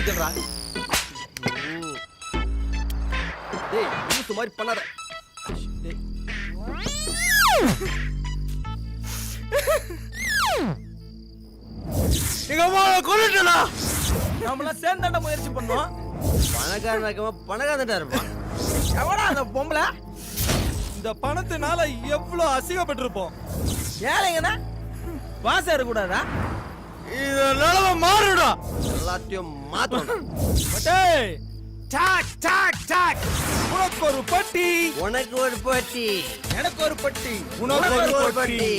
குடிக்கிறா. டேய் லூசு மாதிரி பண்ணாத. டேய் எங்க அம்மா கொல்லிட்டா. நம்மளாம் சேர்ந்தாண்ட முயற்சி பண்ணோம். பணக்காரனா இருப்பான். எவடா அந்த பொம்பளை? இந்த பணத்தினால எவ்வளவு அசிங்கப்பட்டிருப்போம். ஏழைங்கண்ணா வாசம் இருக்கக்கூடாதா? இது நிலவ மாறுடா. எல்லாத்தையும் மாத்தணும். உனக்கு ஒரு பட்டி, உனக்கு ஒரு பட்டி, எனக்கு ஒரு பட்டி, உனக்கு ஒரு பட்டி.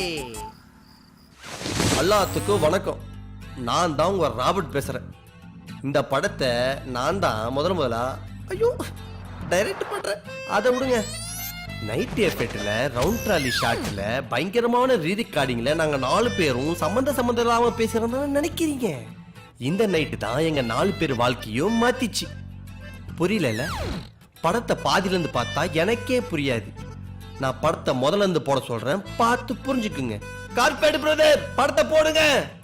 எல்லாத்துக்கும் வணக்கம். நான் தான் உங்க ராபர்ட் பேசுறேன். இந்த படத்தை நான் தான் முதலா டைரக்ட் பண்றேன். அதை விடுங்க. நைட் எஃபெக்ட்ல ரவுண்ட் ட்ராலி ஷாட்ல பயங்கரமான ரீரெக்கார்டிங்ல நாங்க 4 பேரும் சம்பந்தம் இல்லாம பேசுறோம்னு நினைக்கிறீங்க. இந்த நைட்டு தான் எங்க 4 பேர் வாழ்க்கையும் மாத்திச்சு. புரியல? படத்தை பாதியில இருந்து பார்த்தா எனக்கே புரியாது. நான் படத்தை முதல்ல இருந்து போட சொல்றேன், பார்த்து புரிஞ்சுக்குங்க. கார்பரேட் பிரதர் படத்தை போடுங்க.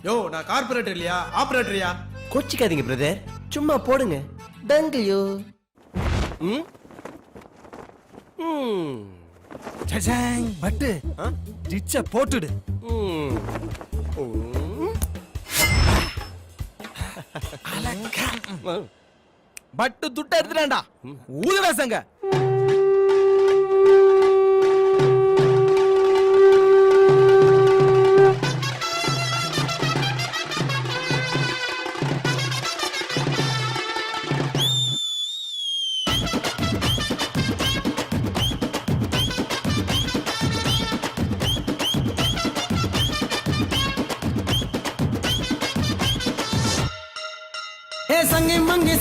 யோ நான் கார்பரேட்டர் இல்லையா ஆபரேட்டரியா? கோச்சிக்காதீங்க பிரதர், சும்மா போடுங்க. டங்கியோ. பட்டு டிச்ச போட்டுடு. பட்டு துட்ட எடுத்துடா. ஊதுடா சங்க.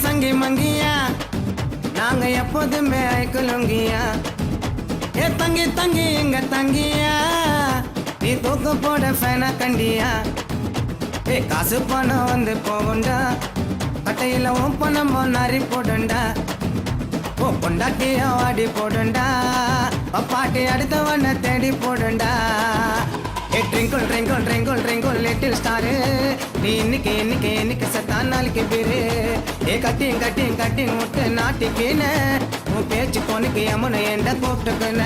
சங்கி மங்கியா நாங்க எப்போதுமே ஐக்குலுங்கியா. ஏ தங்கி தங்கி எங்க தங்கியா, நீ தூக்க போட ஃபேனா கண்டியா. ஏ காசு பணம் வந்து போகுண்டா, கட்டையில உன் பணம் நரி போடுண்டா. ஓ பொண்டாட்டியா வாடி போடுண்டா, பாட்டி அடுத்தவன தேடி போடுண்டா. ஏ ட்ரிங்கிள் ட்ரிங்கிள் ட்ரிங்கிள் ட்ரிங்கிள் லிட்டில் ஸ்டாரு, நீ இன்னைக்கு சத்தான் நாளைக்கு பேரு. ஏ கட்டிங் முட்டு நாட்டிக்கின, உன் பேச்சு பொண்ணுக்கு அம்மனை எந்த கூப்பிட்டுக்குன.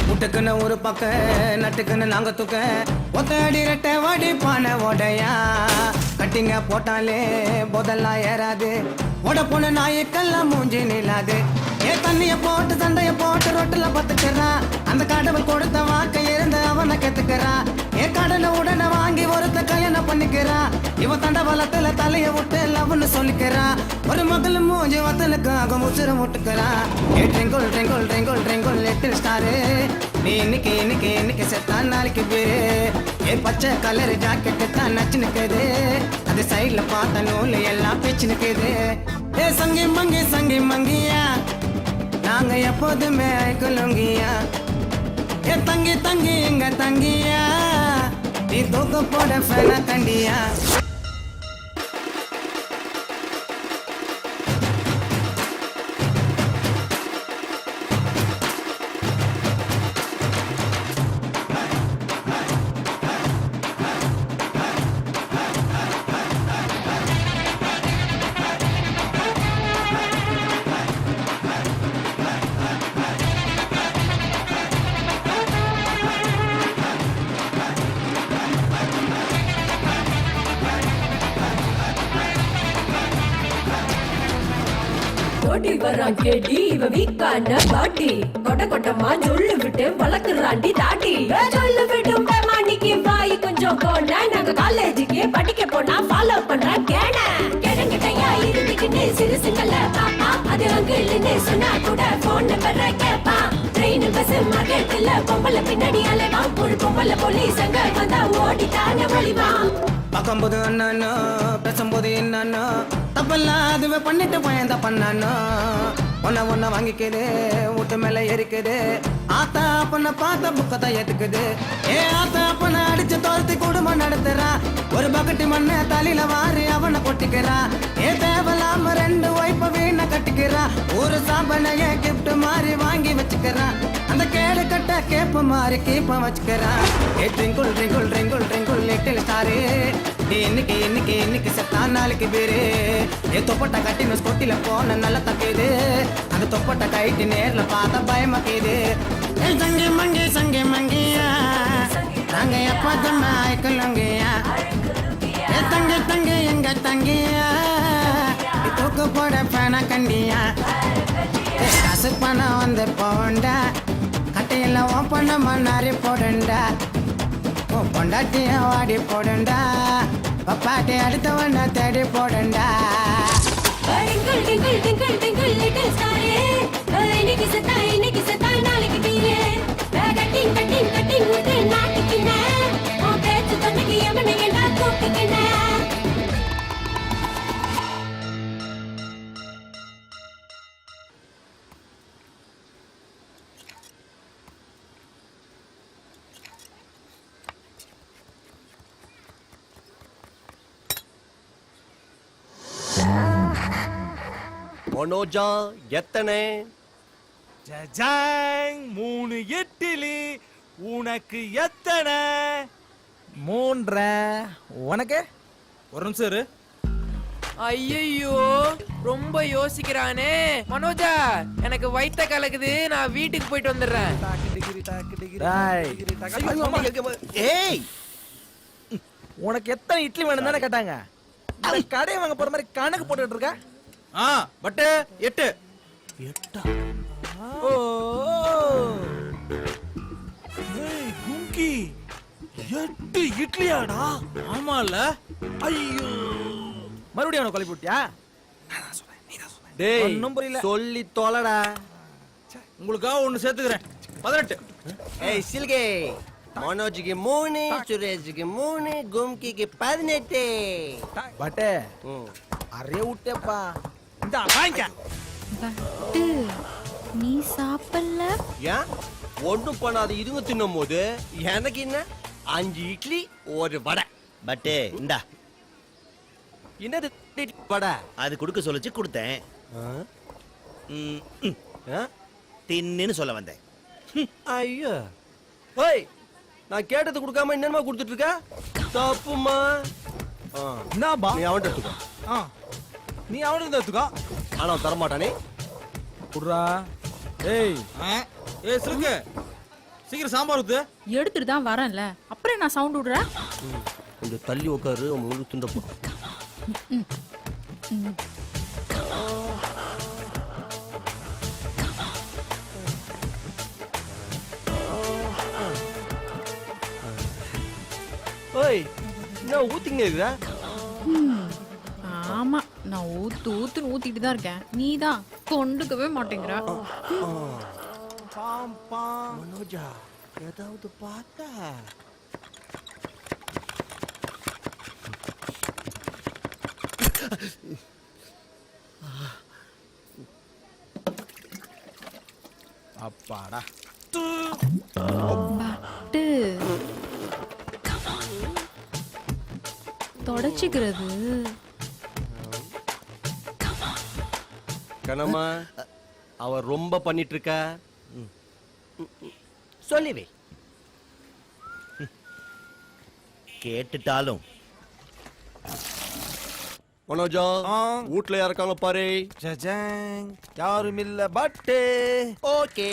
முட்டுக்குன்னு ஒரு பக்க நட்டுக்குன்னு நாங்க தூக்க, ஒத்தடி ரெட்டை வாடி பானை ஓடையா. கட்டிங்க போட்டாலே போதெல்லாம் ஏறாது, ஓட போன நாய்க்கெல்லாம் மூஞ்சி நிலாது. ஏ தண்ணிய போட்டு சண்டைய போட்டு ரொட்டுல பத்துக்கிறான், அந்த கடவுள் கொடுத்த வாக்க இருந்து அவனை கத்துக்கிறான். ஏ கடலை உடனே வாங்கி ஒருத்த கல்யாணம் பண்ணிக்கிறான். இவ தண்டவளத்துல தலைய விட்டு லவ்னு சொல்லிக்கிறான். ஒரு மகள் மூஞ்சி வத்தலுக்காக முசுர முட்டுக்கிறான். ஏ ட்ரிங்கிள் ட்ரிங்கிள் ட்ரிங்கிள் ட்ரிங்கிள் லிட்டில் ஸ்டாரு, நீ இன்னைக்கு செத்தான் நாளைக்கு பேரு. ஏ பச்சை கலர் ஜாக்கெட்டு தான் நச்சு நிக்குது, அது சைட்ல பார்த்த நூல் எல்லாம் பிச்சு நிக்குது. ஏ சங்கி மங்கியா நாங்க எப்போதுமே ஐக்குலுங்கியா. ஏ தங்கி எங்க தங்கியா, நீ தூக்க போட ஃபேனா கண்டியா. ஓடி வரான் கேடி இவ வீக்கான பாட்டி, கொட்ட கொட்டமா சொல்லு விட்டு வளர்க்குறாண்டி தாட்டி. சொல்லு விட்டும் மாணிக்கு வாய் கொஞ்சம் போன, நாங்க காலேஜுக்கு படிக்க போனா ஃபாலோ பண்ற கேன. கிடங்கிட்டையா இருந்துக்கிட்டு சிறுசுங்கள பாப்பா, அது அங்கிள்னு சொன்னா கூட போன் நம்பர் கேப்பா. ட்ரெயின் பஸ் மார்க்கெட்ல பொம்பளை பின்னாடி அலைவான், ஒரு பொம்பளை போலீஸ் அங்க வந்தா ஓடிட்டான ஒளிவான். பார்க்கும்போது அண்ணனோ பேசும்போது என்னன்னோ, தப்பெல்லாம் அதுவே பண்ணிட்டு பயந்த பண்ணானோ. ஒன்ன வாங்கிக்குது, வீட்டு மேல ஏறிக்குது. ஆத்தா அப்பனை பார்த்த புக்கத்தை ஏத்துக்குது. ஏ ஆத்தா அப்பனை அடிச்சு தோர்த்தி குடும்பம் நடத்துறான். ஒரு பக்கெட்டு மண்ண தலையில வாரி அவனை கொட்டிக்கிறான். ஏ தேவலாம 2 ஒய்ப்ப வீண கட்டிக்கிறான். ஒரு சாம்பனைய கிஃப்ட் மாதிரி வாங்கி வச்சுக்கிறான். அந்த கேடு கட்ட கேப்ப மாதிரி கீப்ப வச்சுக்கிறான். ஏ twinkle twinkle twinkle twinkle little star, இன்னைக்கு இன்னைக்கு இன்னைக்கு செத்தா நாளைக்கு பேரு. ஏ தொப்பட்ட கட்டின ஸ்கொட்டில போன நல்ல தக்குது. அந்த தொப்பட்ட கைட்டு நேர்ல பார்த்தா பயமாக்குது. ஏ சங்கி மங்கி சங்கி மங்கியா, நாங்க எப்ப தம்ம ஆய்க்கலங்கியா. ஏ தங்கி தங்கி எங்க தங்கியா, தூக்கு போட பேன கண்டியா. காசு பணம் வந்து போண்டா, கட்டையில ஓப்பன மண்ணாரி போடுண்டா. பொண்டாட்டிய வாடி போடுண்டா, பப்பாட்டி அடுத்தவன தேடி போடுண்டா. டிங்கிள் டிங்கிள் டிங்கிள் டிங்கிள் லிட்டில் ஸ்டாரே, இன்னைக்கு செத்தா நாளைக்கு பீரே. கட்டிங் கட்டிங் கட்டிங் விட்டு நாட்டிக்கின, உன் பேச்சு தொண்டைக்கு எவனை ஏண்டா கூப்பிக்கின. மனோஜா எத்தனை? ஜஜாங் 3 இட்லி. உனக்கு எத்தனை? 3. உனக்கு? ஒரு நிமிஷம் இரு. ஐயோ ரொம்ப யோசிக்கிறானே. மனோஜா எனக்கு வயித்த கலக்குது, நான் வீட்டுக்கு போயிட்டு வந்துடுறேன். டேய், ஏய் உனக்கு எத்தனை இட்லி வேணும் தானே கேட்டாங்க. அந்த கடையை வாங்க போற மாதிரி கணக்கு போட்டுட்டு இருக்க. பட்டு 8. ஓ ஏய் குங்கி, 8 இட்லியாடா? ஆமால. ஐயோ, மறுபடியும் அவனை கொலை போட்டியா? டேய் ஒண்ணும் புரியல. சொல்லி தொலைடா. உங்களுக்காக ஒன்னு சேர்த்துக்கிறேன். 18. ஏய் சில்கே, மனோஜுக்கு 3, சுரேஷுக்கு 3, கும்கிக்கு 18. பட்டே அரே விட்டேப்பா. இந்த வாங்கிக்க. பட்டு நீ சாப்பிடல? ஏன் ஒண்ணும் பண்ணாத இதுங்க தின்னும் போது எனக்கு என்ன 5 இட்லி ஒரு வடை. பட்டே இந்தா, என்னது வடை? அது கொடுக்க சொல்லிச்சு கொடுத்தேன். தின்னுன்னு சொல்ல வந்தேன். ஐயோ ஓய், நான் கேட்டது கொடுக்காம என்னமா கொடுத்துட்டு இருக்க? தப்புமா. என்னப்பா? நீ அவன்கிட்ட எடுத்துக்கோ. நீ அவனுக்கு எடுத்துக்கோ. ஆனா அவன் தரமாட்டானே. குடுறா. ஏய் ஏய் சிலுக்கு, சீக்கிரம் சாம்பார் ஊத்து. எடுத்துட்டு தான் வரேன்ல, அப்புறம் நான் சவுண்ட் விடுறேன். கொஞ்சம் தள்ளி உட்காரு, முழு துண்டப்போ. ஓய், என்ன ஊத்திங்க இருக்குதா? ஆமா, நான் ஊத்துன்னு ஊத்திட்டு தான் இருக்கேன். நீ தான் கொண்டுக்கவே மாட்டேங்கிற. மனோஜா ஏதாவது பார்த்தா? அப்பாடா. பட்டு தொடச்சிக்கிறது. கனமா அவ ரொம்ப பண்ணிட்டு இருக்கா. சொல்லிவே. கேட்டுட்டாலும் மனோஜா வீட்ல யாருக்காங்க பாரு. ஜஜாங் யாரும் இல்ல பட்டு. ஓகே.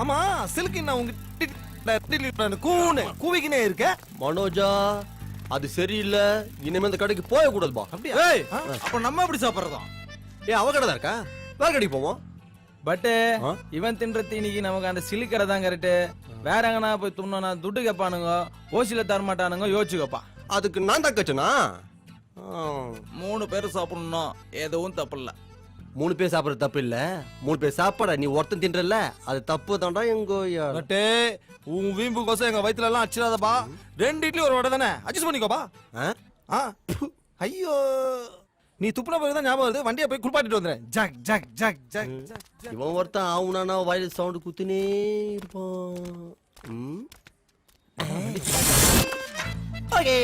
ஆமா சிலுக்கு, நான் உங்க கூனு கூவிக்கினே இருக்க. மனோஜா அது சரியில்லை, இனிமே இந்த கடைக்கு போய கூடாதுப்பா. அப்படியே? ஏய் அப்ப நம்ம எப்படி சாப்பிடுறதா? ஏ அவ கடை தான் இருக்கா, வேற கடைக்கு போவோம். பட்டு இவன் தின்ற தீனிக்கு நமக்கு அந்த சிலிக்கடை தான் கரெக்டு. வேற எங்கன்னா போய் துண்ணா துட்டு கேட்பானுங்க, ஓசில தரமாட்டானுங்க. யோசிச்சுக்கப்பா. அதுக்கு நான் தக்கச்சனா? 3 பேர் சாப்பிடணும், எதுவும் தப்பு இல்ல. 3 பேர் சாப்பிடுறது தப்பு இல்ல. 3 பேர் சாப்பாட நீ ஒருத்தன் தின்றல, அது தப்பு தான்டா. எங்கோ பட்டு உன் வீம்பு கோசம் எங்க வயித்துல எல்லாம் அச்சிடாதப்பா. 2 இட்லி ஒரு வடை தானே, அட்ஜஸ்ட் பண்ணிக்கோப்பா. ஐயோ, நீ துப்புன பிறகு தான் ஞாபகம் வருது. வண்டியை போய் குளிப்பாட்டிட்டு வந்துறேன். ஜக் ஜக் ஜக் ஜக். இவன் ஒருத்தன் ஆவுனா வயல் சவுண்ட் குத்துனே இருப்பான். ஓகே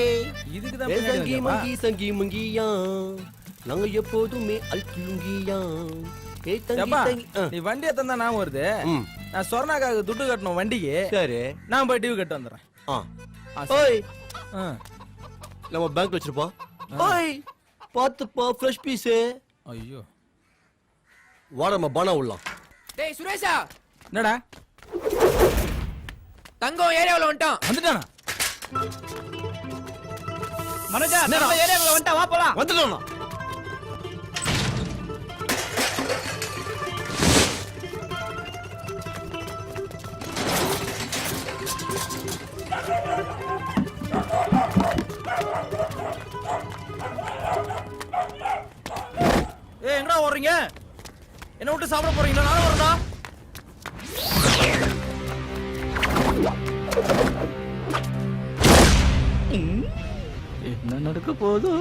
இதுக்கு தான் ஏ பின்னாடி சங்கி வந்தியாப்பா? மங்கி சங்கி மங்கியா நாங்க எப்போதுமே அல்கிலுங்கியா ஏ தங்கி ஏப்பா, தங்கி நீ வண்டியை தந்தா நான் வருது ம் நான் சொர்ணாக்காக துட்டு கட்டணும் வண்டிக்கு சரி நான் போய் டியூ கட்ட வந்துடுறேன் ஆ ஓய் ஆ. நம்ம பேங்க் வச்சிருப்போம் ஓய் பாத்துப்பா ஃப்ரெஷ் பீஸ் ஐயோ வாட நம்ம பானா உள்ளலாம் டேய் சுரேஷா என்னடா தங்கம் ஏரியாவுல வந்துட்டான். வந்துட்டானா மனோஜா நம்ம ஏரியாவுல வந்துட்டா வா போலாம். வந்துட்டோம் ஏய் எங்கடா ஓடுறீங்க? என்ன விட்டு சாப்பிட போறீங்களா? நானும் வரேன்டா. என்ன நடக்க போகுது?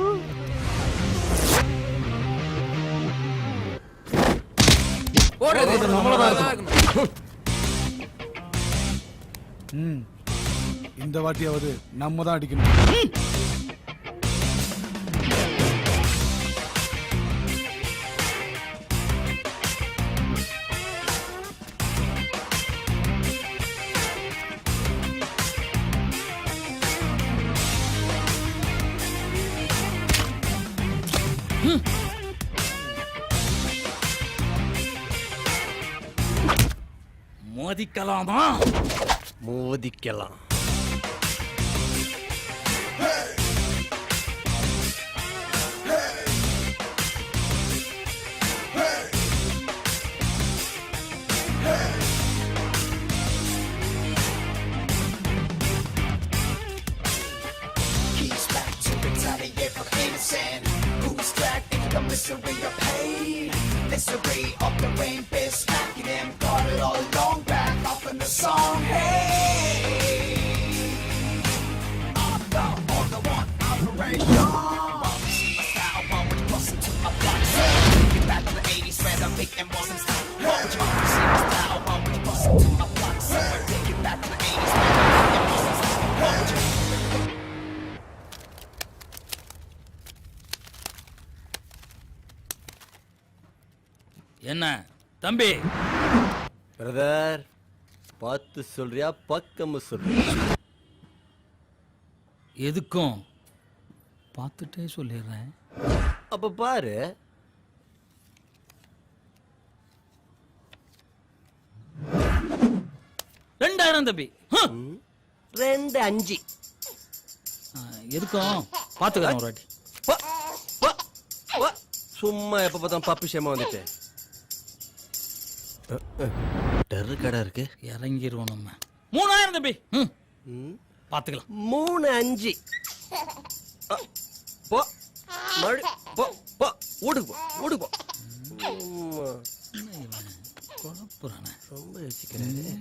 ஓடுறது நம்மளதான் இருக்கணும். இந்த வாட்டியாவது நம்ம தான் அடிக்கணும். மோதிக்கலாமா? மோதிக்கலாம். என்ன தம்பி? பிரதர் பார்த்து சொல்றியா பக்கம் சொல்றியா? எதுக்கும் பார்த்துட்டே சொல்லிடுறேன். அப்ப பாரு. ரெண்டாயிரம் தம்பி. 2.5 எதுக்கும் பார்த்துக்கிறேன் ஒரு வாட்டி. பா, பா, பா. சும்மா எப்ப பார்த்தாலும் பப்பு சேமா வந்துட்டு டெரு கடை இருக்கு. இறங்கிடுவோம் நம்ம. 3000 தம்பி. பார்த்துக்கலாம். 3.5 போ மறு போ போ ஊடுக்கு போ ஊடுக்கு போ. குழப்புறானே. ரொம்ப யோசிக்கிறாரு.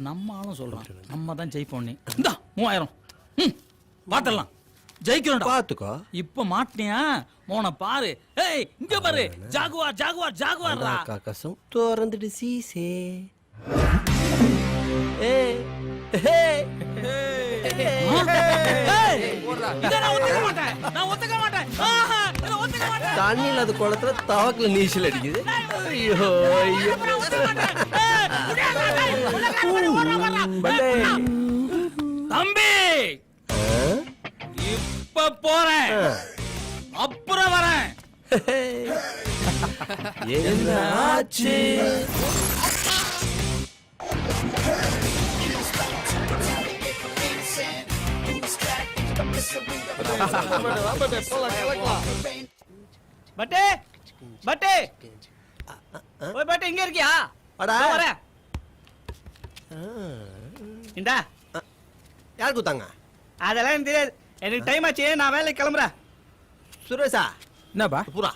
நம்ம ஆளும் சொல்றான் நம்ம தான் ஜெயிப்போம். நீ இந்தா 3000. பாத்துடலாம். ஜெயிக்கிறோம். பாத்துக்கோ. இப்ப மாட்டினியா மோன பாரு. ஏய் இங்க பாரு. ஜாகுவார் ஜாகுவார் ஜாகுவார்டா. காக்கசம் தோறந்துட்டு சீசே. ஏய் ஏய் தண்ணியில் அது குளத்துல தவக்கல நீச்சல் அடிக்குது. ஐயோ ஐயோ தம்பி இப்ப போறேன் அப்புறம் வரேன். என்ன ஆச்சு? பட்டே பட்டே ஓய் பட்டே இங்க இருக்கியா? வாடா. இதோ வரேன். இந்தா யார் கூத்தாங்க? அதெல்லாம் எனக்கு தெரியாது. எனக்கு டைம் ஆச்சு, நான் வேலைக்கு கிளம்புறேன். சுரேஷா என்னப்பா? புறா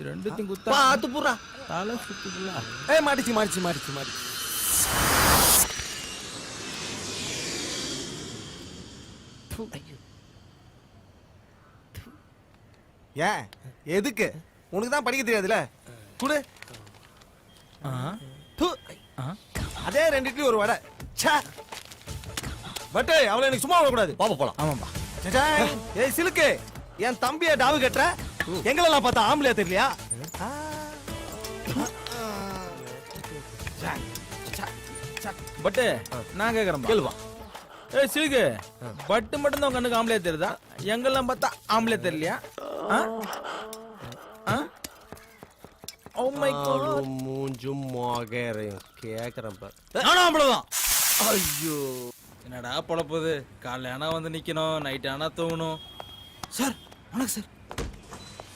ரெண்டுத்தையும் குத்தா பாத்து புறா. தலை சுத்துதுல. ஏய் மாடிச்சு மாடிச்சு மாடிச்சு மாடிச்சு. ஏன் எதுக்கு? உனக்கு தான் படிக்க தெரியாதுல. குடு. அதே 2 இட்லி ஒரு வடை. பட் அவளை எனக்கு சும்மா விடக்கூடாது. பாப்பா போலாம். ஆமாப்பா. சச்சாய். ஏய் சிலுக்கு, என் தம்பிய டாவு கட்டுற எங்களெல்லாம் பார்த்தா ஆம்பளையா தெரியலையா? பட்டு நான் கேக்குறேன் கேளுவா. ஏய் சிலுக்கு, பட்டு மட்டும் தான் கண்ணுக்கு ஆம்பளை தெரியுதா? எங்கெல்லாம் பார்த்தா ஆம்பளை தெரியலையா? Oh my God. மூஞ்சும் மொகரையும் கேக்குறேன் பாரு. நானும் ஆம்பளை தான். ஐயோ என்னடா பொழப்புது? காலைல ஆனா வந்து நிக்கணும், நைட் ஆனா தூங்கணும். சார் வணக்கம் சார்.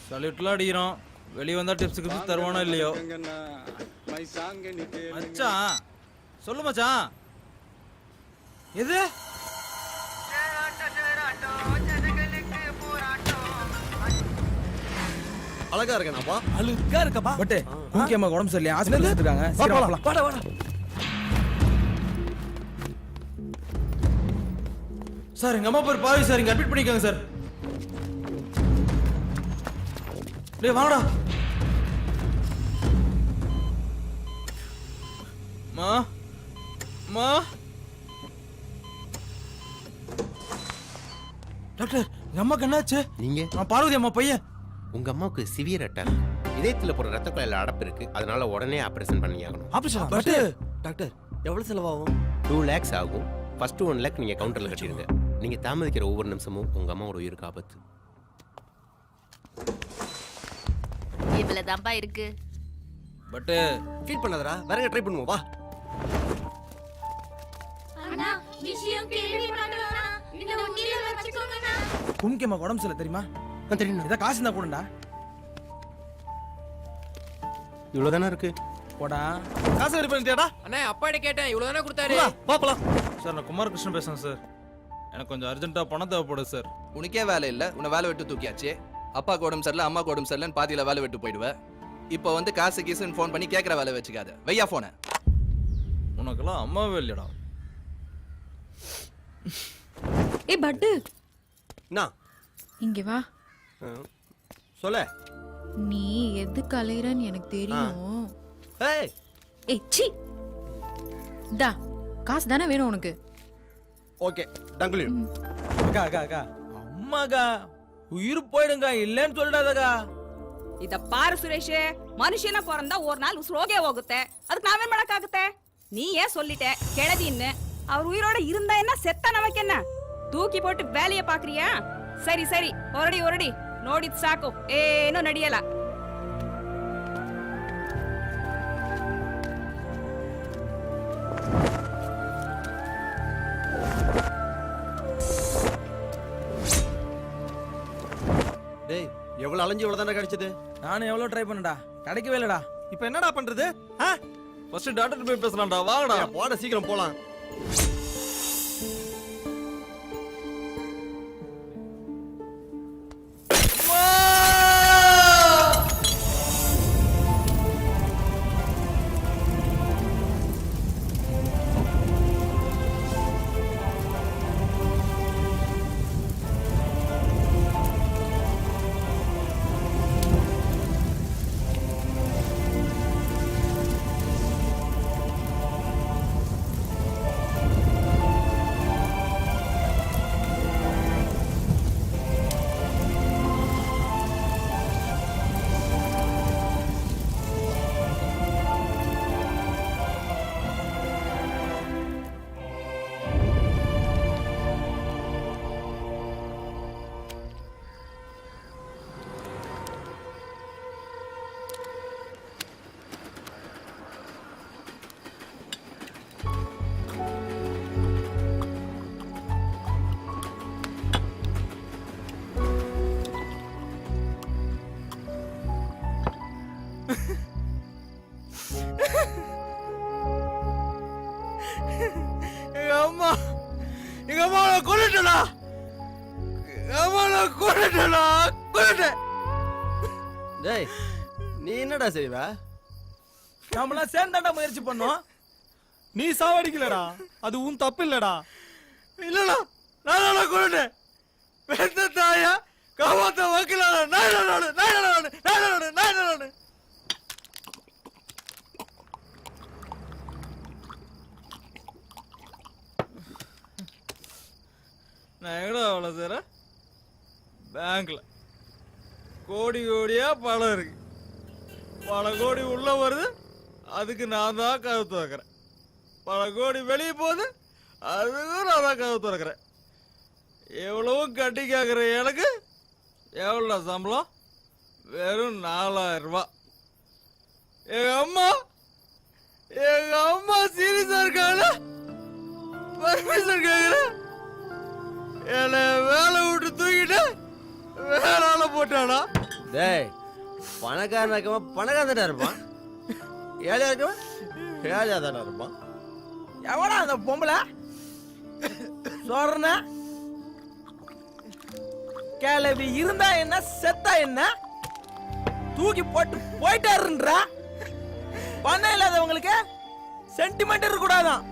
சல்யூட்லாம் அடிக்கிறோம். வெளியே வந்தா டிப்ஸ் கிப்ஸ் தருவானோ இல்லையோ. மச்சான் சொல்லு மச்சான். எது? அழகா இருக்கேனாப்பா. அழுக்கா இருக்கப்பா. பட்டு முக்கியமா உடம்பு சரியில்லை, ஹாஸ்பிட்டல் எடுத்துருக்காங்க. சீக்கிரம் போலாம். வாடா வாடா. சார் எங்க அம்மா பேர் பாவி சார், இங்க அட்மிட் பண்ணிக்கோங்க சார். டேய் வாங்கடா. மா மா டாக்டர் எங்க அம்மாக்கு என்னாச்சு? நீங்க நான் பார்வதி அம்மா பையன். உங்க அம்மாவுக்கு சிவியர் அட்டாக், இதயத்துல போற ரத்த குழாயில அடப்பு இருக்கு, அதனால உடனே ஆபரேஷன் பண்ணியாகணும். ஆபரேஷன். பட் டாக்டர் எவ்வளவு செலவாகும்? 2 lakhs ஆகும். ஃபர்ஸ்ட் 1 lakh நீங்க கவுண்டர்ல கட்டிடுங்க. நீங்க தாமதிக்கிற ஒவ்வொரு நிமிஷமும் உங்க அம்மாவோட உயிருக்கு ஆபத்து. இவ்வளவுதான்பா இருக்கு. பட்டு ஃபீல் பண்ணாதடா, வேற ட்ரை பண்ணுவோம் வா. அண்ணா விஷயம் கேள்விப்பட்டோம்னா இந்த உண்டியல வச்சுக்கோங்கண்ணா. முக்கியமா உடம்பு சரியில்லை தெரியுமா? தெரியும். இதை காசு இருந்தா கூடண்டா. இவ்வளவுதானே இருக்கு. போடா. காசு ரெடி பண்ணிட்டியாடா? அண்ணா அப்பாட்ட கேட்டேன், இவ்வளவு தானே கொடுத்தாரு. வா போலாம். சார் நான் குமார் கிருஷ்ணன் பேசுறேன் சார். எனக்கு கொஞ்சம் அர்ஜென்ட்டா பணம் தேவைப்படுது சார். உனக்கே வேலை இல்ல, உன்னை வேலை விட்டு தூக்கியாச்சு. அப்பாக்கு உடம்பு சரியில்லை, அம்மாக்கு உடம்பு சரியில்லைன்னு பாதியில வேலை விட்டு போயிடுவேன். இப்போ வந்து காசு கீசுன்னு ஃபோன் பண்ணி கேட்குற வேலை வச்சுக்காத. வையா போன. உனக்கெல்லாம் அம்மாவே இல்லையடா. ஏ பட்டு என்ன இங்க வா. சொல்ல. நீ எதுக்கு அலையறன்னு எனக்கு தெரியும். ஏய் ஏய் சி. டா காசு தானே வேணும் உனக்கு. ஓகே டங்குலி. அக்கா அக்கா அக்கா அம்மாக்கா உயிர் போயிடுங்க, இல்லைன்னு சொல்லிடாதக்கா. ಇದ ಪಾರು ಸುರೇಶ್ ಮನುಷ್ಯನ ಪೊರಂದ ஒரு நாள் உசுரோகே ಹೋಗುತ್ತೆ. அதுக்கு நான் என்ன ಮಾಡಕ್ಕಾಗುತ್ತೆ? நீ ஏன் சொல்லிட்ட கிழதின்னு? அவர் உயிரோட இருந்தா என்ன, செத்தா நமக்கு என்ன? தூக்கி போட்டு வேலைய பாக்குறியா? சரி சரி ಹೊರಡಿ ಹೊರಡಿ, ನೋಡಿದ್ ಸಾಕು, ಏನೋ ನಡೆಯಲ್ಲ. டேய் எவ்வளவு அலைஞ்சு இவ்வளவு தானே கிடைச்சது? நானும் எவ்வளவு ட்ரை பண்ணடா, கிடைக்கவே இல்லடா. இப்போ என்னடா பண்றது? ஃபர்ஸ்ட் டாக்டர் போய் பேசலாம்டா, வாங்கடா. போட சீக்கிரம் போலாம். எங்க அம்மா கொண்டுட்டா. அம்மா கொண்டுட்டா, கொண்டுட்டேன். டேய் நீ என்னடா செய்வ? நாமெல்லாம் சேர்ந்தாண்டா முயற்சி பண்ணோம். நீ சாவடிக்கலடா, அது உன் தப்பு இல்லடா. இல்லடா, நான் கொண்டுட்டேன். பெத்த தாயா காவாத்த வக்கீலான நானு. நான் எங்கடா அவ்வளோ சார் பேங்க்ல கோடி கோடியா பணம் இருக்கு. பல கோடி உள்ள வருது, அதுக்கு நான் தான் கதவு திறக்கிறேன். பல கோடி வெளியே போகுது, அதுக்கும் நான் தான் கதவு திறக்கிறேன். எவ்வளவும் கட்டி கேட்குற எனக்கு எவ்வளோ சம்பளம்? வெறும் 4000 ரூபாய். எங்க அம்மா சீரியஸா இருக்காங்க. பர்மிஷன் கேட்குறேன். என்னை வேலை விட்டு தூக்கிட்டு வேளால போட்டானா? டேய், பணக்காரன் இருக்கவன் பணக்காரன் தானே இருப்பான், ஏழையா இருக்கவன் ஏழையா தானே இருப்பான். எவடா அந்த பொம்பளை சொல்றன? கிளவி இருந்தா என்ன, செத்தா என்ன, தூக்கி போட்டு போயிட்டாருன்றா. பணம் இல்லாதவங்களுக்கு சென்டிமெண்ட் இருக்க கூடாதான்.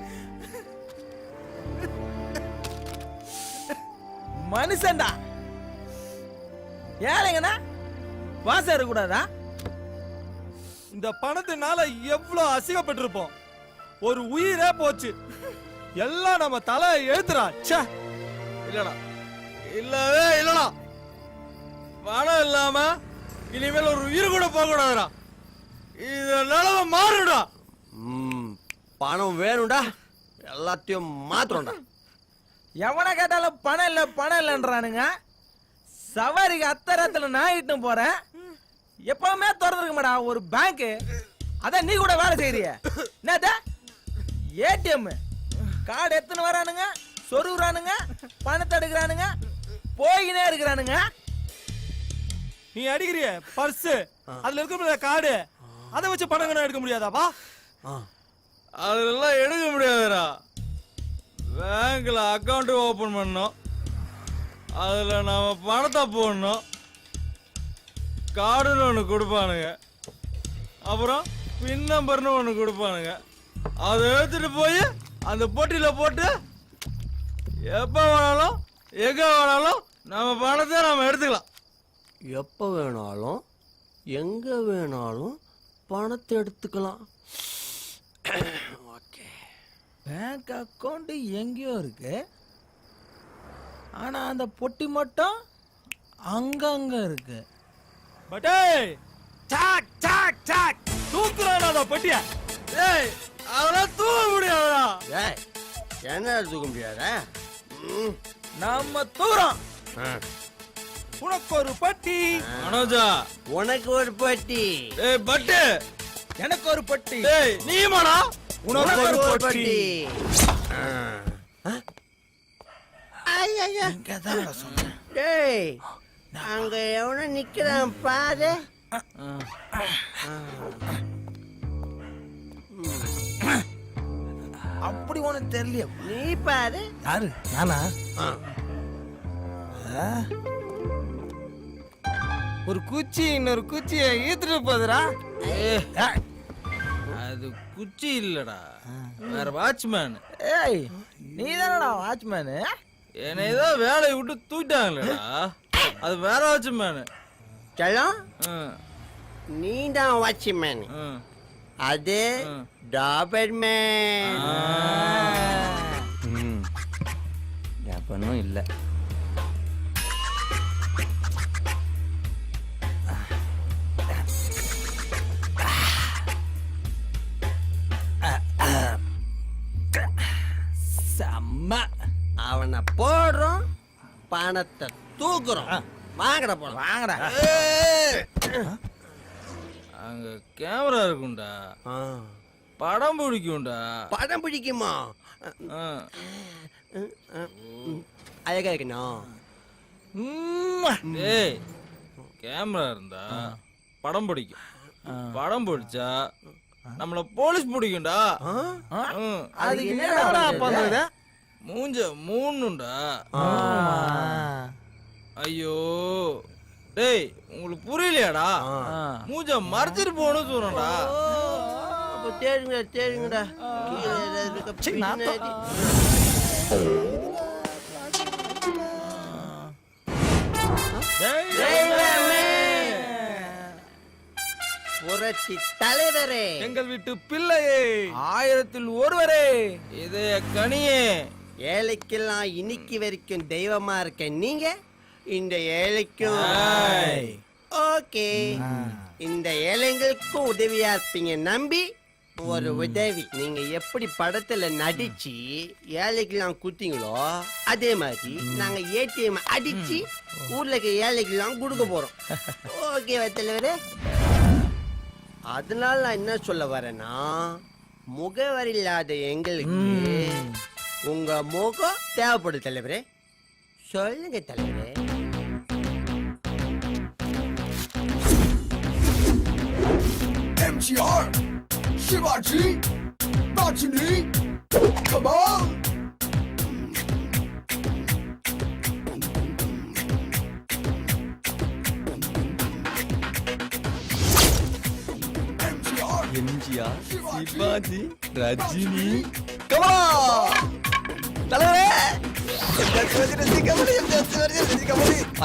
மனுஷன்டா. ஏழைங்கண்ணா வாசம் இருக்க கூடாதா? இந்த பணத்தினால எவ்வளவு அசிங்கப்பட்டிருப்போம். ஒரு உயிரே போச்சு. எல்லாம் நம்ம தலை எழுத்துறா. இல்லடா, இல்லவே இல்லடா. பணம் இல்லாம இனிமேல் ஒரு உயிர் கூட போக கூடாதுடா. இது நிலவ மாறுடா. பணம் வேணும்டா, எல்லாத்தையும் மாத்திரம்டா. எவனை கேட்டாலும் பணம் இல்லைன்றானுங்க. சவாரிக்கு அத்தரத்துல நான் இட்டும் போறேன். எப்பவுமே திறந்துருக்க மாடா ஒரு பேங்க். அதான் நீ கூட வேலை செய்யறிய. என்னது ஏடிஎம் கார்டு எத்தனை வரானுங்க, சொருகுறானுங்க, பணத்தை எடுக்கிறானுங்க, போயினே இருக்கிறானுங்க. நீ அடிக்கிறிய பர்ஸ், அதுல இருக்க கார்டு, அதை வச்சு பணம் எடுக்க முடியாதாப்பா? அதெல்லாம் எடுக்க முடியாதுடா. பேங்க்ல அக்கௌண்ட் ஓபன் பண்ணோம், அதுல நாம பணத்தை போடணும், கார்டுன்னு ஒன்று கொடுப்பானுங்க, அப்புறம் பின் நம்பர்னு ஒன்று கொடுப்பானுங்க. அதை எடுத்துட்டு போய் அந்த பொட்டியில போட்டு எப்போ வேணாலும் எங்க வேணாலும் நம்ம பணத்தை நாம எடுத்துக்கலாம். எப்போ வேணாலும் எங்க வேணாலும் பணத்தை எடுத்துக்கலாம். ஓகே. பேங்க் அக்கௌண்ட் எங்கேயோ இருக்கு, ஆனா அந்த பொட்டி மட்டும் அங்கங்க இருக்கு. பட்டே சாக் சாக் சாக் தூக்குறாடா அந்த பொட்டிய. ஏய், அதெல்லாம் தூக்க முடியாதுடா. ஏய், என்ன தூக்க முடியாதா? நம்ம தூரம். உனக்கு ஒரு பட்டி மனோஜா, உனக்கு ஒரு பட்டி. ஏய் பட்டு, எனக்கு ஒரு பட்டி. ஏய் நீ மாடா, உனக்கு ஒரு பட்டி. ஐயா, டேய், அங்க எவனோ நிக்கிறான் பாரு. அப்படி உனக்கு தெரியல. நீ பாரு. யாரு? நானா? ஒரு குச்சி இன்னொரு குச்சியை ஈத்துட்டு போதுடா. அது குச்சி இல்லடா, வேற வாட்ச்மேன். ஏய், நீ தானடா வாட்ச்மேன்? என்னை ஏதோ வேலையை விட்டு தூக்கிட்டாங்களேடா, அது வேற வாட்ச்மேன். செல்லம், நீ தான் வாட்ச்மேன், அது டாபர்மேன். எப்பனும் இல்லை. செம்ம. அவனை போடுறோம், பணத்தை தூக்குறோம். வாங்கடா போலாம், வாங்கடா. அங்க கேமரா இருக்கும்டா, படம் பிடிக்கும்டா. படம் பிடிக்குமா? அழகா இருக்கணும். ஏய், கேமரா இருந்தா படம் பிடிக்கும். படம் பிடிச்சா நம்மள போலீஸ் பிடிக்கும்டா. அது என்னடா பண்றது? மூஞ்ச மூணுண்டா. ஐயோ டேய், உங்களுக்கு புரியலையாடா? மூஞ்ச மறைச்சிட்டு போகணும்னு சொல்றேன்டா. தேடுங்கடா தேடுங்கடா. புரட்சி தலைவரே, எங்கள் வீட்டு பிள்ளையே, 1000ல் ஒருவரே, இதய கனியே, ஏழைக்கெல்லாம் இன்னைக்கு வரைக்கும் தெய்வமா இருக்க நீங்க இந்த ஏழைக்கும் ஓகே இந்த ஏழைங்களுக்கும் உதவியா இருப்பீங்க நம்பி ஒரு உதவி. நீங்க எப்படி படத்துல நடிச்சு ஏழைக்கெல்லாம் குத்தீங்களோ அதே மாதிரி நாங்க ஏடிஎம் அடிச்சு ஊர்ல இருக்க ஏழைக்கெல்லாம் கொடுக்க போறோம். ஓகேவா தலைவரே? அதனால நான் என்ன சொல்ல வரேன்னா, முகவரி இல்லாத எங்களுக்கு உங்க முகம் தேவைப்படுது தலைவரே. சொல்லுங்க தலைவரே. MGR, Shivaji, Rajini, come on! MGR, Sivaji, Rajini, கமா தலைவரே.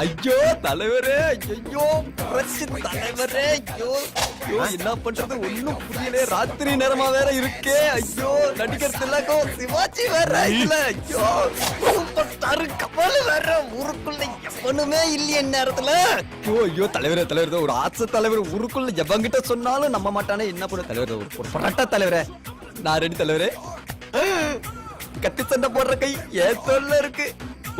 ஐயோ தலைவரே, ஐயோ புரட்சி தலைவரே, ஐயோ ஐயோ என்ன பண்றது ஒண்ணும் புரியல. ராத்திரி நேரமா வேற இருக்கே. ஐயோ நடிகர் திலகம் சிவாஜி வேற இல்ல. ஐயோ சூப்பர் ஸ்டார் கமல் வேற ஊருக்குள்ள எவனுமே இல்லையே நேரத்துல. ஐயோ ஐயோ தலைவரே தலைவரே, ஒரு ஆசை தலைவர் ஊருக்குள்ள எவங்கிட்ட சொன்னாலும் நம்ப மாட்டானே. என்ன பண்ண தலைவரே, ஒரு பரட்டா தலைவரே. நான் ரெடி தலைவரே. கத்தி சண்டை போடுற கை ஏன் தோல்ல இருக்கு.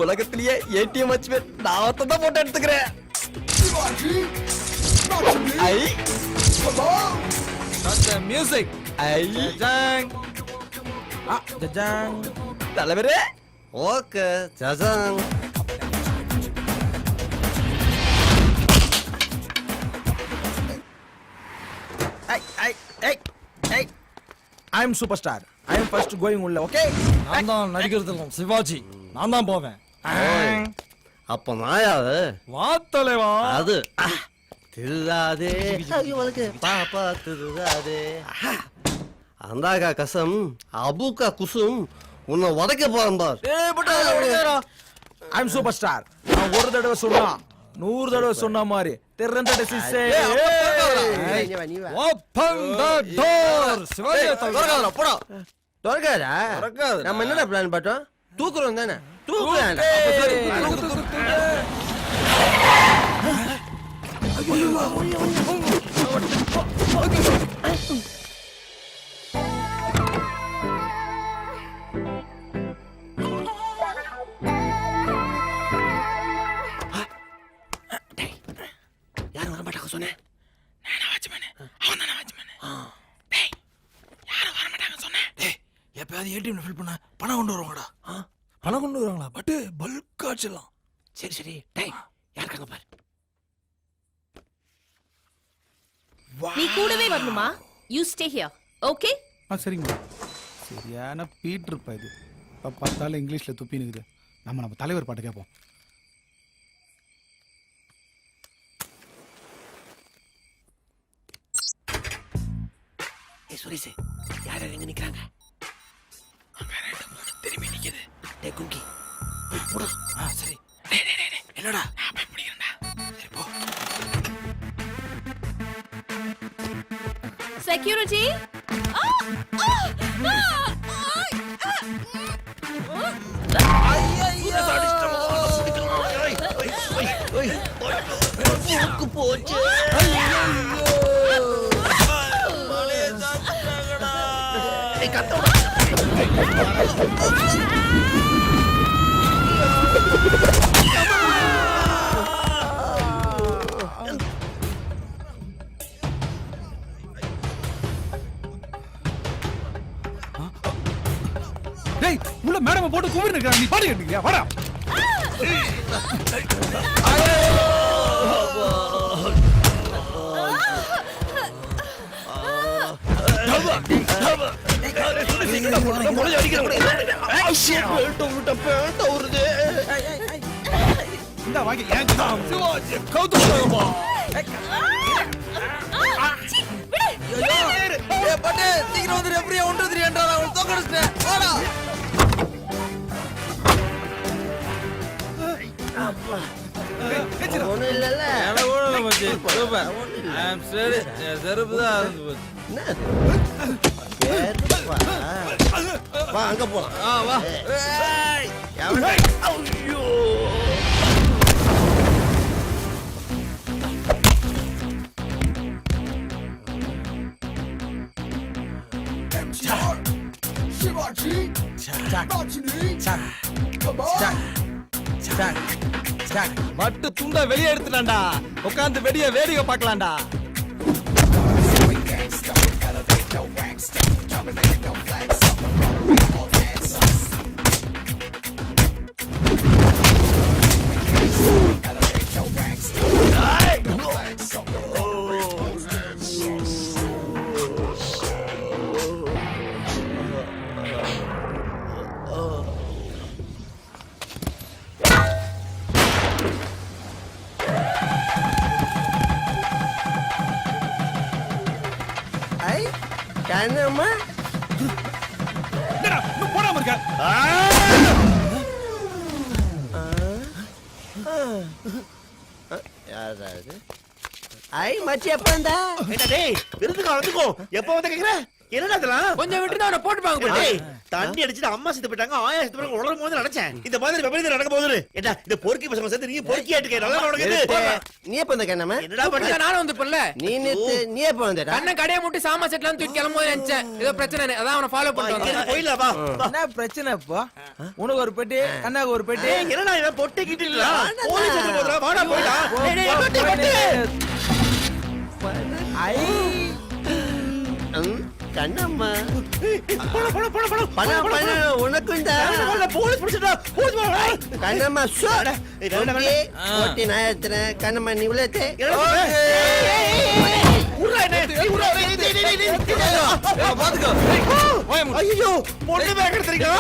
உலகத்திலேயே ஏடிஎம் வச்சு நான் தான் போட்டோ எடுத்துக்கிறேன். ஐ மியூசிக் ஐ தலைவரே. ஓகே ஜசாங். I am superstar. I am first going உள்ள. ஓகே நான் தான் நடிகர் சிவாஜி. நான் தான் போவேன். அப்ப நாயாவது வா தலைவா. அது திருதாதே இவளுக்கு பாப்பா திருதாதே. அந்தாக்கா கசம் அபுக்கா குசும் உன்னை உதைக்க போறேன் பார். I am superstar. நான் ஒரு தடவை சொன்னா 100 தடவை சொன்ன மாதிரி திறந்தட சிசே. Open the door. சிவாஜி திறக்காதடா போடா. திறக்காதடா. நம்ம என்னடா பிளான் பார்த்தோம்? தூக்குறோம் தானே. தூக்குறான்டா. யாரும் வர மாட்டாங்க சொன்னேன். நானா வாட்ச்மேன். அவன் தான வாட்ச்மேன். டேய் யாரும் வர மாட்டாங்க சொன்னேன். டேய் எப்பயாவது ஏடிஎம் ஃபில் பண்ண பணம் கொண்டு வருவாங்கடா. பணம் கொண்டு வருவாங்களா? பட் பல்கா அடிச்சிடலாம். சரி சரி. டேய் யாருக்காங்க பாரு. நீ கூடவே வரணுமா? You stay here. ஓகே? சரிங்க. சரியான பீட்டர் இருப்பா இது. இப்போ பார்த்தாலும் இங்கிலீஷில் துப்பி நிற்குது. நம்ம தலைவர் பாட்டு கேட்போம். சுரேஷ் யார் எங்க நிக்கிறாங்க? திரும்பி நிக்குது. டேய் குங்கி போடா. சரி. என்னடா நான் போய் பிடிக்கிறேன்டா. சரி போ. செக்யூரிட்டி. போச்சு. டேய் உள்ள மேடம் போட்டு கூப்பிட்டு இருக்காங்க. நீ பாட்டு கேட்டீங்க. வாடா. இந்த வாங்கி சிவாஜி கௌதம் பட்டு சீக்கிரம் வந்து ரெஃப்ரியா 1-3 என்றா நான் தோக்கடிச்சிட்டேன். வாடா. ஒண்ணும் இல்லல்ல. சூப்பர். I am ready. செருப்பு தான் என்ன வா அங்க போலாம் வா ஐயோ மட்டு துண்டா வெளியே எடுத்துட்டான்டா உட்காந்து வெடிய வேடிக்கை பார்க்கலாம்டா ஐ கண்ணம்மா போடாம இருக்க யாராவது ஐ மச்சி எப்ப வந்தா டேய் விருதுக்கு வந்துக்கோ எப்ப வந்து கேக்குற என்னடா இதெல்லாம் கொஞ்சம் விட்டு அவனை போட்டுப்பாங்க டேய் தண்ணி அடிச்சிட்டு அம்மா செத்து போயிட்டாங்க ஆயா செத்து போயிட்டாங்க உலரும் போது நினைச்சேன் இந்த மாதிரி விபரீதம் நடக்க போகுது ஏடா இந்த பொறுக்கி பசங்க சேர்ந்து நீ பொறுக்கி ஆட்டுக்க நல்லா நடக்குது நீ எப்ப வந்த கண்ணம்மா என்னடா பண்ண நானும் வந்துருப்பல நீ எப்ப வந்தடா கண்ணன் கடையை மூட்டி சாமா செட்லாம் தூக்கி கிளம்பும்போது நினைச்சேன் ஏதோ பிரச்சனை அதான் அவனை ஃபாலோ பண்ணிட்டு வந்தேன் போயில வா என்ன பிரச்சனை இப்போ உனக்கு ஒரு பெட்டி கண்ணாக்கு ஒரு பெட்டி என்னடா இவன் பொட்டை கிட்டில போலீஸ் வந்து போறா வாடா போடா ஐ கண்ணம்மா போடா போடா போடா போடா பணம் பணம் உனக்கும் தான் போலீஸ் பிடிச்சடா போலீஸ் வா கண்ணம்மா ஓட்டி நான் எடுத்துறேன் கண்ணம்மா நீ உள்ளே ஐயோ பொண்ணு பேக் எடுத்துறீங்களா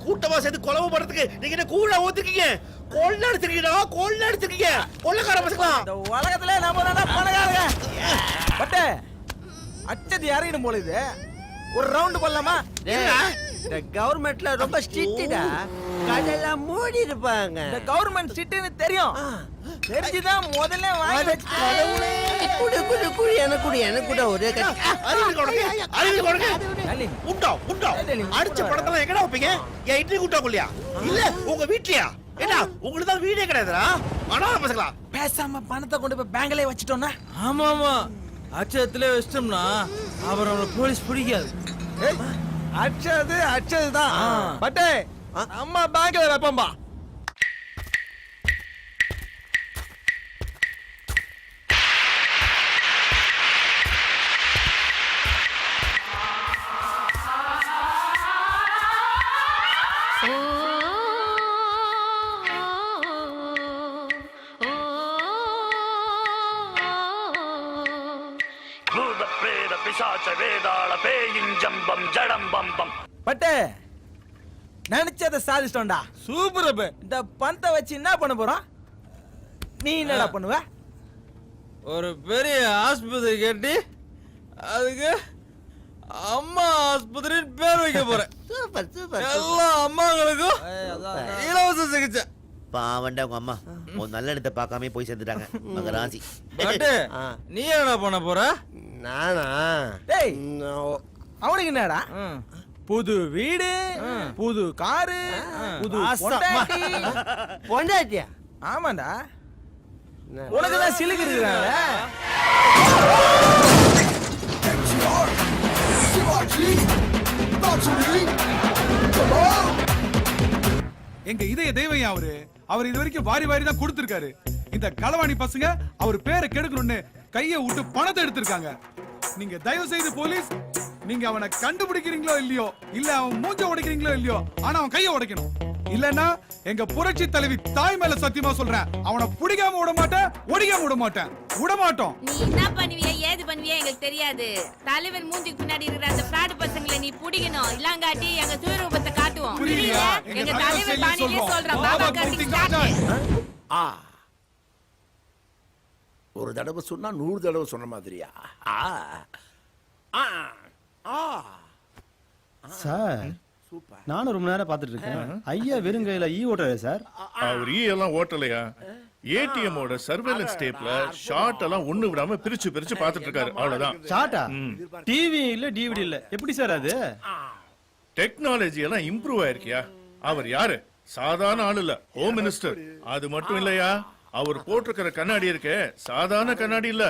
கூட்டமா சேர்ந்து கொலவு பண்றதுக்கு நீங்க என்ன கூழ ஊத்திருக்கீங்க கொள்ள எடுத்துருக்கீங்க கொள்ள எடுத்துருக்கீங்க கொள்ளக்கார பசங்களா இந்த உலகத்துல நாம தான பணக்காரங்க பட்டே அச்சது இறங்கிடும் போல இது ஒரு ரவுண்ட் போடலாமா இந்த கவர்மெண்ட்ல ரொம்ப ஸ்ட்ரிக்ட்டா கடெல்லாம் மூடி இருப்பாங்க இந்த கவர்மெண்ட் ஸ்ட்ரிக்ட்னு தெரியும் தெரிஞ்சுதான் முதல்ல வாங்கி வச்சு குடு குடு குடு எனக்கு கூட ஒரே அறிவு கொடுங்க உண்டோ உண்டோ அடிச்ச படத்தெல்லாம் எங்கடா வைப்பீங்க என் இட்லி கூட்டாக்குள்ளையா இல்ல உங்க வீட்லயா ஏடா உங்களுக்கு தான் வீடே கிடையாதுடா அனாதை பசங்களா பேசாம பணத்தை கொண்டு போய் பேங்க்லயே வச்சிட்டோம்னா ஆமா ஆமா அச்சத்துல வச்சிட்டோம்னா அப்புறம் நம்மள போலீஸ் பிடிக்காது அச்சதுதான் பட்டே அம்மா பேங்க்ல வைப்பம்பா பட்டே நினைச்சத சாதிச்சிட்டோம்டா சூப்பர் அப்ப இந்த பணத்தை வச்சு என்ன பண்ண போறோம் நீ என்னடா பண்ணுவ ஒரு பெரிய ஆஸ்பத்திரி கட்டி அதுக்கு அம்மா ஆஸ்பத்திரின்னு பேர் வைக்க போறேன் சூப்பர் சூப்பர் எல்லா அம்மாங்களுக்கும் இலவச சிகிச்சை பாவண்டா உங்க அம்மா ஒரு நல்ல இடத்தை பார்க்காம போய் சேர்ந்துட்டாங்க மக ராசி பட்டு நீ என்ன பண்ண போற நானா டேய் அவனுக்கு என்னடா புது வீடு புது காரு புது பொண்டாட்டி பொண்டாட்டியா ஆமாண்டா உனக்கு தான் சிலுக்கு இருக்கிறாங்க எங்க இதய தெய்வம் அவர் இது வரைக்கும் வாரி வாரி தான் கொடுத்திருக்காரு. இந்த களவாணி பசங்க அவர் பேரை கெடுக்கணும்னு கையை விட்டு பணத்தை எடுத்திருக்காங்க. நீங்க தயவு செய்து போலீஸ், நீங்க அவனை கண்டுபிடிக்கிறீங்களோ இல்லையோ, இல்ல அவன் மூஞ்ச உடைக்கிறீங்களோ இல்லையோ, ஆனா அவன் கையை உடைக்கணும். இல்லன்னா எங்க புரட்சி தலைவி தாய் மேல சத்தியமா சொல்றேன், அவனை பிடிக்காம விட மாட்டேன், ஒடிக்காம விட மாட்டேன், விட மாட்டோம். நீ என்ன பண்ணுவிய ஏது பண்ணுவிய எங்களுக்கு தெரியாது. தலைவர் மூஞ்சிக்கு பின்னாடி இருக்கிற அந்த ஃப்ராட் பசங்களை நீ புடிக்கணும். இல்லாங்காட்டி எங்க சுயரூபத்தை காட்டுவோம். புரியலையா? எங்க தலைவர் பாணியிலே சொல்றோம். பாபா கார்த்திக் ஸ்டார்ட். ஒரு தடவை சொன்னா 100 தடவை சொன்ன மாதிரியா? சார் நானும் ரொம்ப நேரம் பார்த்துட்டு இருக்கேன். ஐயா வெறுங்கையில ஈ ஓட்டுறாரு சார். அவர் ஈ எல்லாம் ஓட்டலையா? ஏடிஎம் ஓட சர்வேலன்ஸ் டேப்ல ஷார்ட் எல்லாம் ஒண்ணு விடாம பிரிச்சு பிரிச்சு பார்த்துட்டு இருக்காரு. அவ்வளவுதான். ஷார்ட்டா? டிவி இல்ல டிவிடி இல்ல, எப்படி சார் அது? டெக்னாலஜி எல்லாம் இம்ப்ரூவ் ஆயிருக்கியா? அவர் யாரு? சாதாரண ஆள் இல்ல, ஹோம் மினிஸ்டர். அது மட்டும் இல்லையா, அவர் போட்டிருக்கிற கண்ணாடி இருக்கே சாதாரண கண்ணாடி இல்ல,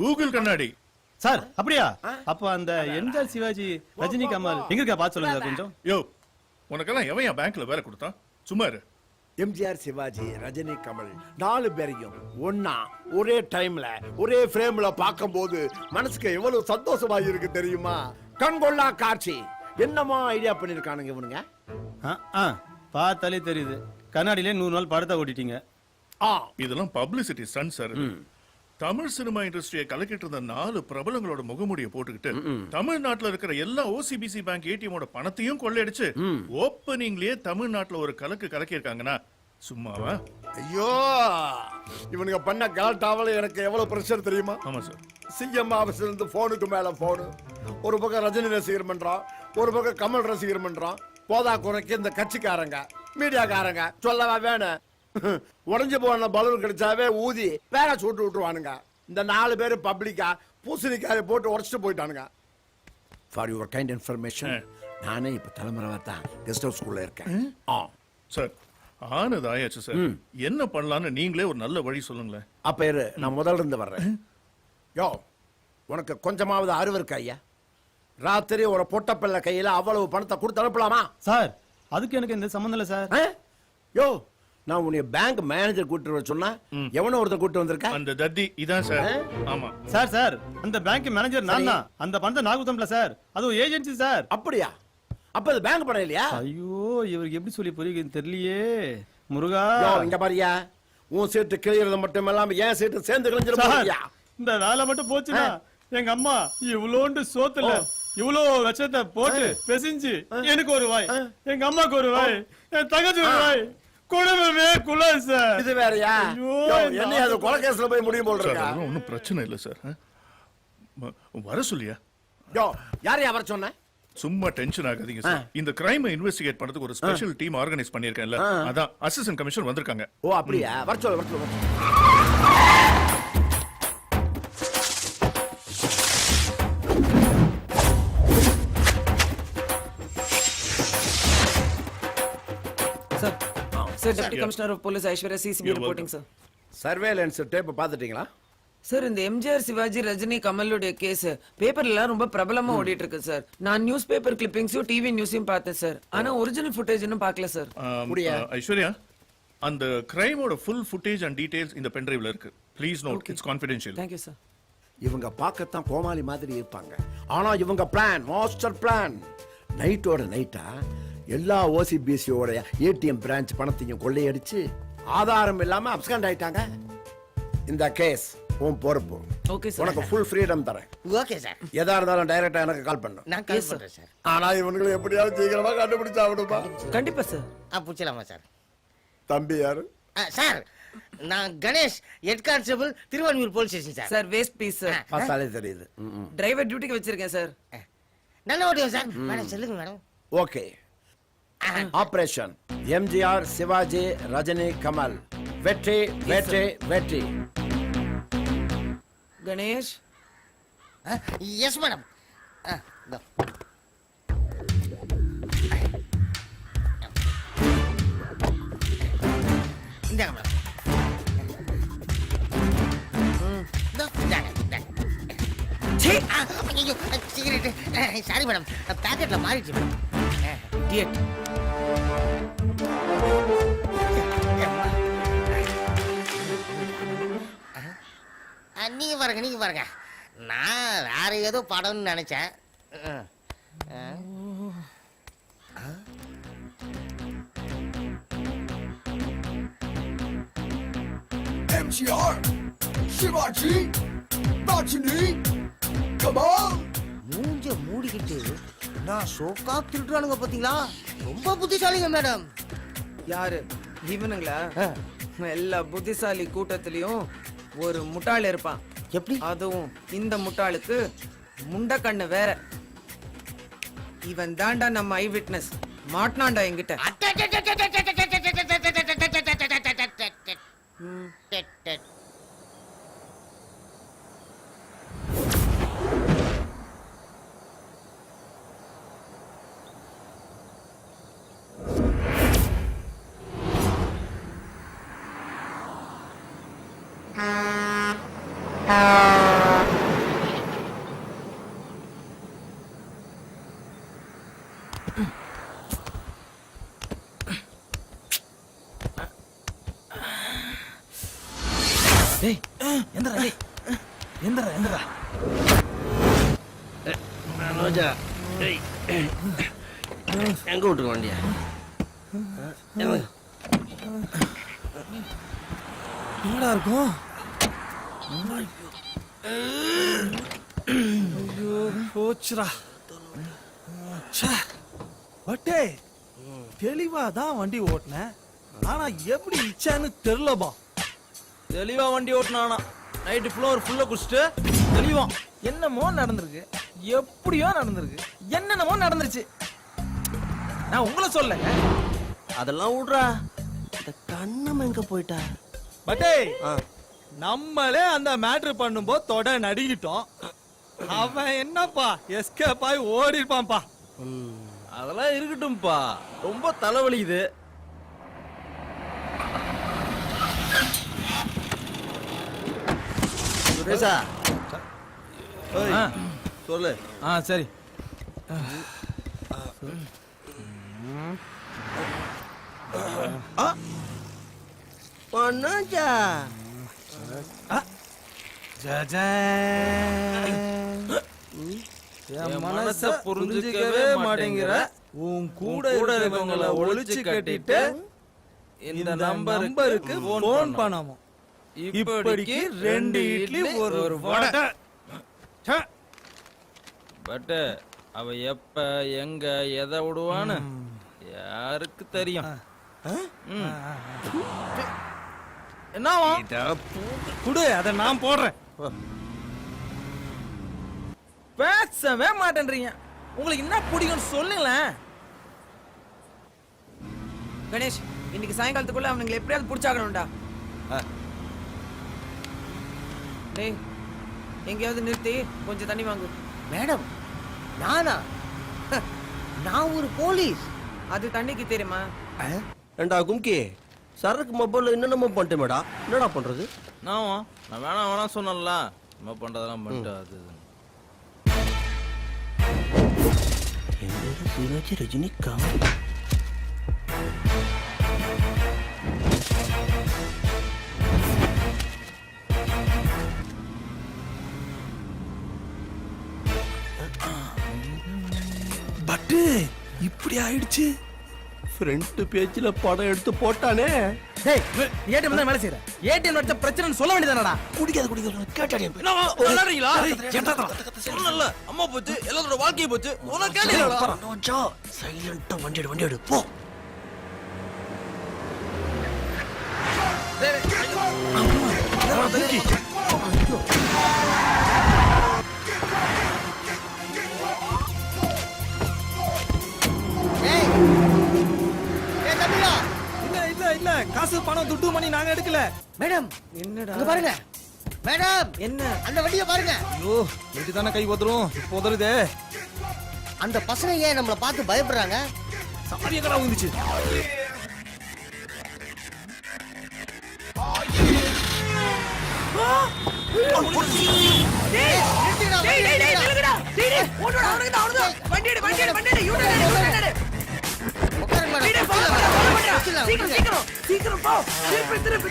கூகுள் கண்ணாடி. சார் அப்படியா? அப்ப அந்த எம்ஜிஆர், சிவாஜி, ரஜினி, கமல் எங்க இருக்கா பாத்து சொல்லுங்க கொஞ்சம். யோ, உனக்கெல்லாம் எவன் பேங்க்ல வேலை கொடுத்தான்? சும்மா இரு. எம்ஜிஆர், சிவாஜி, ரஜினி, கமல் 4 பேரையும் ஒன்னா ஒரே டைம்ல ஒரே ஃப்ரேம்ல பார்க்கும்போது மனசுக்கு எவ்வளவு சந்தோஷமா இருக்கு தெரியுமா? கண்கொள்ளா காட்சி. என்னமா ஐடியா பண்ணிருக்கானுங்க இவனுங்க? பார்த்தாலே தெரியுது, கண்ணாடியிலே 100 நாள் படத்தை ஓட்டிட்டீங்க. இதெல்லாம் publicity stunt sir. Tamil cinema இண்டஸ்ட்ரியை கலக்கிட்டு இருந்த 4 பிரபலங்களோட முகமூடியை போட்டுக்கிட்டு தமிழ்நாட்டுல இருக்கிற எல்லா ஓசிபிசி பேங்க் ஏடிஎமோட பணத்தையும் கொள்ளையடிச்சு ஓப்பனிங்லயே தமிழ்நாட்டுல ஒரு கலக்கு கலக்கியிருக்காங்கன்னா சும்மாவா? ஐயோ, இவனுங்க பண்ண கலட்டாவல எனக்கு எவ்வளவு பிரஷர் தெரியுமா? ஆமா சார். சிஎம் ஆபீஸ்ல இருந்து போனுக்கு மேல போனு. ஒரு பக்கம் ரஜினி ரசிகர் பண்றான், ஒரு பக்கம் கமல் ரசிகர் பண்றான். போதா குறைக்கு இந்த கட்சிக்காரங்க, மீடியாக்காரங்க சொல்லவா வேணும்? உடஞ்சு போன பலூன் கிடைச்சாவே ஊதி வேற சுட்டு விட்டுருவானுங்க. இந்த 4 பேரு பப்ளிக்கா பூசணிக்காயை போட்டு உடச்சிட்டு போயிட்டானுங்க. ஃபார் யுவர் கைண்ட் இன்ஃபர்மேஷன், நானே இப்ப தலைமுறை தான் கெஸ்ட் ஹவுஸ் ஸ்கூல்ல இருக்கேன். சார் ஆனது ஆயாச்சு சார். என்ன பண்ணலாம்னு நீங்களே ஒரு நல்ல வழி சொல்லுங்களேன். அப்ப இரு, நான் முதல்ல இருந்து வர்றேன். யோ, உனக்கு கொஞ்சமாவது அறிவு இருக்கா ஐயா? ராத்திரி ஒரு பொட்டப்பிள்ளை கையில அவ்வளவு பணத்தை கொடுத்து அனுப்பலாமா? சார் அதுக்கு எனக்கு எந்த சம்பந்தம் இல்ல சார். யோ, நான் உன்னை பேங்க் மேனேஜர் கூட்டிட்டு வர சொன்னா எவனோ ஒருத்தர் கூட்டிட்டு வந்திருக்க? அந்த தத்தி இதான் சார். ஆமா சார், அந்த பேங்க் மேனேஜர் நான் தான். அந்த பணத்தை நான் கொடுத்தேன்ல சார், அது ஏஜென்சி சார். அப்படியா? அப்ப அது பேங்க் பணம் இல்லையா? ஐயோ, இவருக்கு எப்படி சொல்லி புரியுதுன்னு தெரியலையே. முருகா, இங்க பாரியா, உன் சீட்டு கிளியறது மட்டும் இல்லாம என் சீட்டு சேர்ந்து கிழிஞ்சிருப்பா. இந்த வேலை மட்டும் போச்சுன்னா எங்க அம்மா இவ்வளோண்டு சோத்துல இவ்வளோ விஷத்தை போட்டு பெசிஞ்சு எனக்கு ஒரு வாய், எங்க அம்மாக்கு ஒரு வாய், என் தங்கச்சி ஒரு வாய், குடும்பமே குலம் சார். இது வேறயா? என்ன அது கொலை கேஸ்ல போய் முடியும் போல் இருக்கா? ஒன்னும் பிரச்சனை இல்ல சார். வர சொல்லியா? யோ, யாரையா வர சொன்ன? சும்மா டென்ஷன் ஆகாதீங்க சார். இந்த கிரைமை இன்வெஸ்டிகேட் பண்றதுக்கு ஒரு ஸ்பெஷல் டீம் ஆர்கனைஸ் பண்ணிருக்கேன்ல, அதான் அசிஸ்டன்ட் கமிஷனர் வந்திருக்காங்க. ஓ அப்படியா? வர சொல்லு. Sir, deputy commissioner of police Aishwarya CCB reporting sir. Surveillance tape பாத்துட்டீங்களா? சார், இந்த எம்ஜிஆர், சிவாஜி, ரஜினி, கமலுடைய கேஸ் பேப்பர்ல ரொம்ப பிரபலமா ஓடிட்டு இருக்கு சார். நான் நியூஸ் பேப்பர் கிளிப்பிங்ஸும் டிவி நியூஸையும் பார்த்தேன் சார். ஆனா ஒரிஜினல் ஃபுட்டேஜ் இன்னும் பார்க்கல சார். ஐஸ்வர்யா, அந்த கிரைமோட ஃபுல் ஃபுட்டேஜ் அண்ட் டீடைல்ஸ் இந்த பென் டிரைவ்ல இருக்கு. Please note, it's confidential. Thank you sir. இவங்க பார்க்கத்தான் கோமாளி மாதிரி இருப்பாங்க, ஆனா இவங்க பிளான், மாஸ்டர் பிளான். நைட்டோட நைட்டா எல்லா ஓசிபிசியோட ஏடிஎம் பிரான்ச் பணத்தையும் கொள்ளையடிச்சு ஆதாரம் இல்லாம அப்ஸ்காண்ட் ஆயிட்டாங்க. இந்த கேஸ் உன் பொறுப்பு. Okay sir. உனக்கு ஃபுல் ஃப்ரீடம் தரேன். Okay sir. எதா இருந்தாலும் டைரக்டா எனக்கு கால் பண்ணு. நான் கால் பண்றேன் சார். ஆனா இவங்களை எப்படியாவது சீக்கிரமா கண்டுபிடிச்சா விடுமா? கண்டிப்பா சார். புடிச்சலாமா சார்? தம்பி யாரு? சார், நான் Ganesh, head constable, Thiruvanmiyur police station sir. Sir, waste piece sir. பார்த்தாலே தெரியுது. டிரைவர் டியூட்டிக்கு வச்சிருக்கேன் சார். நல்ல ஓட்டியும் சார். மேடம் சொல்லுங்க madam. Okay. Operation MGR, Sivaji, Rajini, Kamal. வெற்றி வெற்றி வெற்றி. கணேஷ். Yes madam. இந்தாங்க மேடம். சிகரெட். சாரி மேடம், பேக்கெட்ல மாறிடுச்சு மேடம். நீங்க பாருங்க நான் வேற ஏதோ படம்னு நினைச்சேன். MGR, சிவாஜி, ராஜினி, கமால். மூஞ்ச மூடிக்கிட்டு நான் சோக்கா திருடுறானுங்க பாத்தீங்களா? ரொம்ப புத்திசாலிங்க மேடம். யாரு இவனுங்களா? எல்லா புத்திசாலி கூட்டத்திலயும் ஒரு முட்டாள் இருப்பான். எப்படி? அதுவும் இந்த முட்டாளுக்கு முண்ட கண்ணு வேற. இவன் தாண்டா நம்ம ஐ விட்னஸ். மாட்டினாண்டா என்கிட்ட. டேய் எந்திரா டேய் எந்திரா ரோஜா எங்க விட்டுருக்க வண்டியா? என்னடா இருக்கும்? ஐயோ போச்சுடா. பட்டே தெளிவா தான் வண்டி ஓட்டினேன். ஆனா எப்படி இச்சான்னு தெரியலப்பா. தெளிவா வண்டி ஓட்டினானா நைட்டு ஃப்ளோர் ஃபுல்லா குடிச்சிட்டு தெளிவா என்னமோ நடந்திருக்கு, எப்படியோ நடந்திருக்கு, என்னென்னமோ நடந்துருச்சு. நான் உங்களை சொல்ல. அதெல்லாம் விடுறா. இந்த கண்ணம் எங்க போயிட்டா? பட்டே நம்மளே அந்த மேட்ரு பண்ணும்போது தொட நடுங்கிட்டோம். அவன் என்னப்பா எஸ்கேப் ஆகி ஓடி இருப்பான்ப்பா. அதெல்லாம் இருக்கட்டும்பா, ரொம்ப தலைவலிக்குது. சுரேஷா சொல்லு. சரி. பண்ணாச்சா? என் மனச புரிஞ்சுக்கவே மாட்டேங்கிற. உன் கூட இருக்கவங்கள ஒளிச்சு கட்டிட்டு இந்த நம்பருக்கு போன் பண்ணாமோ. இப்படிக்கு 2 இட்லி ஒரு வடை. பட் அவ எப்ப எங்க எதை விடுவான்னு யாருக்கு தெரியும்? என்னவா குடு, அதை நான் போடுறேன். பேசவே மாட்டேன்றீங்க. உங்களுக்கு என்ன பிடிக்கும்னு சொல்லுங்களேன். கணேஷ், இன்னைக்கு சாயங்காலத்துக்குள்ள அவனுங்களை எப்படியாவது பிடிச்சாகணும்டா. டேய், எங்கேயாவது நிறுத்தி கொஞ்சம் தண்ணி வாங்கு. மேடம் நானா? நான் ஒரு போலீஸ். அது தண்ணிக்கு தெரியுமா? ஏண்டா கும்கி, சரக்கு மொபைல் என்னென்னமோ பண்ணிட்டேன் மேடா. என்னடா பண்றது? நான் வேணாம் சொன்னல. நம்ம பண்றதெல்லாம் பண்ணிட்டு அது சிவாஜி ரஜினி கமல். பட்டு இப்படி ஆயிடுச்சு. ஃப்ரண்ட் பேஜ்ல படம் எடுத்து போட்டானே. டேய், ஏடிஎம் தான் வேலை செய்யற. ஏடிஎம் வச்ச பிரச்சனை சொல்ல வேண்டியதானடா. குடிக்காத கேட்டாடியா? விளையாடுறீங்களா? சொன்னல அம்மா போச்சு, எல்லாரோட வாழ்க்கையை போச்சு. உன கேட்டீங்களா? சைலண்டா வண்டி எடு போ. இல்ல காசு பணம் துட்டு மணி நாங்க எடுக்கல. மேடம் என்னடா? இங்க பாருங்க மேடம். என்ன? அந்த வண்டியை பாருங்க. ஐயோ, இதுக்கு தானே கை உதறும். இப்போ உதறுதே. அந்த பசங்க ஏன் நம்மள பார்த்து பயப்படுறாங்க? சாரி எங்கடா வந்துச்சு? சீக்கிரம் போ. திருப்பி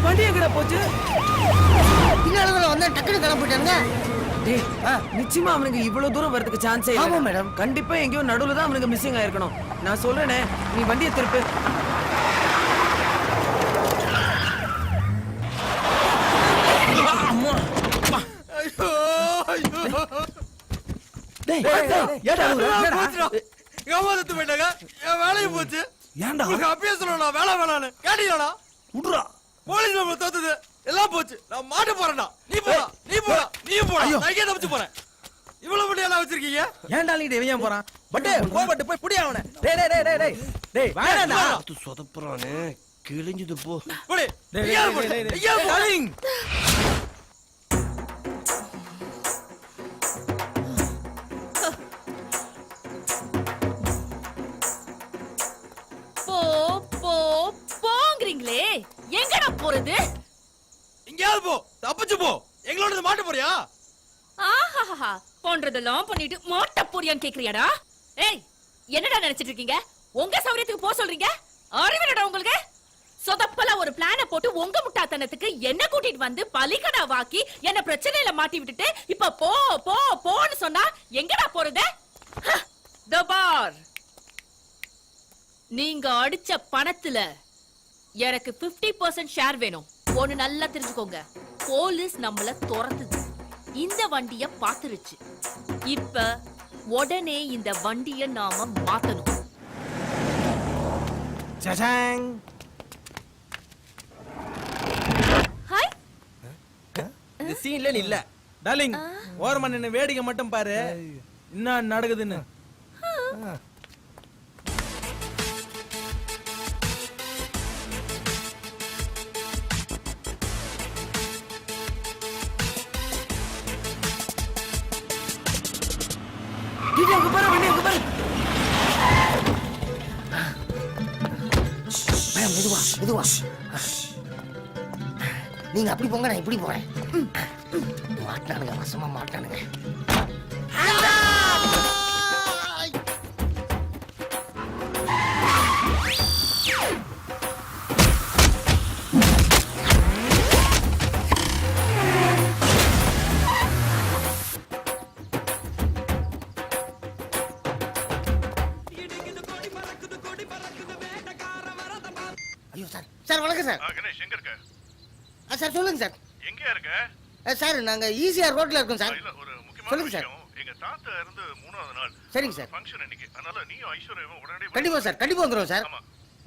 வண்டி எங்கடா போச்சு? பின்னால வந்தா டக்குனு கிளம்பிட்டானுங்க. டேய், நிச்சயமா அவனுக்கு இவ்வளவு தூரம் வரதுக்கு சான்ஸே இல்ல. ஆமா மேடம். கண்டிப்பா எங்கேயோ நடுவுல தான் அவனுக்கு மிஸ்ஸிங் ஆயிருக்கணும். நான் சொல்றேனே, நீ வண்டியை திருப்பு. டேய், ஏன்டா அழுகுற? ஏமாந்து போயிட்டாங்க. என் வேலையும் போச்சு. ஏன்டா? உங்களுக்கு அப்பயே சொல்லணும் வேலை வேணான்னு. கேட்டீங்களா? விட்றா. போலீஸ் நம்மள தோத்துது. எல்லாம் போச்சு. நான் மாட்ட போறேன்டா. நீ போடா. நீ போடா. நீ போடா. நான் இங்கே தப்பிச்சு போறேன். இவ்வளவு பண்ணி எல்லாம் வச்சிருக்கீங்க? ஏன்டா நீ இவன் ஏன் போறான்? பட்டு கோபட்டு போய் புடி அவனை. டேய் டேய் டேய் டேய் டேய் வேணாம்டா. அது சொதப்புறானே கிழிஞ்சது போ. போடி. டேய், ஐயா டேய், போடி. டேய், டேய். ஐயா போடி. டார்லிங். போ போ போங்கறீங்களே, எங்கடா போறது? எங்கயாவது போ. தப்பிச்சு போ. எங்களோட மாட்ட போறியா? ஆஹாஹா, போன்றதெல்லாம் பண்ணிட்டு மாட்ட போறியான்னு கேக்குறியாடா? ஏய், என்னடா நினைச்சிட்டு இருக்கீங்க? உங்க சௌரியத்துக்கு போக சொல்றீங்க? அறிவிலடா உங்களுக்கு? சொதப்பல ஒரு பிளான போட்டு உங்க முட்டாத்தனத்துக்கு என்ன கூட்டிட்டு வந்து பலிகடா வாக்கி என்ன பிரச்சனையில மாட்டி விட்டுட்டு இப்ப போ போ போன்னு சொன்னா எங்கடா போறது? தபார், நீங்க அடிச்ச பணத்துல எனக்கு 50% ஷேர் வேணும். ஒண்ணு நல்லா தெரிஞ்சுக்கோங்க, போலீஸ் நம்மள துரத்துது. இந்த வண்டிய பாத்துருச்சு. இப்ப உடனே இந்த வண்டிய நாம மாத்தணும். சசாங். ஹாய். இந்த சீன்ல நீ இல்ல. டார்லிங், ஓரமா நின்னு வேடிக்கை மட்டும் பாரு. என்ன நடக்குதுன்னு. அங்க பாரு, வண்டி அங்க பாரு. மெதுவா மெதுவா. நீங்க அப்படி போங்க, நான் இப்படி போறேன். மாட்டானுங்க, வசமா மாட்டானுங்க. ஐயோ சார், சார் வணக்கம் சார். கணேஷ் எங்க இருக்க? சார் சொல்லுங்க சார். எங்க இருக்க? சார் நாங்க ஈசிஆர் ரோட்ல இருக்கோம் சார். இல்ல, ஒரு முக்கியமான சொல்லுங்க சார். விஷயம். எங்க தாத்தா இருந்து 3வது நாள். சரிங்க சார். ஃபங்க்ஷன் இன்னைக்கு. அதனால நீயும் ஐஸ்வர்யாவும் உடனே கண்டிப்பா சார், கண்டிப்பா வந்துரும் சார். ஆமா.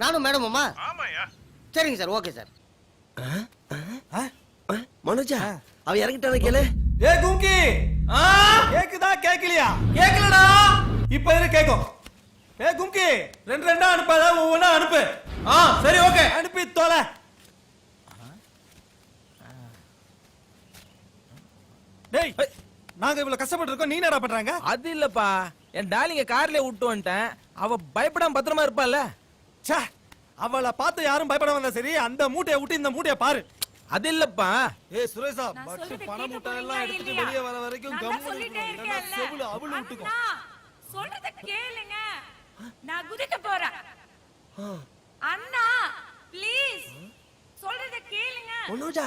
நானும் மேடமுமா? ஆமாயா. சரிங்க சார், ஓகே சார். மனோஜா, அவன் இறங்கிட்டானே கேளு. ஏ கும்கி, கேக்குதா கேக்கலையா? கேக்கலடா. இப்ப இரு கேக்கும். ஏ கும்கி, ரெண்டு ரெண்டா அனுப்பாத, ஒவ்வொன்னா அனுப்பு. சரி ஓகே, அனுப்பி தோல. டேய், நாங்க இவ்வளவு கஷ்டப்பட்டு இருக்கோம், நீ என்னடா பண்றாங்க? அது இல்லப்பா, என் டார்லிங்க கார்ல விட்டு வந்துட்டேன். அவ பயப்படாம பத்திரமா இருப்பாள்ல. ச்சே, அவளை பார்த்து யாரும் பயப்பட வந்தா சரி, அந்த மூட்டையை விட்டு இந்த மூட்டையை பாரு. அது இல்லப்பா. ஏய் சுரேஷா, பட்டு பண மூட்டை எல்லாம் எடுத்துட்டு வெளிய வர வரைக்கும் கம்முனு இல்லனா செவுல அவளு விட்டுக்கும். சொல்றத கேளுங்க. நான் குதிக்க போறேன். அண்ணா ப்ளீஸ் சொல்றத கேளுங்க. மனோஜா,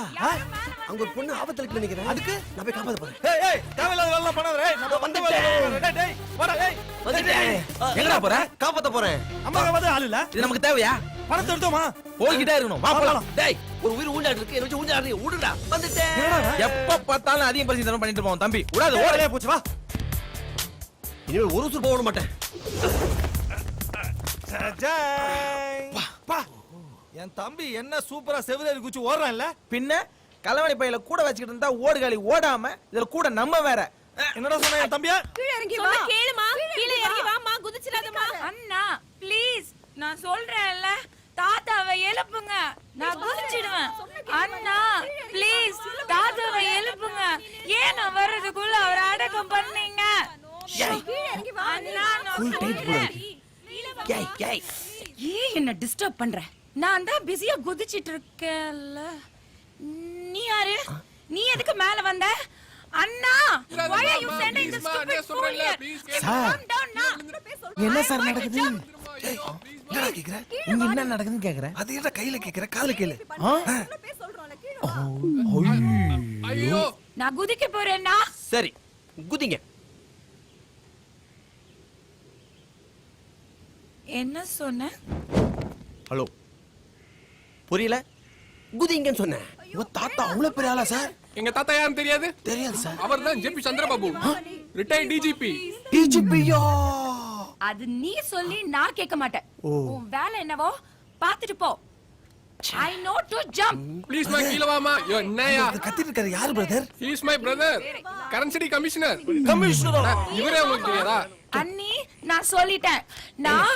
அங்க ஒரு பொண்ணு ஆபத்துல இருக்கு நினைக்கிறேன். அதுக்கு நான் போய் காப்பாத்த போறேன். ஏய் ஏய், தேவையில்லாத வேலை பண்ணாத. ஏய், நம்ம வந்த வேலை. டேய் டேய், வாடா டேய். வந்துட்டேன். எங்கடா போற? காப்பாத்த போறேன். அம்மா வந்து ஆள் இல்ல. இது நமக்கு தேவையா? பணத்தை எடுத்தோமா? போய்கிட்டே இருக்கணும். வா போலாம். டேய், ஒரு உயிர் ஊஞ்சாட்டு இருக்கு. என்ன வச்சு ஊஞ்சாடுறீ? ஊடுடா. வந்துட்டேன். எப்ப பார்த்தாலும் அதிகம் பரிசு பண்ணிட்டு இருப்போம் தம்பி. விடாத, ஓடலே போச்சு வா. இனிமேல் ஒரு சுர் போக மாட்டேன். பா, என் தம்பி என்ன சூப்பரா செவிலேறி குச்சி ஓடுறான் இல்ல? பின்ன கலவணி பையில கூட வச்சுக்கிட்டு இருந்தா ஓடுகாலி ஓடாம இதுல கூட நம்ம வேற. என்னடா சொன்ன என் தம்பியா? கீழ இறங்கி வா கேளுமா கீழ இறங்கி வாமா குதிச்சிராதமா அண்ணா ப்ளீஸ் நான் சொல்றேன்ல தாத்தாவை எழுப்புங்க நான் குதிச்சிடுவேன் அண்ணா ப்ளீஸ் தாத்தாவை எழுப்புங்க ஏன் நான் வர்றதுக்குள்ள அவர் அடக்கம் பண்ணீங்க அண்ணா நான் சொல்றேன் ஏன் என்ன டிஸ்டர்ப் பண்ற நான் தான் பிஸியா குதிச்சிட்டு இருக்கேன்ல நீ யாரு நீ எதுக்கு மேல வந்த அண்ணா why are you sending this stupid fool here calm down now என்ன சார் நடக்குது? என்னடா கேக்குற? இங்க என்ன நடக்குதுன்னு கேக்குற? அது என்ன கையில கேக்குற? காதுல கேளு. ஐயோ நான் குதிக்க போறேன்னா சரி குதிங்க. என்ன சொன்ன ஹலோ புரியல? குதிங்கன்னு சொன்னேன். உன் தாத்தா அவ்வளவு பெரிய ஆளா சார்? எங்க தாத்தா யாரும் தெரியாது? தெரியாது சார். அவர் தான் ஜேபி சந்திரபாபு, ரிட்டையர்ட் டிஜிபி. டிஜிபியா? அது நீ சொல்லி நான் கேட்க மாட்டேன். உன் வேலை என்னவோ பாத்துட்டு போ. I know to jump. Please மா கீழ வாமா. யோ என்னயா கத்திட்டு இருக்காரு யாரு brother? he is my brother, currency commissioner. கமிஷனரா? இவரே உங்களுக்கு தெரியாதா? அண்ணி நான் சொல்லிட்டேன். நான்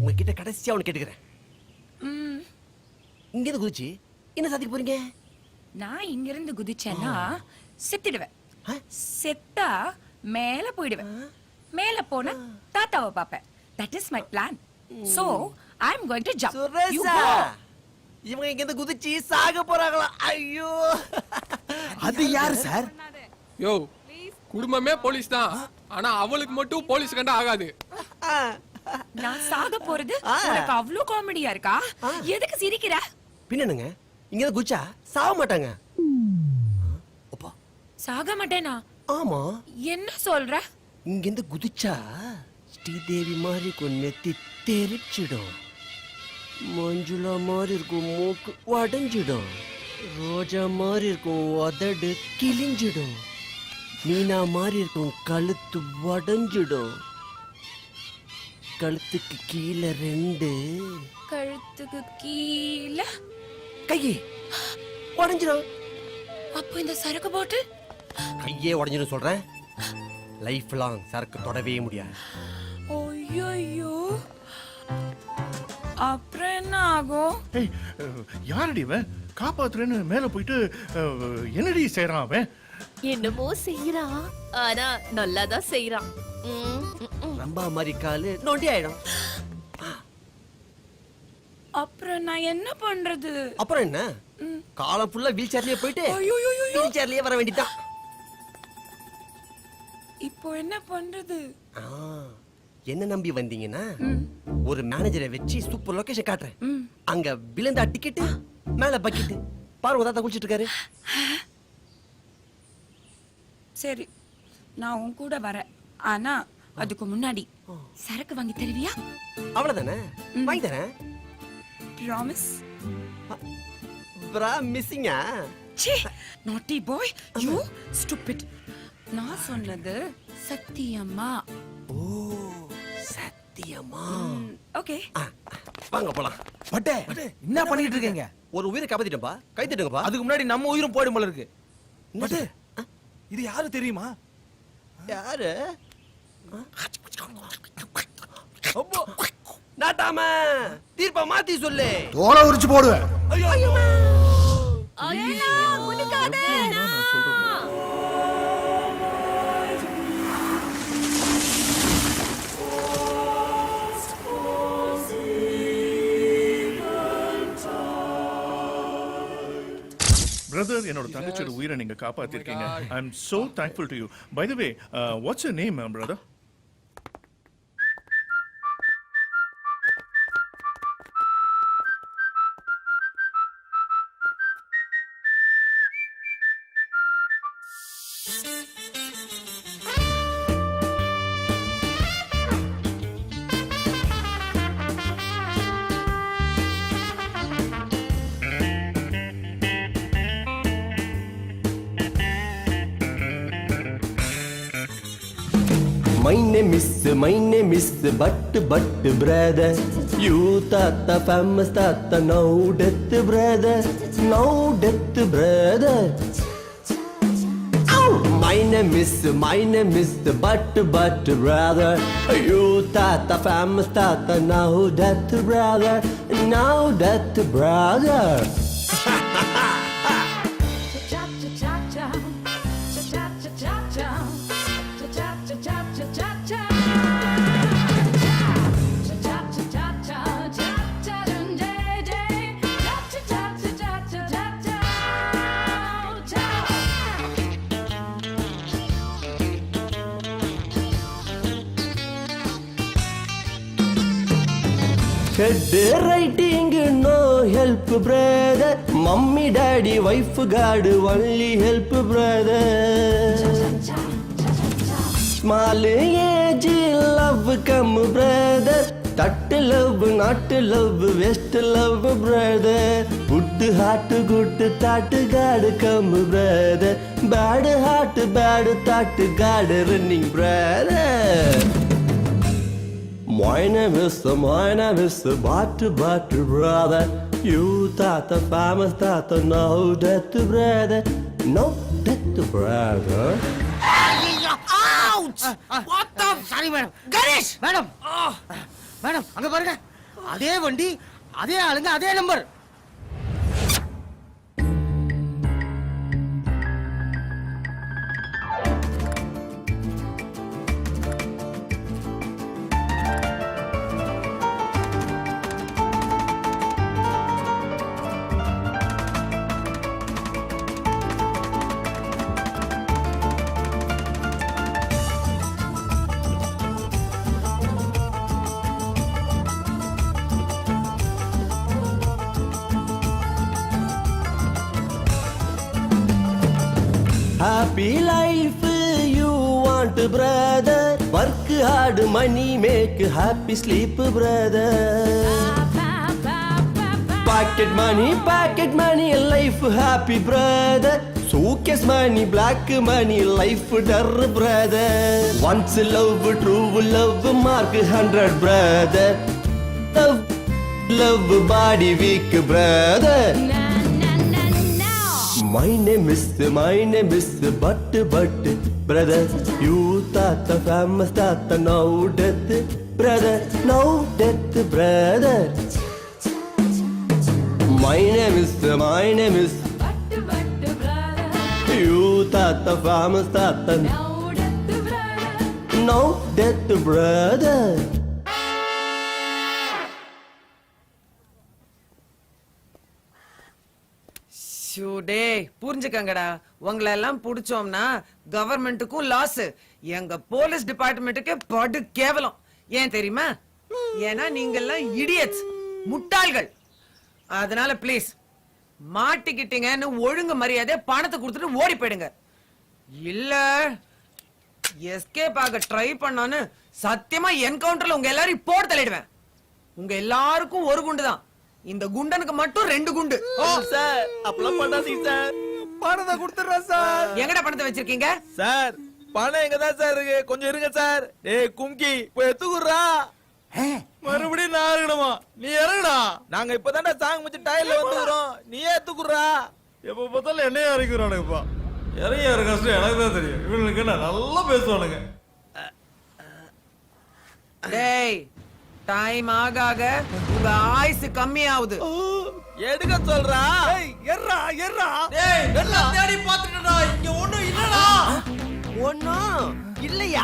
உங்ககிட்ட கடைசியா ஒன்னு கேட்டுக்கிறேன். இங்க இருந்து குதிச்சு என்ன சாதிக்க போறீங்க? நான் இங்க இருந்து குதிச்சேன்னா செத்துடுவேன். செத்தா மேல போயிடுவேன். மேல போனா தாத்தாவை பாப்பேன். That is my plan. So I am going to jump. You சுரேஷா go. இவங்க இங்க இருந்து குதிச்சு சாக போறாங்களா? ஐயோ அது யாரு சார்? யோ குடும்பமே போலீஸ் தான், ஆனா அவளுக்கு மட்டும் போலீஸ் கண்டா ஆகாது. நான் சாக போறது உனக்கு அவ்ளோ காமெடியா இருக்கா? எதுக்கு சிரிக்கிற? பின்னங்க இங்க இருந்து குதிச்சா சாக மாட்டாங்க. அப்பா சாக மாட்டேனா? ஆமா என்ன சொல்ற? இங்க இருந்து குதிச்சா ஸ்ரீதேவி மாதிரி நெத்தி தெரிச்சிடும், மஞ்சுளா மாதிரி இருக்கும் மூக்கு உடஞ்சிடும், ரோஜா மாதிரி இருக்கும் உதடு கிழிஞ்சிடும், மீனா மாதிரி இருக்கும் கழுத்து உடஞ்சிடும், கழுத்துக்கு கீழே 2 கழுத்துக்கு கீழே கையே உடஞ்சிடும். அப்போ இந்த சரக்கு போட்டு கையே உடஞ்சிடும் சொல்றேன். லைஃப் லாங் சரக்கு தொடவே முடியாது. ஐயோ அப்புறம் என்ன ஆகும்? ஏய் யாரடி இவன்? காப்பாத்துறேன்னு மேல போயிட்டு என்னடி செய்றான் அவன்? என்னமோ செய்யறான், ஆனா நல்லாதான் செய்யறான். ரம்பா மாதிரி காலு நோண்டி ஆயிடும். அப்புறம் நான் என்ன பண்றது? அப்புறம் என்ன, காலம் ஃபுல்லா வீல் சேர்லயே போயிட்டு வீல் சேர்லயே வர வேண்டியதான். இப்போ என்ன பண்றது? என்ன நம்பி வந்தீங்கன்னா ஒரு மேனேஜரை வச்சு சூப்பர் லொகேஷன் காட்டுறேன். அங்க விழுந்தா டிக்கெட், மேல பக்கெட். பாருங்க தாத்தா குளிச்சிட்டு இருக்காரு. சரி நான் உன் கூட வரேன், ஆனா அதுக்கு முன்னாடி சரக்கு வாங்கி தருவியா? அவ்வளவுதானே, வாங்கி தரேன். ப்ராமிஸ்? பிரா மிஸ்ஸிங்கா? ச்சே நாட்டி பாய், யூ ஸ்டூபிட். நான் சொன்னது சத்தியமா. ஓ சத்தியமா? ஓகே வாங்க போலாம். பட்டே என்ன பண்ணிட்டு இருக்கீங்க? ஒரு உயிரை காப்பாத்திட்டப்பா, கை தட்டுங்கப்பா. அதுக்கு முன்னாடி நம்ம உயிரும் போயிடும் போல இருக்கு. பட்டே இது யாரு தெரியுமா? யாரு? நாட்டாம தீர்ப்பா மாத்தி சொல்லு. தோலை உரிச்சு போடுவேன். பிரதர், என்னோட தங்கச்சியோட உயிரை நீங்க காப்பாத்திருக்கீங்க. ஐ அம் so thankful to you. By the way, what's your name, brother? My name is but brother. You tata famous tata, now death brother, now death brother. Ow! My name is the butter brother. You tata famous tata, now that brother, now that brother. Head writing no help brother, mummy daddy wife god only help brother. Small age love come brother, that love not love waste love brother. Good heart good thought god come brother, bad heart bad thought god running brother. My name is butter brother. You tata famous tata, no death brother, no death brother. Ouch! What the? Sorry madam. Ganesh! Madam! Madam, அங்க பாருங்க. அதே வண்டி, அதே ஆளுங்க, அதே number. Happy life you want brother, work hard money make happy sleep brother. Pocket money life happy brother, suitcase money black money life dar brother. Once love true love mark 100 brother, love body weak brother. My name is butter brother. You tata famous tata, no death brother, no death brother. My name is பட்டு பட்டு brother. you tata famous tata, No death brother. no death brother. டே புரிஞ்சுக்கங்கடா, உங்களை எல்லாம் புடிச்சோம்னா கவர்மெண்ட்டுக்கும் loss, எங்க police டிபார்ட்மெண்ட்டுக்கு படு கேவலம். ஏன் தெரியுமா? ஏன்னா நீங்க எல்லாம் இடியட்ஸ், முட்டாள்கள். அதனால ப்ளீஸ் மாட்டிக்கிட்டீங்கன்னு ஒழுங்கு மரியாதை பணத்தை கொடுத்துட்டு ஓடி போயிடுங்க. இல்ல எஸ்கேப் ஆக ட்ரை பண்ணான்னு சத்தியமா என்கவுண்டர்ல உங்க எல்லாரையும் போட்டு தள்ளிடுவேன். உங்க எல்லாருக்கும் ஒரு குண்டு தான், இந்த குண்டனுக்கு மட்டும் 2 குண்டு. சார் அப்பலாம் பண்ணாதீங்க சார், பணத்தை கொடுத்துறேன் சார். எங்கடா பணத்தை வச்சிருக்கீங்க? சார் பணம் எங்கதான் சார் இருக்கு, கொஞ்சம் இருங்க சார். டேய் கும்கி போய் எடுத்துக்குறா. மறுபடியும் நான் இறங்கணுமா? நீ இறங்குடா. நாங்க இப்பதான்டா சாங் முடிச்சு டயர்ல வந்துறோம், நீ எடுத்துக்குறா. எப்ப பார்த்தாலும் என்னைய இறக்குறானுங்கப்பா. இறங்க கஷ்டம் எனக்கு தான் தெரியும், இவனுக்கு என்ன நல்லா பேசுவானுங்க. டேய் டைம் ஆக ஆக உங்க ஆயுசு கம்மி ஆகுது. எடுக்க சொல்றா. டேய் எர்றா எர்றா. டேய் எல்லாம் தேடி பாத்துட்டடா, இங்க ஒண்ணும் இல்லடா. ஒண்ணும் இல்லையா?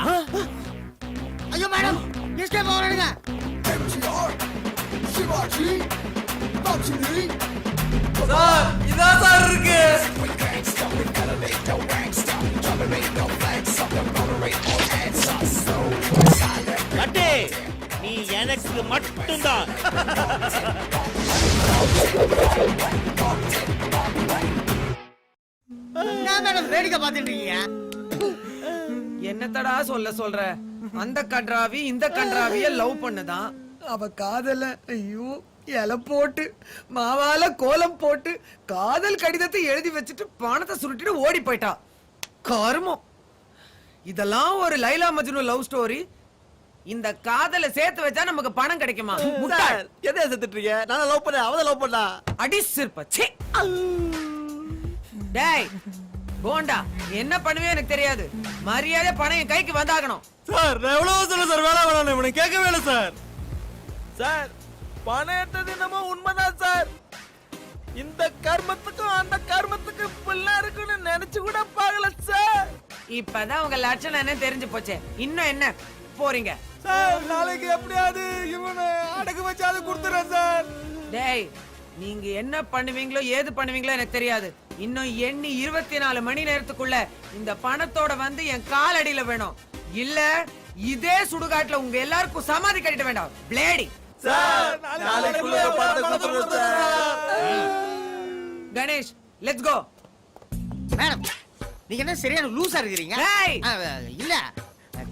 ஐயோ மேடம், எஸ்கேப் ஆவறீங்க. சார் இதான் சார் இருக்கு. கட்டே நீ எனக்கு மட்டும்தான். நான் மேடம் வேடிக்கை பார்த்துட்டு இருக்கீங்க. என்னத்தடா சொல்ற? அந்த கன்றாவி இந்த கன்றாவிய லவ் பண்ணுதான். அவ காதல ஐயோ இலை போட்டு மாவால கோலம் போட்டு காதல் கடிதத்தை எழுதி வச்சுட்டு பணத்தை சுருட்டிட்டு ஓடி போயிட்டா. கர்மம். இதெல்லாம் ஒரு லைலா மஜ்னு லவ் ஸ்டோரி. இந்த காதல சேர்த்து வச்சா நமக்கு பணம் கிடைக்குமா? முட்டாள். எதை செத்துட்டீங்க? நான் லவ் பண்ண, அவத லவ் பண்ணா. அடி சிற்ப. டேய் போண்டா என்ன பண்ணுவே எனக்கு தெரியாது. மரியாதை பணம் என் கைக்கு வந்தாகணும். சார் நான் எவ்வளவு சொல்ல சார் வேலை வேணாம் இவனை கேட்கவே இல்லை சார். சார் பணம் எடுத்தது என்னமோ உண்மைதான் சார். இந்த கர்மத்துக்கும் அந்த கர்மத்துக்கும் பிள்ளை இருக்குன்னு நினைச்சு கூட பார்க்கல சார். இப்பதான் உங்க லட்சணம் என்ன தெரிஞ்சு போச்சே. இன்னும் என்ன போறீங்க? சார் நாளைக்கு எப்படியாவது இவனை அடகு வச்சாது கொடுத்துறேன் சார். டேய் நீங்க என்ன பண்ணுவீங்களோ ஏது பண்ணுவீங்களோ எனக்கு தெரியாது. இன்னும் எண்ணி 24 மணி நேரத்துக்குள்ள இந்த பணத்தோட வந்து என் காலடியில வேணும். இல்ல இதே சுடுகாட்டுல உங்க எல்லாருக்கும் சமாதி கட்டிட வேண்டாம். பிளேடி சார் நாளைக்குள்ள பணத்தை கொடுத்துறேன் sir. Ganesh let's go. Madam நீங்க என்ன சரியான லூசா இருக்கிறீங்க? டேய் இல்ல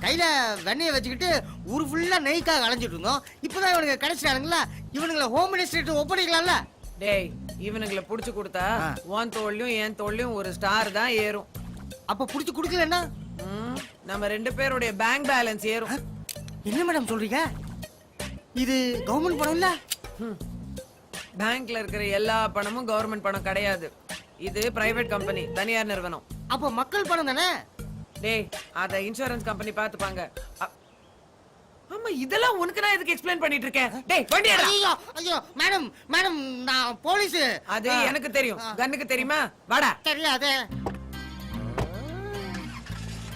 கையில வெண்ணைய வச்சுக்கிட்டு ஊர் ஃபுல்லா நெய்க்காக அலைஞ்சிட்டு இருந்தோம். இப்பதான் இவனுங்க கிடைச்சிட்டானுங்களா, இவனுங்களை ஹோம் மினிஸ்டர் ஒப்படைக்கலாம்ல. டேய் இவனுங்களை புடிச்சு கொடுத்தா உன் தோல்லையும் என் தோல்லையும் ஒரு ஸ்டார் தான் ஏறும். அப்ப புடிச்சு குடுக்கலன்னா நம்ம 2 பேருடைய பேங்க் பேலன்ஸ் ஏறும். என்ன மேடம் சொல்றீங்க? இது கவர்மெண்ட் பணம் இல்ல? பேங்க்ல இருக்கிற எல்லா பணமும் கவர்மெண்ட் பணம் கிடையாது. இது பிரைவேட் கம்பெனி, தனியார் நிறுவனம். அப்ப மக்கள் பணம் தானே? டேய் அத இன்சூரன்ஸ் கம்பெனி பாத்துப்பாங்க. ஆமா இதெல்லாம் உனக்கு நான் எதுக்கு எக்ஸ்பிளைன் பண்ணிட்டு இருக்கேன்? டேய் வண்டி எடுடா. ஐயோ ஐயோ மேடம் மேடம் நான் போலீஸ். அது எனக்கு தெரியும். கண்ணுக்கு தெரியுமா? வாடா. தெரியாதே.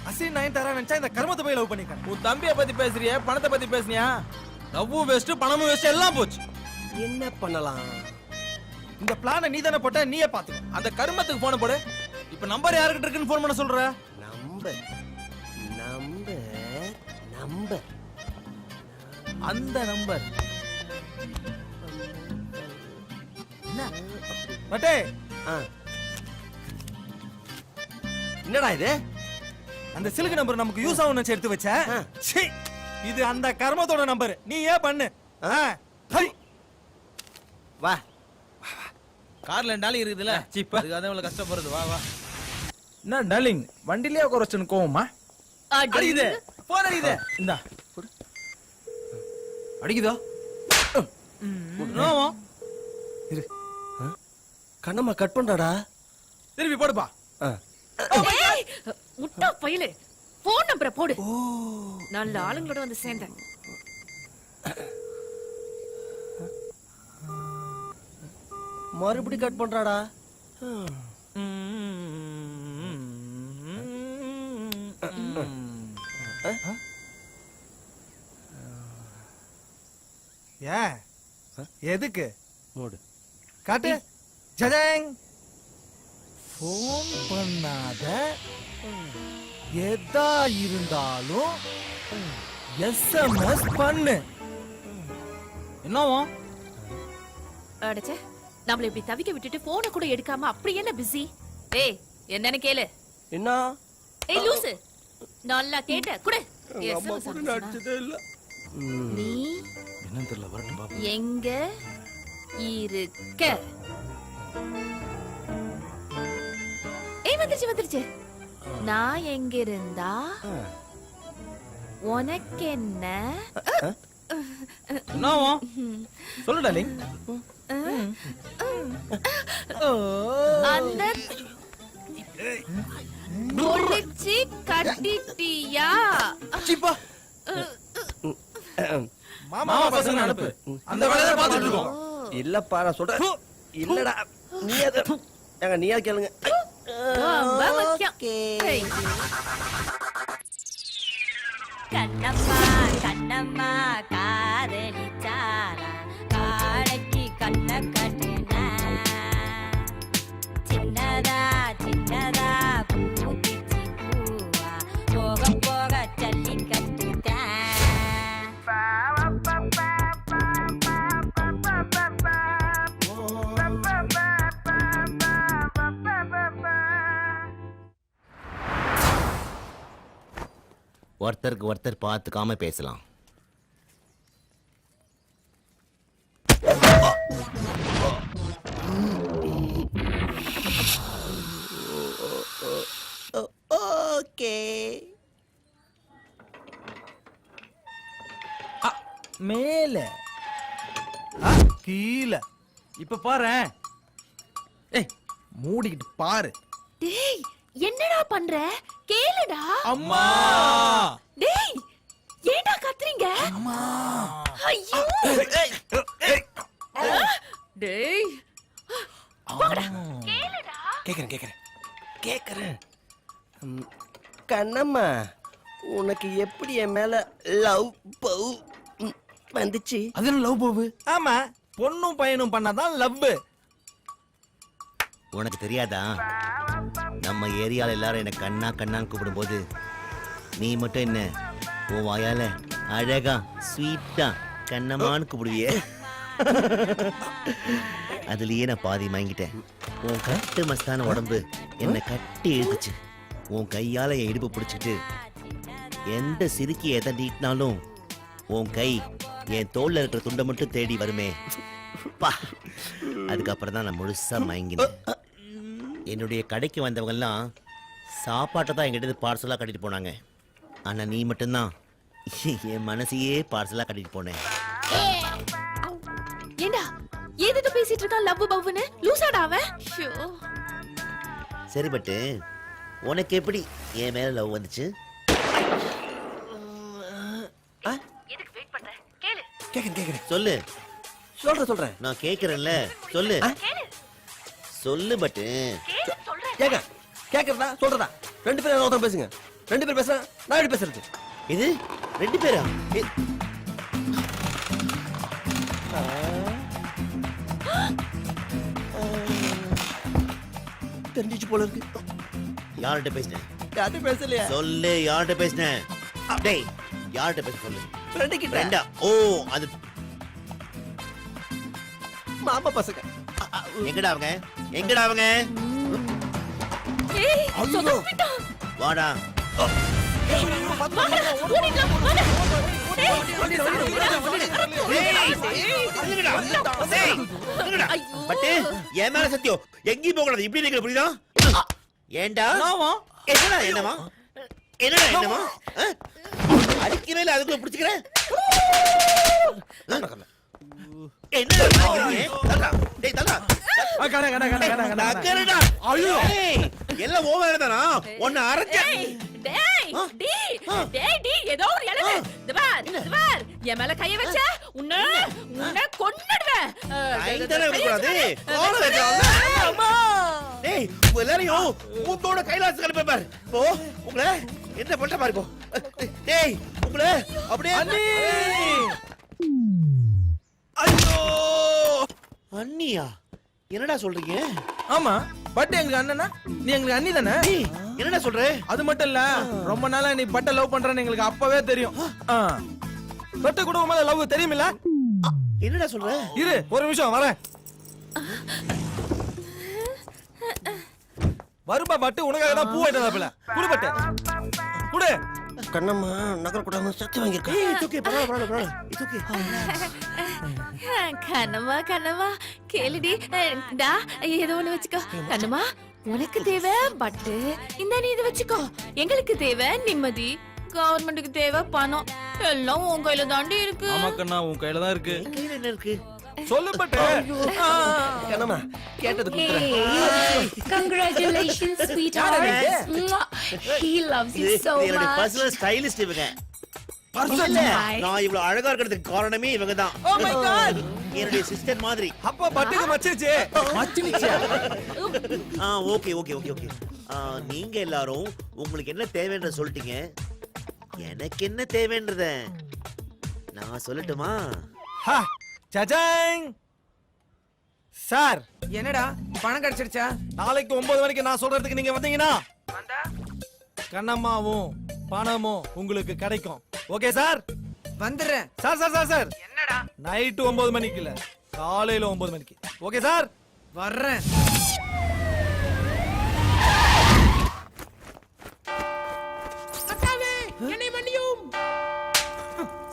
அசின் நைன் தர நினைச்சா இந்த கர்மத்தை போய் லவ் பண்ணிக்க. உன் தம்பியை பத்தி பேசுறியா பணத்தை பத்தி பேசுனியா? லவ்வும் வேஸ்ட் பணமும் வேஸ்ட் எல்லாம் போச்சு. என்ன பண்ணலாம்? இந்த பிளானை நீ தானே போட்ட, நீயே பாத்துக்க. அந்த கர்மத்துக்கு போன போடு. இப்ப நம்பர் யாருக்கிட்ட இருக்குன்னு போன் பண்ண சொல்ற? நம்பர் நம்பர் நம்பர் அந்த நம்பர் என்ன மட்டே? என்னடா இது? அந்த சிலுக்கு நம்பர் நமக்கு யூஸ் ஆகும் எடுத்து வச்ச. இது அந்த கர்மத்தோட நம்பர். நீ ஏன் பண்ணு. வா கார்ல டாலி இருக்குதுல சீப்பா, அதுக்காக இவ்வளவு கஷ்டப்படுறது. வா வா. என்ன டார்லிங் வண்டிலேயே குறைச்சுன்னு கோவமா? அடிக்குது போன் அடிக்குது. இந்தா அடிக்குதா? இரு கண்ணம்மா கட் பண்றாடா. திருப்பி போடுப்பா. முட்டா பையலே போன் நம்பரை போடு. நல்ல ஆளுங்களோட வந்து சேர்ந்தேன். மறுபடி கட் பண்றாடா. ஏன் எதுக்கு மூடு காட்டு. ஜடங் போன் பண்ணாத எதா இருந்தாலும் SMS பண்ணு. என்னவோ அடச்சே நம்மள இப்படி தவிக்க விட்டுட்டு போனை கூட எடுக்காம அப்படி என்ன பிஸி? ஏய் என்னன்னு கேளு. என்ன? ஏய் லூசு நல்லா கேட்ட குடு. அம்மா கூட நடிச்சதே இல்ல. நீ என்னன்னு தெரியல. வரட்டும் பாப்பா. எங்க இருக்க? ஏய் வந்துருச்சு வந்துருச்சு. நான் எங்க இருந்தா உனக்கு என்ன? என்னவோ சொல்லு டார்லிங். அந்த முடிச்சு கட்டிட்டியா? சீப்பா மாமா பசங்க அனுப்பு. அந்த வேலையை பார்த்துட்டு இருக்கோம். இல்லப்பா நான் சொல்றேன். இல்லடா நீ அத ஏங்க நீயா கேளுங்க. கண்ணம்மா கண்ணம்மா காதலிச்சாரா காளைக்கு கண்ண கட்டுனா சின்னதா சின்னதா பூத்திச்சு பூவா போக போக சல்லி கட்டுட்டா. ஒருத்தருக்கு ஒருத்தர் பார்த்துக்காம பேசலாம். ஓகே மேல கீழே இப்ப பாரு. ஏய் மூடிக்கிட்டு பாரு. டேய் என்னடா பண்ற கேளுடா அம்மா டேய் ஏன்டா கத்துறீங்க அம்மா ஐயோ டேய் போங்கடா கேளுடா கேக்குறேன் கண்ணம்மா உனக்கு எப்படி என் மேல லவ் பவ் வந்துச்சு? அது லவ் போவு. ஆமா, பொண்ணும் பையனும் பண்ணாதான் லவ். உனக்கு தெரியாதா நம்ம ஏரியால எல்லாரும் என்ன கண்ணா கண்ணான்னு கூப்பிடும்போது நீ மட்டும் என்ன உன் வாயால அழகா ஸ்வீட்டா கண்ணம்மான்னு கூப்பிடுவியே. அதுலயே நான் பாதி வாங்கிட்டேன். உன் கட்டு மஸ்தான உடம்பு என்னை கட்டி இழுத்துச்சு. உன் கையால என் இடுப்பு பிடிச்சிட்டு எந்த சிறுக்கி எதை நீட்டினாலும் உன் கை என் தோல்ல இருக்கிற துண்டை மட்டும் தேடி வருமே பா. அதுக்கப்புறம் தான் நான் முழுசா மயங்கினேன். என்னுடைய கடைக்கு வந்தவங்க எல்லாம் சாப்பாட்டை தான் எங்கிட்ட பார்சலா கட்டிட்டு போனாங்க. ஆனா நீ மட்டும்தான் என் மனசையே பார்சலா கட்டிட்டு போனேன். ஏண்டா ஏதோ பேசிட்டு இருக்கான் லவ் பவ்னு லூசாடா அவன். ஷோ சரி பட்டு உனக்கு எப்படி என் மேல லவ் வந்துச்சு? எதுக்கு வெயிட் பண்ற கேளு கேக்குறேன் சொல்லு. சொல்றேன் நான் கேக்குறேன்ல சொல்லு. சொல்லு பட்டு. கேக்குறதா சொல்றதா? 2 பேரும் ஒருத்தர் பேசுங்க. 2 பேர் பேசுறேன், நான் எப்படி பேசுறது? இது 2 பேரா? தெரிஞ்சிச்சு போல இருக்கு. யார்கிட்ட பேசினேன்? யார்கிட்ட பேசலையா? சொல்லு யார்கிட்ட பேசினேன்? டேய் யார்கிட்ட பேச சொல்லு. ஃப்ரெண்டு கிட்ட. ஃப்ரெண்டா? ஓ அது மாமா பசங்க. எங்கடா அவங்க? எங்கடா அவங்க? ஏய் சொதப்பிட்டா. வாடா. பட்டு என் மேல சத்தியம் எங்கேயும் போக கூடாது. இப்படி நிக்கிற புரியுதா? ஏண்டா என்னடா என்னமா என்னடா என்னமா அடிக்கவே இல்லை. அதுக்குள்ள பிடிச்சிக்கிறேன். எல்லாம் ஓவர் தானா? ஒன்னு அரைச்ச ஏதோ ஒரு இளவு என் மேல கைய வச்ச உன்னை கொன்னுடுவேன். எல்லாரையும் மூத்தோட கைலாசு கலப்பாரு. போ உங்களை என்ன பண்ண பாரு. போ டேய் உங்களை அப்படியே ஐயோ அண்ணியா? என்னடா சொல்றீங்க? ஆமா, பட் எங்களுக்கு அண்ணனா நீ எங்களுக்கு அண்ணி தானே. என்னடா சொல்ற? அது மட்டும் இல்ல, ரொம்ப நாளா நீ பட்ட லவ் பண்றன்னு எங்களுக்கு அப்பவே தெரியும். பட்ட கூட உன் மேல லவ் தெரியுமில்ல? என்னடா சொல்ற? இரு ஒரு நிமிஷம் வரேன். வருப்பா பட்டு, உனக்காக தான் பூ வாங்கிட்டு குடு பட்டு குடு. கண்ணம்மா நகர கூடாம சத்து வாங்கிருக்கேன். கண்ணம்மா கண்ணம்மா கேளுடி. டா ஏதோ ஒண்ணு வச்சுக்கோ. கண்ணம்மா உனக்கு தேவை பட்டு, இந்த நீ இதை வச்சுக்கோ. எங்களுக்கு தேவை நிம்மதி, கவர்மெண்ட்டுக்கு தேவை பணம். எல்லாம் உன் கையில தாண்டி இருக்கு. ஆமா கண்ணா, உன் கையில தான் இருக்கு. கையில என்ன இருக்கு? சொல்லு பட்டு. கண்ணம்மா கேட்டது Congratulations, sweetheart. He loves you so என்னோட much. பர்சனல் ஸ்டைலிஸ்ட் இவங்க. நான் இவ்வளவு அழகா இருக்கிறதுக்கு காரணமே இவங்க தான். Oh my god. என்னுடைய சிஸ்டர் மாதிரி. அப்பா பட்டுக்கு மச்சிச்சு. மச்சிச்சு. Okay okay okay okay. நீங்க எல்லாரும் உங்களுக்கு என்ன தேவைன்றத சொல்லிட்டீங்க. எனக்கு என்ன தேவைன்றத நான் சொல்லட்டுமா? சஜாங் சார். என்னடா பணம் கிடைச்சிருச்சா? நாளைக்கு 9 மணிக்கு நான் சொல்றதுக்கு நீங்க வந்தீங்கன்னா கண்ணம்மாவும் பணமும் உங்களுக்கு கிடைக்கும். Okay sir? வந்துடுறேன். சார் சார் சார் சார் என்னடா? நைட்டு 9 மணிக்கு இல்ல, காலையில 9 மணிக்கு. Okay sir? வர்றேன். என்னை மன்னியும்.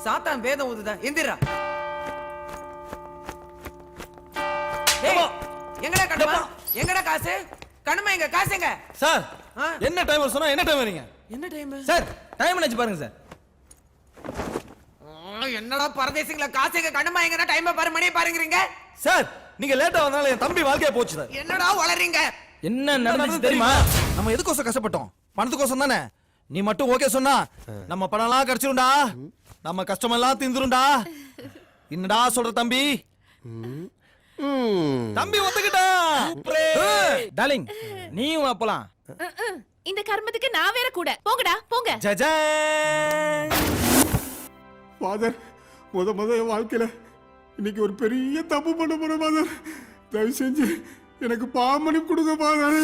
சாத்தான் வேதம் ஊதுதா. எந்திரா. எங்கடா கண்ணம்மா? எங்கடா காசு? கண்ணம்மா எங்க காசு எங்க? சார் என்ன டைம் சொன்னா என்ன டைம் வரீங்க? என்ன டைம்? சார் டைம் நினைச்சு பாருங்க சார். என்னடா பரதேசிங்களா, காசு எங்க? கண்ணம்மா எங்கடா? டைம் பாரு, மணியை பாருங்கறீங்க. சார் நீங்க லேட்டா வந்தால என் தம்பி வாழ்க்கைய போச்சு சார். என்னடா வளரீங்க? என்ன நடந்துச்சு தெரியுமா? நம்ம எதுக்கோசம் கஷ்டப்பட்டோம்? பணத்துக்கோசம் தானே. நீ மட்டும் ஓகே சொன்னா நம்ம பணம்லாம் கிடைச்சிரும்டா. நம்ம கஷ்டமெல்லாம் தீந்துரும்டா. என்னடா சொல்ற தம்பி? தம்பி ஒத்துக்கிட்டா. டார்லிங் நீயும் அப்பலாம். இந்த கர்மத்துக்கு நான் வேற கூட. போங்கடா போங்க. ஜஜா. ஃபாதர், முத என் வாழ்க்கையில இன்னைக்கு ஒரு பெரிய தப்பு பண்ண போறேன் ஃபாதர். தயவு செஞ்சு எனக்கு பாவமன்னிப்பு கொடுங்க ஃபாதர்.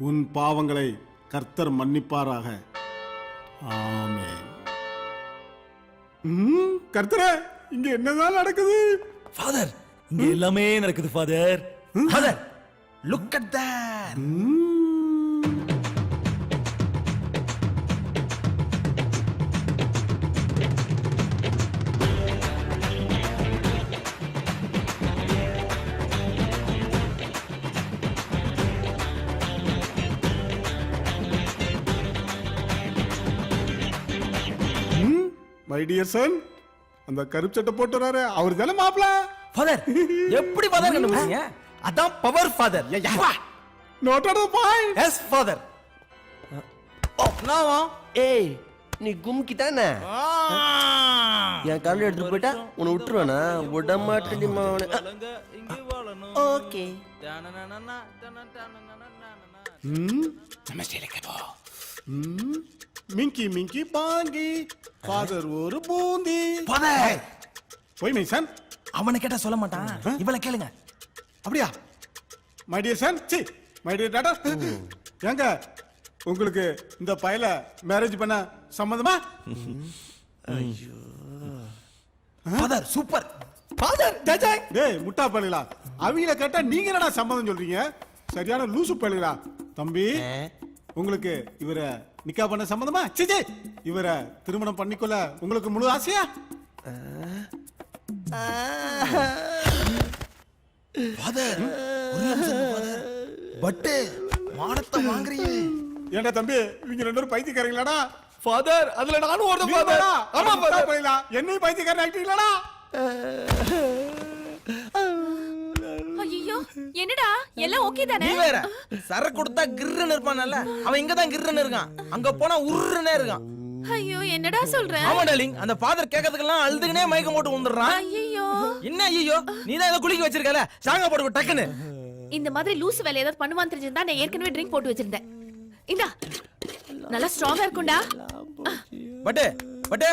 உன் பாவங்களை கர்த்தர் மன்னிப்பாராக. ஆமென். கர்த்தரே, இங்க என்னதான் நடக்குது? ஃபாதர், இங்க எல்லாமே நடக்குது father. Father, look at that. My dear son, அந்த கருப்பு சட்டை போட்டு வராரு அவர் தானே மாப்பிள? ஃபாதர், எப்படி ஃபாதர் கண்டுபிடிச்சீங்க? அதான் power father. Note on the point. Yes father. ஓ நாவா? ஏய், நீ கும்கி தானே? என் காலையில் எடுத்து போயிட்டா உன்னை விட்டுருவானா? விட மாட்டேன் மவனே. ஓகே. மிங்கி மிங்கி பாங்கி ஃபாதர் ஒரு பூந்தி. ஃபாதர், போய் மை சன். அவனை கேட்டா சொல்ல மாட்டான். இவளை கேளுங்க. அப்படியா? My dear son, see my dear daughter, ஏங்க உங்களுக்கு இந்த பையல மேரேஜ் பண்ண சம்மதமா? ஐயோ ஃபாதர் சூப்பர். ஃபாதர் ஜஜா. டேய் முட்டா பையலா, அவங்கள கேட்டா நீங்க என்னடா சம்மதம் சொல்றீங்க? சரியான லூசு பையலா. தம்பி, உங்களுக்கு இவரை நிக்கா பண்ண சம்மதமா? சிஜி, இவரை திருமணம் பண்ணிக்கொள்ள உங்களுக்கு முழு ஆசையா? ஃபாதர், ஒரு நிமிஷம் ஃபாதர். பட்டு மானத்தை வாங்குறீங்க. ஏண்டா தம்பி, இவங்க ரெண்டு பேரும் பைத்தியக்காரங்களாடா? ஃபாதர், அதுல நானும் ஒரு ஃபாதர். ஆமா ஃபாதர் பையலா, என்னையும் பைத்தியக்காரன் ஆக்கிட்டீங்களாடா? ஐயோ, என்னடா எல்லாம் ஓகே தானே? நீ வேற சரக்கு கொடுத்தா கிர்ரன்னு இருப்பான்ல, அவன் இங்க தான் கிர்ரன்னு இருக்கான். அங்க போனா உருன்னே இருக்கான். ஐயோ, என்னடா சொல்ற? ஆமா டார்லிங், அந்த ஃபாதர் கேக்கிறதுக்கெல்லாம் அழுதுகனே மயக்கம் போட்டு வந்துடுறான். ஐயோ, என்ன ஐயோ? நீ தான் ஏதோ குளிக்க வச்சிருக்கல, சாங்க போட்டு டக்குன்னு. இந்த மாதிரி லூசு வேலை ஏதாவது பண்ணுவான்னு தெரிஞ்சிருந்தா நான் ஏற்கனவே ட்ரிங்க் போட்டு வச்சிருந்தேன். இந்தா, நல்லா ஸ்ட்ராங்கா இருக்கும்டா. பட்டு பட்டு,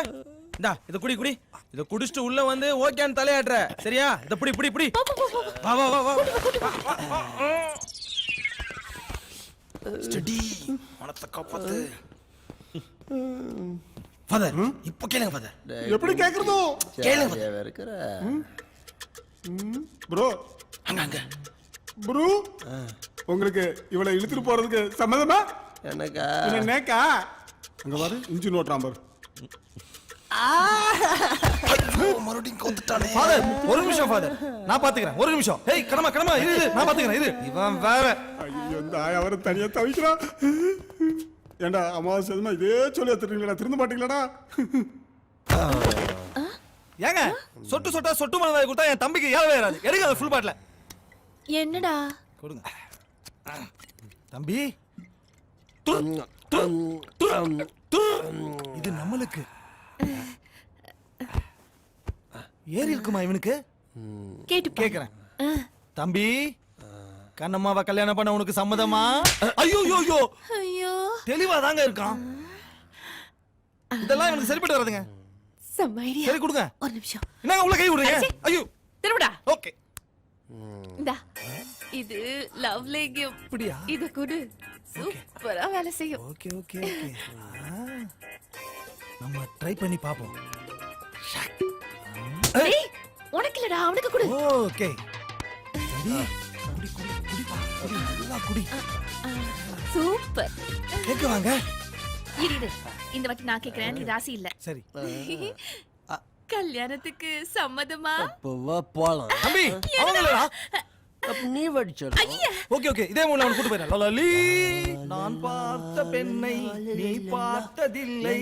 இந்தா இத குடி குடி. இத குடிச்சிட்டு உள்ள வந்து ஓகேன்னு தலையாட்டுற, சரியா? இத புடி புடி புடி. வா வா வா வா. ஸ்டடி, மனத்தை காப்பாத்து. ஃபாதர், இப்போ கேளுங்க ஃபாதர். எப்படி கேக்குறதோ கேளுங்க இருக்கிற ப்ரோ. அங்க அங்க ப்ரோ, உங்களுக்கு இவளை இழுத்துட்டு போறதுக்கு சம்மதமா? எனக்கா? என்ன நேக்கா? அங்க பாரு, இன்ஜின் ஓட்டுறான் பாரு. மறுபடியும் கோத்துட்டானே. ஃபாதர், ஒரு நிமிஷம் ஃபாதர், நான் பாத்துக்கிறேன். ஒரு நிமிஷம். ஏய் கடமா கடமா இரு, நான் பாத்துக்கிறேன். இரு. இவன் வேற. ஐயோ, இந்த ஆயா அவரை தனியா தவிக்கிறான். ஏண்டா அமாவாசை இதே சொல்லி திருந்தீங்களா? திருந்த மாட்டீங்களாடா? ஏங்க, சொட்டு சொட்டா சொட்டு மலை கொடுத்தா என் தம்பிக்கு ஏறவே ஏறாது. எடுங்க அந்த ஃபுல் பாட்டில. என்னடா கொடுங்க தம்பி. இது நம்மளுக்கு ஏறி இருக்குமா இவனுக்கு? கேட்டு கேக்குறேன். தம்பி, கண்ணம்மாவை கல்யாணம் பண்ண உனக்கு சம்மதமா? ஐயோ ஐயோ ஐயோ, தெளிவா தாங்க இருக்கான். இதெல்லாம் எனக்கு சரிப்பட்டு வராதுங்க. செம்ம ஐடியா. சரி கொடுங்க. ஒரு நிமிஷம். என்னங்க உள்ள கை விடுறீங்க? ஐயோ, திரும்புடா. ஓகே. இந்தா, இது லவ் லேகியம். அப்படியா? இது குடு, சூப்பரா வேலை செய்யும். Okay okay okay. நம்ம ட்ரை பண்ணி பாப்போம். ஏய், உனக்கு இல்லடா, அவனுக்கு குடு. ஓகே. குடி குடி குடி குடி குடி, நல்லா குடி. சூப்பர். கேக்க வாங்க. இரு, இந்த வாட்டி நான் கேக்குறேன், நீ ராசி இல்ல. சரி. கல்யாணத்துக்கு சம்மதமா? அப்பவா போலாம். தம்பி, அவங்களா? அப்ப நீ வடிச்சோம். ஓகே ஓகே, இதே மூணு அவன் கூட்டு போயிடலாம். லலலி, நான் பார்த்த பெண்ணை நீ பார்த்ததில்லை.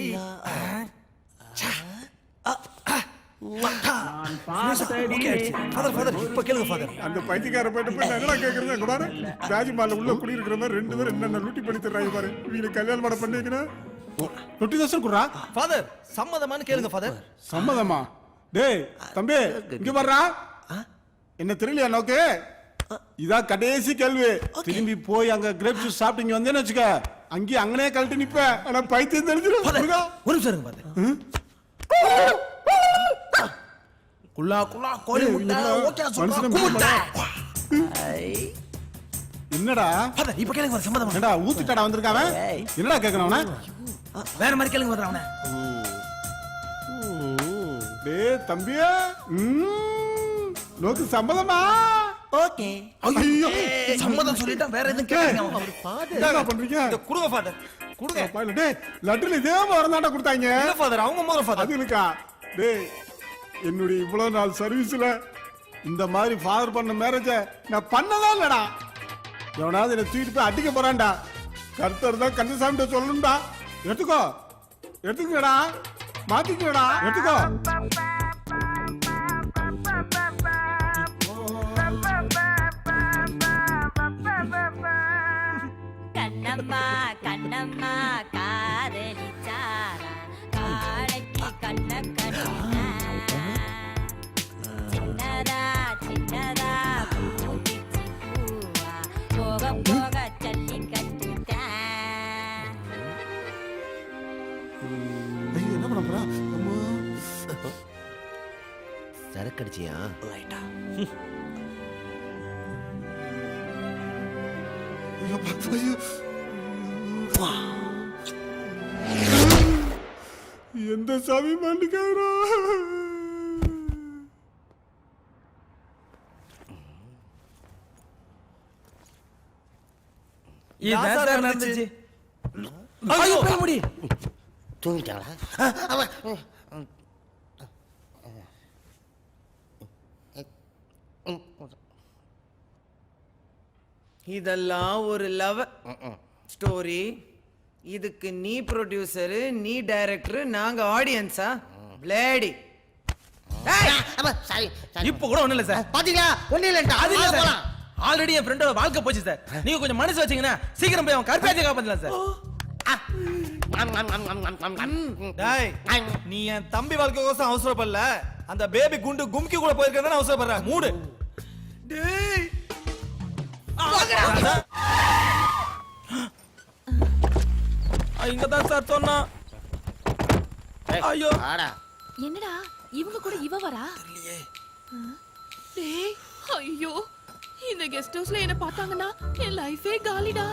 இப்ப கேளுங்க ஃபாதர். அந்த பைத்தியக்கார போயிட்டு போய் என்னடா கேக்குறீங்க கூட ராஜ்மால உள்ள குடி இருக்கிற மாதிரி 2 பேரும் என்னென்ன லூட்டி பண்ணி தர்றாங்க பாரு. வீடு கல்யாணம் பண்ண பண்ணிக்கணும். தொட்டி தோசை குடுறா. ஃபாதர் சம்மதமான்னு கேளுங்க ஃபாதர். சம்மதமா? டேய் தம்பி இங்க வர்றா. என்ன தெரியலையா நோக்கு? இதான் கடைசி கேள்வி. திரும்பி போய் அங்க கிரேப் ஜூஸ் சாப்பிட்டீங்க வந்தேன்னு வச்சுக்க, அங்கேயே அங்கனே கழட்டி நிப்ப. ஆனா பைத்தியம் தெரிஞ்சிடும். ஒரு நிமிஷம் இருங்க ஃபாதர். குல்லா குல்லா கோழி முட்டை ஓகே சொல்றா குமுட்டை. என்னடா ஃபாதர் இப்ப கேளுங்க ஃபாதர் சம்மதமா? என்னடா ஊத்திட்டாடா வந்திருக்கான் அவன்? என்னடா கேக்குறான் அவன? வேற மாதிரி கேளுங்க ஃபாதர் அவன. டேய் தம்பியா நோக்கு சம்மதமா? ஓகே. ஐயோ சம்மதம் சொல்லிட்டா வேற எதுவும் கேளுங்க அவர் ஃபாதர். என்னடா பண்றீங்க? இத குடுங்க ஃபாதர். குடுங்க. பாயில டேய் லட்டுல இதே மறந்தாடா கொடுத்தாங்க. இல்ல ஃபாதர் அவங்க மோர ஃபாதர். அது இருக்கா? டேய் என்னுடைய இவ்வளவு நாள் சர்வீஸ்ல இந்த மாதிரி ஃபாதர் பண்ண மேரேஜ நான் பண்ணதா இல்லடா. எவனாவது என்ன தூக்கிட்டு போய் அடிக்க போறான்டா. கர்த்தர் தான் கந்தசாமிட்ட சொல்லணும்டா. எடுத்துக்கோ எடுத்துக்கடா மாத்திக்கடா எடுத்துக்கோ. கண்ணம்மா கண்ணம்மா காதலிச்சாரா காளைக்கு கண்ண கண்ணா சின்னதா சின்னதா பூத்திச்சு பூவா போக போக சல்லி கட்டுட்டா. என்ன பண்ண போறா? சரக்கடிச்சியா? லைட்டா. எந்த சாமி மாட்டிக்காரா? இதான் சார் நடந்துச்சு. ஐயோ பேய் முடி. தூங்கிட்டாங்களா? இதெல்லாம் ஒரு லவ் ஸ்டோரி. இதுக்கு நீ ப்ரொடியூசர், நீ டைரக்டர், நாங்க ஆடியன்ஸா? பிளேடி. இப்ப கூட ஒண்ணு இல்ல சார். பாத்தீங்களா? ஒண்ணு இல்ல. அது இல்ல சார். ஆல்ரெடி என் ஃப்ரெண்டோட வாழ்க்கை போச்சு சார். நீங்க கொஞ்சம் மனசு வச்சீங்கன்னா சீக்கிரம் போய் அவன் கற்பாஜை காப்பாத்தலாம் சார். டேய் நீ என் தம்பி வாழ்க்கை கோசம் அவசரப்படல, அந்த பேபி குண்டு கும்கி கூட போயிருக்கேன்னு அவசரப்படுற. மூடு. டேய் இங்கதான் சார் சொன்னா. ஐயோ என்னடா இவங்க கூட இவ வரா? டேய் ஐயோ இந்த கெஸ்ட் ஹவுஸ்ல என்ன பார்த்தாங்கன்னா என் லைஃபே காலிடா.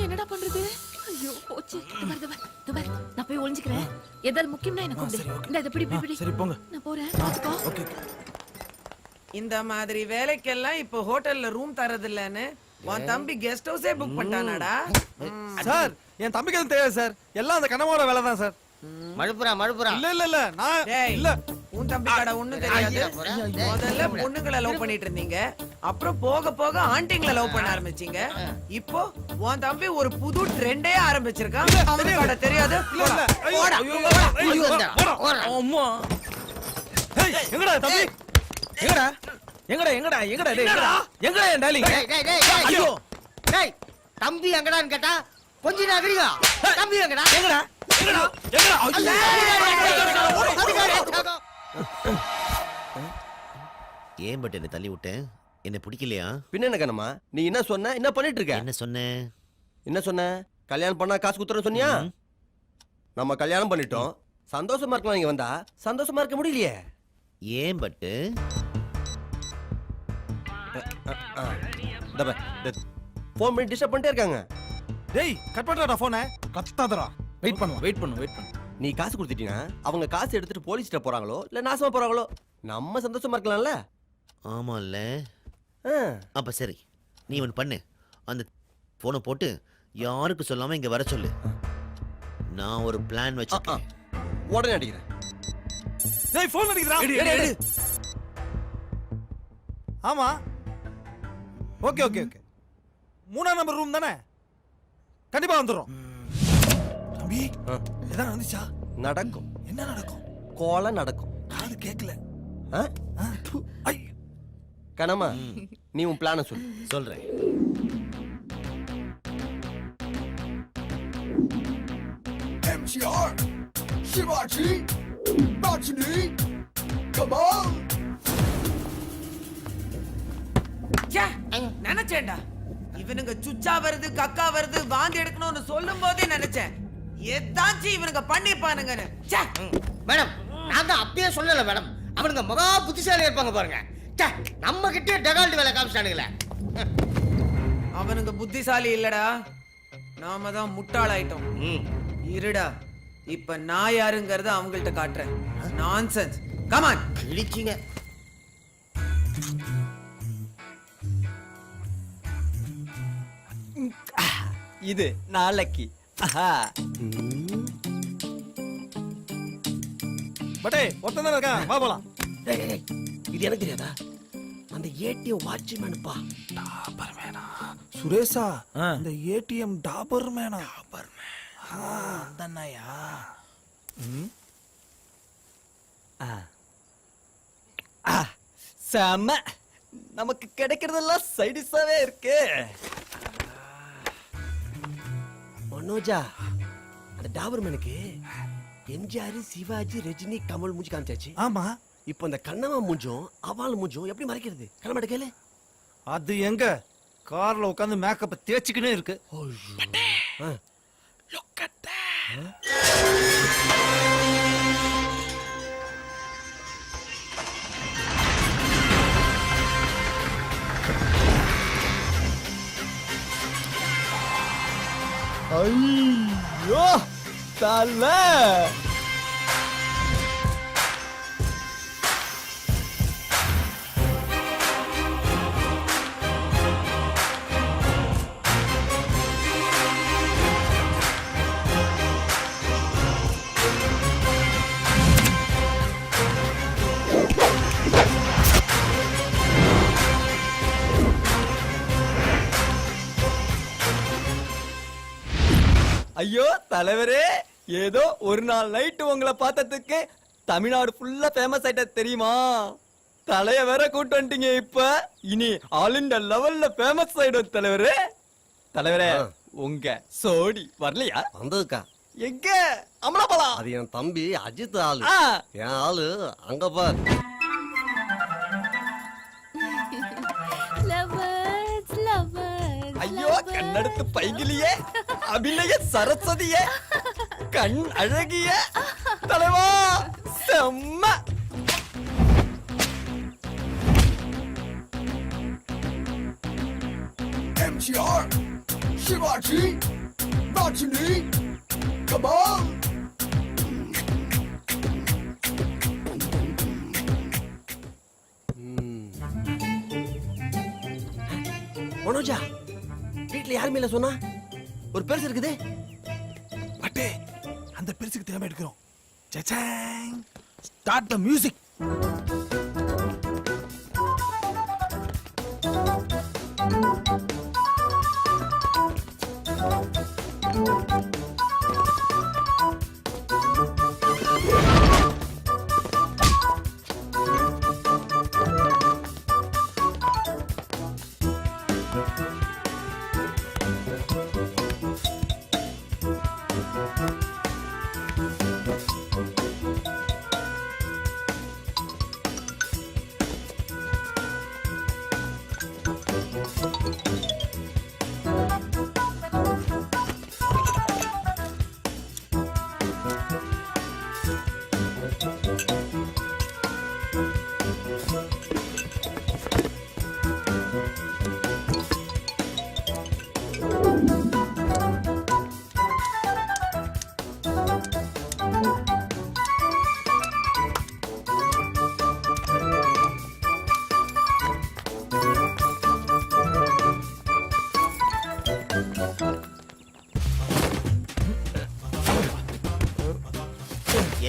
என்னடா பண்றது? ஐயோ போச்சு. இது பாரு நான் போய் ஒளிஞ்சுக்கிறேன். ஏதாவது முக்கியம்னா எனக்கு கூப்பிடு. இந்த இத பிடி. சரி போங்க. நான் போறேன். பாத்துக்கோ. ஓகே. இந்த மாதிரி வேலைக்கெல்லாம் இப்ப ஹோட்டல்ல ரூம் தரது இல்லன்னு உன் தம்பி கெஸ்ட் ஹவுஸே புக் பண்ணிட்டானாடா. சார் என் தம்பிக்கு அது தெரியாது சார். எல்லாம் அந்த கனவோட வேலை தான் சார். மழுப்புறா. இல்ல நான் இல்ல. உன் தம்பி கடை ஒண்ணும் தெரியாது. முதல்ல பொண்ணுங்களை லவ் பண்ணிட்டு இருந்தீங்க, அப்புறம் போக போக ஆண்டிங்களை லவ் பண்ண ஆரம்பிச்சீங்க. இப்போ உன் தம்பி ஒரு புது ட்ரெண்டே ஆரம்பிச்சிருக்கான். அவனுக்கு கடை தெரியாது. அம்மா எங்கடா தம்பி? எங்கடா என் டார்லிங்? ஐயோ டேய் தம்பி எங்கடான்னு கேட்டா கொஞ்சம் நகரியா? தம்பி எங்கடா? ஏன் பட் என்ன தள்ளி விட்டேன்? என்ன பிடிக்கலையா? பின்ன என்ன கண்ணம்மா நீ என்ன சொன்ன? என்ன பண்ணிட்டு இருக்க? என்ன சொன்ன? கல்யாணம் பண்ணா காசு குத்துறேன்னு சொன்னியா? நம்ம கல்யாணம் பண்ணிட்டோம், சந்தோஷமா இருக்கலாம். இங்க வந்தா சந்தோஷமா இருக்க முடியலையே. ஏன் பட்டு? போன் பண்ணி டிஸ்டர்ப் பண்ணிட்டே இருக்காங்க. டேய் கட் பண்றடா போனை. கத்தாதடா. வெயிட் பண்ணு. நீ காசு கொடுத்துட்டீங்கன்னா அவங்க காசு எடுத்துட்டு போலீஸ்ட்ட போறாங்களோ இல்ல நாசமா போறாங்களோ, நம்ம சந்தோஷமா இருக்கலாம்ல. ஆமால்ல. அப்ப சரி நீ ஒன்று பண்ணு. அந்த போனை போட்டு யாருக்கு சொல்லாம இங்க வர சொல்லு. நான் ஒரு பிளான் வச்சிருக்கேன். உடனே அடிக்கிறேன். டேய் போன் அடிக்குதுடா. எடு. ஆமா. ஓகே 3ஆம் நம்பர் ரூம் தானே? கண்டிப்பா வந்துரும். தம்பி எதா நடந்துச்சா? நடக்கும். என்ன நடக்கும்? கோலம் நடக்கும். காது கேட்கல. கணமா நீ உன் பிளான சொல்லு. சொல்றேன். MGR, சிவாஜி, ராஜினி, கமால். நினைச்சேன்டா இவனுங்க சுச்சா வருது கக்கா வருது வாந்தி எடுக்கணும்னு சொல்லும் போதே நினைச்சேன் ஏதாச்சும் இவனுங்க பண்ணிருப்பானுங்கன்னு. மேடம் நான் தான் அப்பயே சொல்லல மேடம், அவனுங்க மகா புத்திசாலியா இருப்பாங்க பாருங்க. நம்ம கிட்டே டெகால்ட் வேலை காமிச்சிட்டானுங்களே. அவனுங்க புத்திசாலி இல்லடா, நாம தான் முட்டாளாயிட்டோம். இருடா, இப்ப நான் யாருங்கறத அவங்கள்ட்ட காட்டுறேன். நான்சென்ஸ். கமான். இடிச்சிங்க. இது நாளைக்கு. பட்டே ஒருத்தன் தான் இருக்கான், வா போலாம். இது எனக்கு தெரியாதா? அந்த ஏடிஎம் வாட்ச்மேனுப்பா. டாபர் மேனா சுரேஷா, இந்த ஏடிஎம் டாபர் மேனா. அந்தண்ணாயா? செம்ம, நமக்கு கிடைக்கிறதெல்லாம் சைடிஸாவே இருக்கு. மனோஜா, அந்த டாபர்மேனுக்கு எம்ஜிஆர், சிவாஜி, ரஜினி, கமல் மூஞ்சி காமிச்சாச்சு. ஆமா, இப்போ அந்த கண்ணம்மா மூஞ்சும் அவாள் மூஞ்சும் எப்படி மறைக்கிறது? கண்ணமாட்ட கேளு. அது எங்க கார்ல உட்கார்ந்து மேக்கப் தேய்ச்சிக்கினே இருக்கு. Look at that. ஐயோ தல. ஐயோ தலைவரே, ஏதோ ஒரு நாள் நைட்டு உங்களை பார்த்ததுக்கு தமிழ்நாடு ஃபுல்லா ஃபேமஸ் ஆயிட்ட தெரியுமா? தலைய வேற கூட்டு வந்துட்டீங்க. இப்ப இனி ஆல் இந்தியா லெவல்ல ஃபேமஸ் ஆயிடும் தலைவரே. தலைவரே, உங்க சோடி வரலையா? வந்ததுக்கா. எங்க அமலாபாலா? அது என் தம்பி அஜித் ஆளு. என் ஆளு அங்க பார். ஐயோ கண்ணெடுத்து பைகிலியே, அபிநய சரஸ்வதியே, கண் அழகிய தலைவா, செம்ம. MGR, சிவாஜி, ராஜினி, கமால். மனோஜா, வீட்டுல யாருமே இல்ல சொன்னா? ஒரு பெருசு இருக்குது. பட்டே, அந்த பெருசுக்கு திறமை எடுக்கிறோம். Start the music.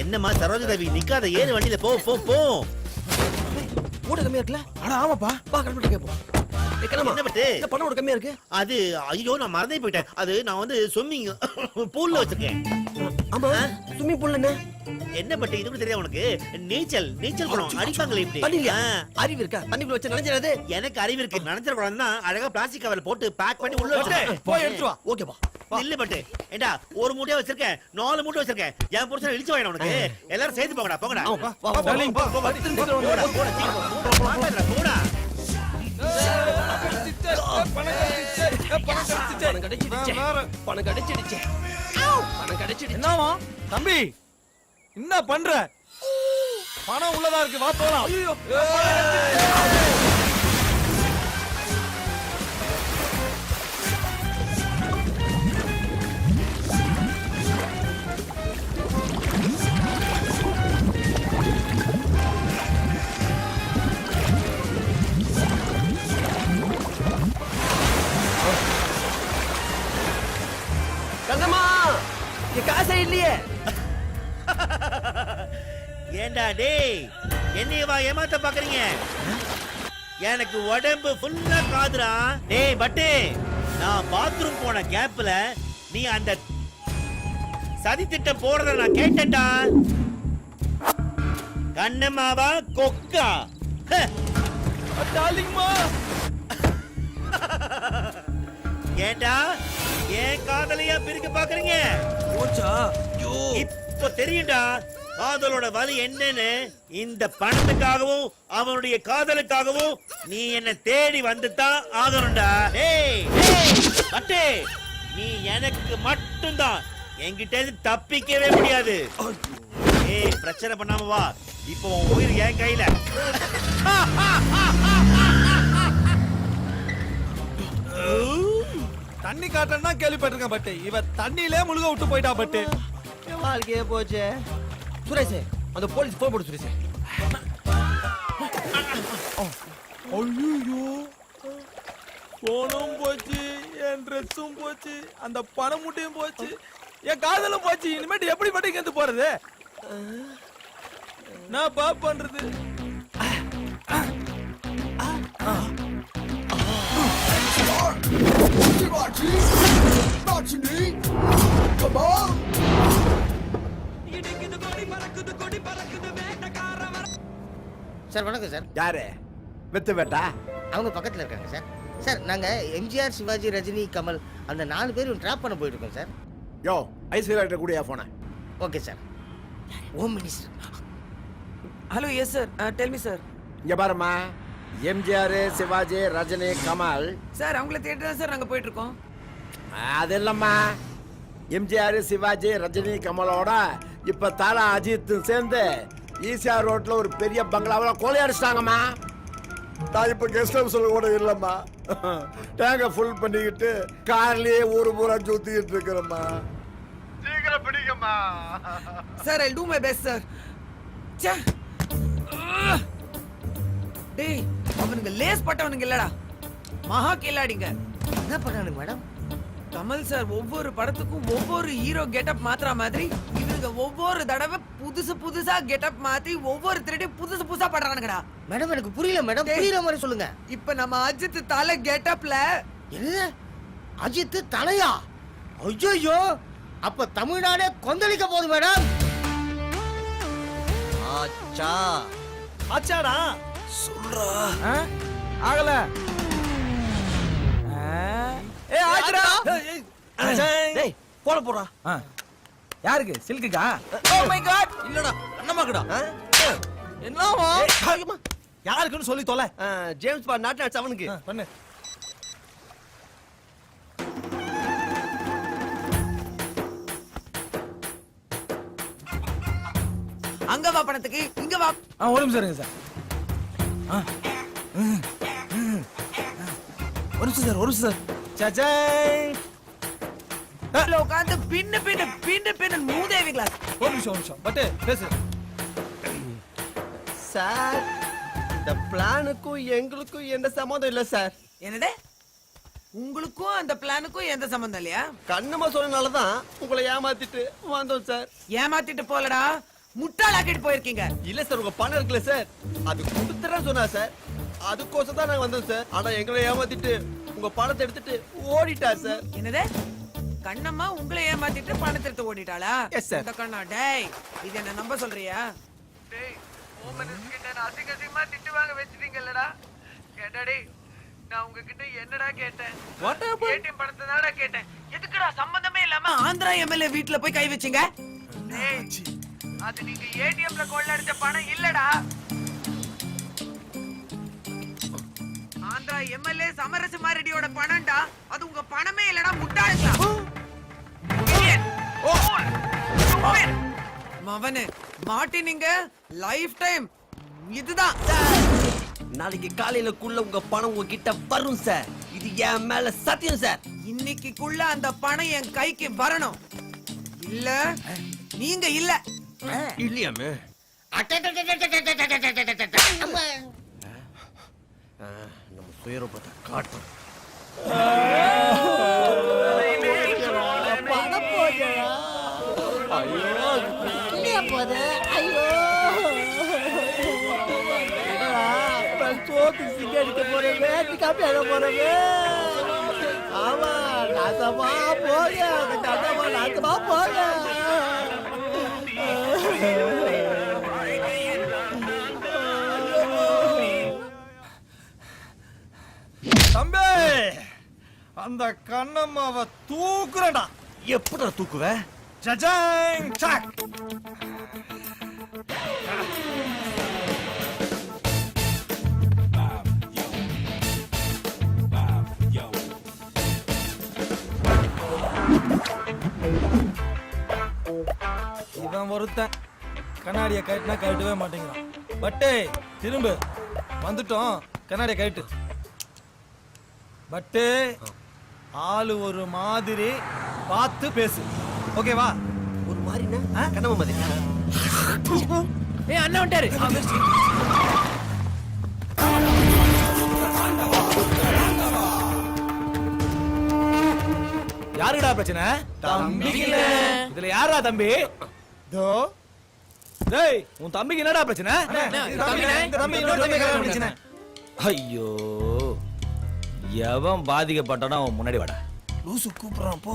என்னம்மா சரோஜா தேவி, நிக்காத, ஏறு வண்டியில போ போ போ. மூட்டை கம்மியா இருக்குல்ல? ஆனா ஆமாப்பா, பா கல்பட்டு கேப்போம். என்ன பட்டு? பணம் ஒரு கம்மியா இருக்கு. அது ஐயோ நான் மறந்தே போயிட்டேன். அது நான் வந்து ஸ்விம்மிங் பூல்ல வச்சிருக்கேன். ஆமா, ஸ்விம்மிங் பூல்ல என்ன? என்ன பட்டு இது கூட தெரியாது உனக்கு? நீச்சல் குளம் அடிப்பாங்களே இப்படி. தண்ணில ஆ. அறிவு இருக்கா? தண்ணிக்குள்ள வச்சு நினைஞ்சிடாது. எனக்கு அறிவு இருக்கு. நனைஞ்ச குளம் தான் அழகா பிளாஸ்டிக் கவர்ல போட்டு பேக் பண்ணி உள்ள வச்சு போய் எடுத்து வா. ஓகேப்பா. இல்ல பட்டு ஏண்டா ஒரு மூட்டையா வச்சிருக்கேன், 4 மூட்டை வச்சிருக்கேன். என் புருஷன் இழிச்சு வாங்க உனக்கு. எல்லாரும் சேர்த்து போங்கடா போங்கடா. டார்லிங், போ, போ, போடா. பணம் கிடைச்சிடுச்சு. என்னவா தம்பி என்ன பண்ற? பணம் உள்ளதா இருக்கு, வா போலாம். கண்ணம்மா, இங்க காசே இல்லையே. ஏண்டா டேய், என்னையவா ஏமாத்த பாக்குறீங்க? எனக்கு உடம்பு ஃபுல்லா காதுரா. டேய் பட்டு, நான் பாத்ரூம் போன கேப்ல நீ அந்த சதி திட்டம் போறத நான் கேட்டேன்டா. கண்ணம்மாவா கொக்கா? டார்லிங்மா, ஏண்டா ஏன் காதலையா பிரிக்க பாக்குறீங்க? போச்சா? இப்போ தெரியும்டா காதலோட வலி என்னன்னு. இந்த பணத்துக்காகவும் அவனுடைய காதலுக்காகவும் நீ என்ன தேடி வந்துதான் ஆகணும்டா. டேய் பட்டே, நீ எனக்கு மட்டும்தான். என்கிட்ட இருந்து தப்பிக்கவே முடியாது. ஏய் பிரச்சனை பண்ணாம வா. இப்போ உன் உயிர் என் கையில. தண்ணி காட்டன்னா கேள்விப்பட்டிருக்கேன் பட்டு. இவ தண்ணியிலே முழுக விட்டு போயிட்டா பட்டு. வாழ்க்கையே போச்சே. சுரேஷ், அந்த போலீஸ் போன் போடு சுரேஷ். ஐயோ, போனும் போச்சு, என் ட்ரெஸ்ஸும் போச்சு, அந்த பணம் மூட்டையும் போச்சு, என் காதலும் போச்சு. இனிமேட்டு எப்படி மட்டும் இங்க போறது? நான் பண்றது சார் வணக்கம் சார். யாரு வெத்து வேட்டா? அவங்க பக்கத்துல இருக்காங்க சார். சார் நாங்க எம்ஜிஆர், சிவாஜி, ரஜினி, கமல் அந்த 4 பேரும் ட்ராப் பண்ண போயிட்டு இருக்கோம் சார். யோ ஐஸ்வர்யா கூடிய போன. Okay sir. Home minister. Hello, yes sir, tell me sir. இங்க பாருமா, எம்ஜிஆர், சிவாஜி, ரஜினி, கமல். சார் அவங்கள தேடி தான் சார் நாங்க போயிட்டு இருக்கோம். அது இல்லம்மா, எம்ஜிஆர், சிவாஜி, ரஜினி, கமலோட இப்ப தாலா அஜித் சேர்ந்து ஈசியா ரோட்ல ஒரு பெரிய பங்களாவில கொலையடிச்சிட்டாங்கம்மா. நான் இப்ப கெஸ்ட் ஹவுஸ்ல கூட இல்லம்மா. டேங்க ஃபுல் பண்ணிக்கிட்டு கார்லயே ஊரு பூரா சுத்திக்கிட்டு இருக்கிறேம்மா. சீக்கிரம் பிடிக்கம்மா. Sir, I'll do my best sir. ச்சே. டேய், அவனுங்க லேஸ் பட்டவனுங்க இல்லடா, மகா கில்லாடிங்க. என்ன பண்ணானுங்க மேடம்? கமல் சார் ஒவ்வொரு படத்துக்கும் ஒவ்வொரு ஹீரோ கெட்டப் மாத்துற மாதிரி இவங்க ஒவ்வொரு தடவை புதுசு புதுசா கெட்டப் மாத்தி ஒவ்வொரு திருடியும் புதுசு புதுசா பண்றானுங்கடா. மேடம் எனக்கு புரியல மேடம், புரியுற மாதிரி சொல்லுங்க. இப்ப நம்ம அஜித் தலை கெட்டப்ல. என்ன அஜித் தலையா? ஐயோ, அப்ப தமிழ்நாடே கொந்தளிக்க போகுது மேடம். ஆச்சா ஆச்சாடா சொல்றா. ஆகல. ஏய் ஆச்சாடா. டேய் போட போடா. யாருக்கு? சில்க்குக்கா? ஓ மை காட், இல்லடா அண்ணமாக்குடா. என்னவா? யாருக்குன்னு சொல்லி தொலை. ஜேம்ஸ் பாண்ட் நாட் நாட் 7க்கு பண்ணு. அங்க வா பணத்துக்கு, இங்க வா. ஒரு நிமிஷம் இருங்க சார். ஒரு நிமிஷம் சார், ஒரு நிமிஷம் சார். சச்சாய் உட்காந்து பின்னு பின்னு பின்னு பின்னு மூதேவி கிளாஸ். ஒரு நிமிஷம் பட்டு பேசு சார். இந்த பிளானுக்கும் எங்களுக்கும் எந்த சம்மந்தம் இல்ல சார். என்னடே, உங்களுக்கும் அந்த பிளானுக்கும் எந்த சம்பந்தம் இல்லையா? கண்ணம்மா சொன்னனாலதான் உங்களை ஏமாத்திட்டு வந்தோம் சார். ஏமாத்திட்டு போலடா, முட்டாளாக்கிட்டு போயிருக்கீங்க. இல்ல சார், உங்க பணம் இருக்குல்ல சார், அது கொடுத்துறேன்னு சொன்னா சார். அதுக்கோசம் தான் நாங்க வந்தோம் சார். ஆனா எங்களை ஏமாத்திட்டு உங்க பணத்தை எடுத்துட்டு ஓடிட்டார் சார். என்னது? கண்ணம்மா உங்களை ஏமாத்திட்டு பணத்தை எடுத்து ஓடிட்டாளா? Yes, sir. இந்த கண்ணா டேய் இது என்ன நம்ப சொல்றியா? டேய் ஓமனஸ் கிட்ட நான் அசிங்கமா திட்டு வாங்க வெச்சிட்டீங்கலடா. கேட்டடே நான் உங்ககிட்ட என்னடா கேட்டேன்? What happened? ஏடிஎம் பணத்தை தான்டா கேட்டேன். எதுக்குடா சம்பந்தமே இல்லாம ஆந்திரா எம்எல்ஏ வீட்ல போய் கை வச்சீங்க? டேய் அது நீங்க ஏடிஎம்ல கொள்ளடிச்ச பணம் இல்லடா. ஆந்திரா எம்எல்ஏ சமரசிம்மா ரெட்டியோட பணம்டா. அது உங்க பணமே இல்லடா முட்டாளுங்களா. மவனே மாட்டினீங்க லைஃப் டைம் இதுதான். நாளைக்கு காலையிலக்குள்ள உங்க பணம் உங்ககிட்ட வரும் சார். இது என் மேல சத்தியம் சார். இன்னைக்குள்ள அந்த பணம் என் கைக்கு வரணும். இல்ல நீங்க இல்ல. இல்லையாமே நம்ம சுயரூபத்தை காட்டும். அடிக்க போறவே காப்பி ஆக போறவே. ஆமா நாசமா போக நாசமா போக. தம்பி அந்த கண்ணம்மாவை தூக்குறடா. எப்படா தூக்குவ? ஜஜாங் சாக். இவன் ஒருத்தன் கண்ணாடியை கட்டினா கட்டவே மாட்டேங்கிறான். பட்டே திரும்ப வந்துட்டோம். கண்ணாடியை கட்டு. பட்டு ஆளு ஒரு மாதிரி பார்த்து பேசு. ஓகேவா? ஒரு மாதிரினா கண்ணம்மா மாதிரி. ஏய் அண்ணா வந்துட்டாரு. யாருடா பிரச்சனை? தம்பிக்கு. இதுல யாரா தம்பி? தோ டேய் உன் தம்பிக்கு என்னடா பிரச்சனை? பிரச்சனை. ஐயோ எவன் பாதிக்கப்பட்டானோ அவன் முன்னாடி வாடா. லூசு கூப்பிடுறான் போ.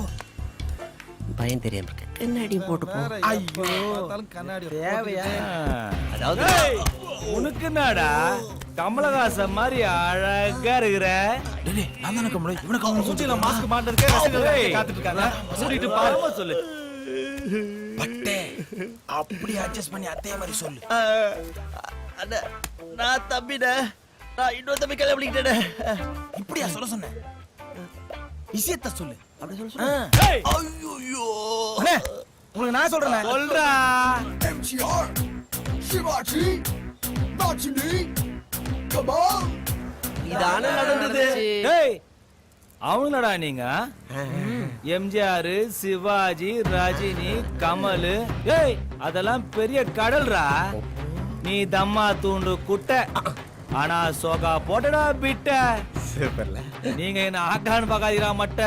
பயம் தெரியாம இருக்க கண்ணாடி போட்டு போ. ஐயோ கண்ணாடி தேவையா? அதாவது உனக்கு என்னடா கமலஹாசன் மாதிரி அழகா இருக்கிற. நான் தான கமல இவனுக்கு அவன் மூஞ்சில மாஸ்க் மாட்டிருக்கே. ரசிகர்கள் காத்துட்டு இருக்காங்க. மூடிட்டு பாருமா சொல்லு. பட்டே அப்படி அட்ஜஸ்ட் பண்ணி அதே மாதிரி சொல்லு. நான் தம்பிட நான் இன்னொரு தம்பி கல்யாணம் பண்ணிக்கிட்டேன். இப்படியா சொல்ல சொன்னேன்? விஷயத்த சொல்லு. அப்படி சொல்ல. ஐயோ உங்களுக்கு நான் சொல்றேன். சொல்றா. MGR, சிவாஜி, ராஜினி, இதான நடந்தது. டேய் அவங்களடா நீங்க? எம்ஜிஆர், சிவாஜி, ரஜினி, கமல். ஏய் அதெல்லாம் பெரிய கடல்ரா. நீ தம்மா தூண்டு குட்டை. ஆனா சோகா போட்டடா பிட்ட. சூப்பர்ல. நீங்க என்ன ஆட்டான்னு பாக்காதீரா மட்ட.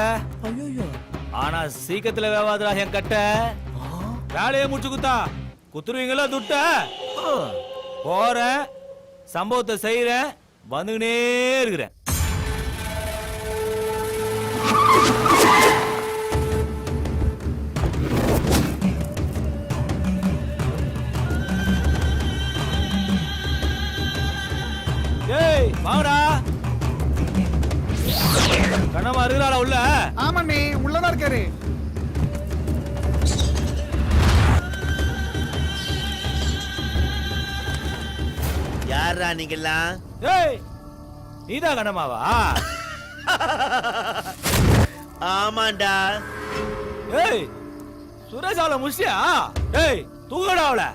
ஆனா சீக்கிரத்துல வேவாதரா என் கட்ட. வேலையை முடிச்சு குத்தா குத்துருவீங்களா துட்ட. போறேன் சம்பவத்தை செய்யறேன் வந்துகினே இருக்கிறேன். ஏய் வாங்கடா. கண்ணம்மா இருக்கிறாளா உள்ள? ஆமாண்ணே உள்ளதான் இருக்காரு. யாரா நீங்கெல்லாம்? ஏய் நீதான் கண்ணம்மாவா? ஆமாண்டா. ஏய் சுரேஷ் அவளை முடிச்சியா? ஏய் தூக்கடா அவளை.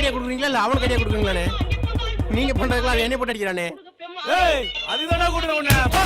ஐடியா கொடுக்குறீங்களா இல்ல அவனுக்கு ஐடியா கொடுக்குறீங்களானே? நீங்க பண்றதுக்குலாம் அவன் என்ன போட்டு அடிக்கிறானே? ஏய் அதுதானே கூட்டுற உன்னை போ.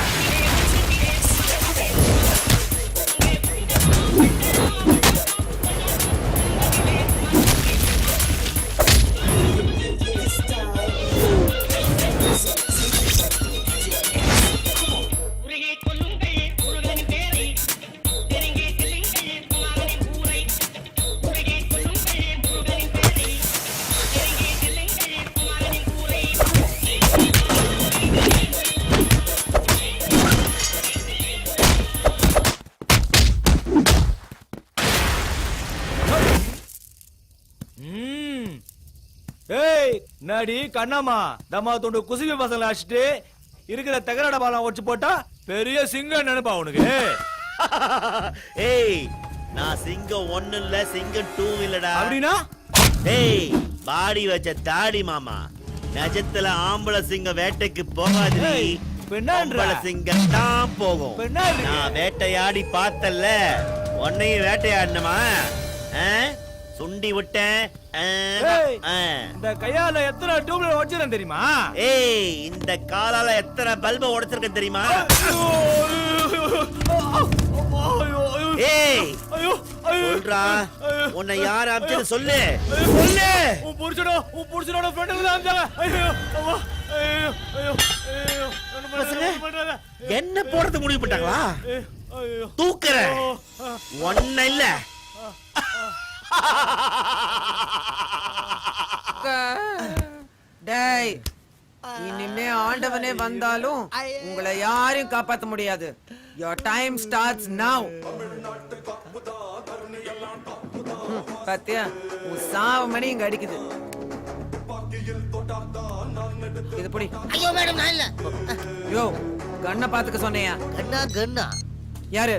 ஏய் நடி கண்ணம்மா தம்மா துண்டு குசுபி பசங்களை அடிச்சுட்டு இருக்கிற தகராட பாலம் ஒடிச்சு போட்டா பெரிய சிங்கம் நினைப்பா உனக்கு. ஏய் நான் சிங்கம் 1 இல்ல சிங்கம் 2 இல்லடா. அப்படின்னா ஏய் பாடி வச்ச தாடி மாமா. நிஜத்துல ஆம்பளை சிங்கம் வேட்டைக்கு போகாது. பொம்பளை சிங்கம் தான் போகும். நான் வேட்டையாடி பார்த்தல்ல, உன்னையும் வேட்டையாடணுமா? சுண்டி விட்டேன். இந்த கையால எத்தனை டியூப்ல உடைச்சிருக்கேன் தெரியுமா? ஏய் இந்த காலால எத்தனை பல்ப உடைச்சிருக்கேன் தெரியுமா? ஏய் சொல்றா, உன்னை யார் அமிச்சது சொல்லு சொல்லு. உன் புருஷனோட ஃப்ரெண்டுங்க தான் அமிச்சாங்க. ஐயோ அம்மா ஐயோ ஐயோ ஐயோ என்ன போறது முடிவு பண்ணிட்டாங்களா? தூக்குறேன் ஒன்ன இல்ல. டேய் இனிமே ஆண்டவனே வந்தாலும் உங்களை யாரையும் காப்பாத்த முடியாது. Your time starts now. பாத்தியா உன் சாவ மணி இங்க அடிக்குது. இது புடி. ஐயோ மேடம் நான் இல்ல. யோ கண்ணை பாத்துக்க சொன்னையா? கண்ணா யாரு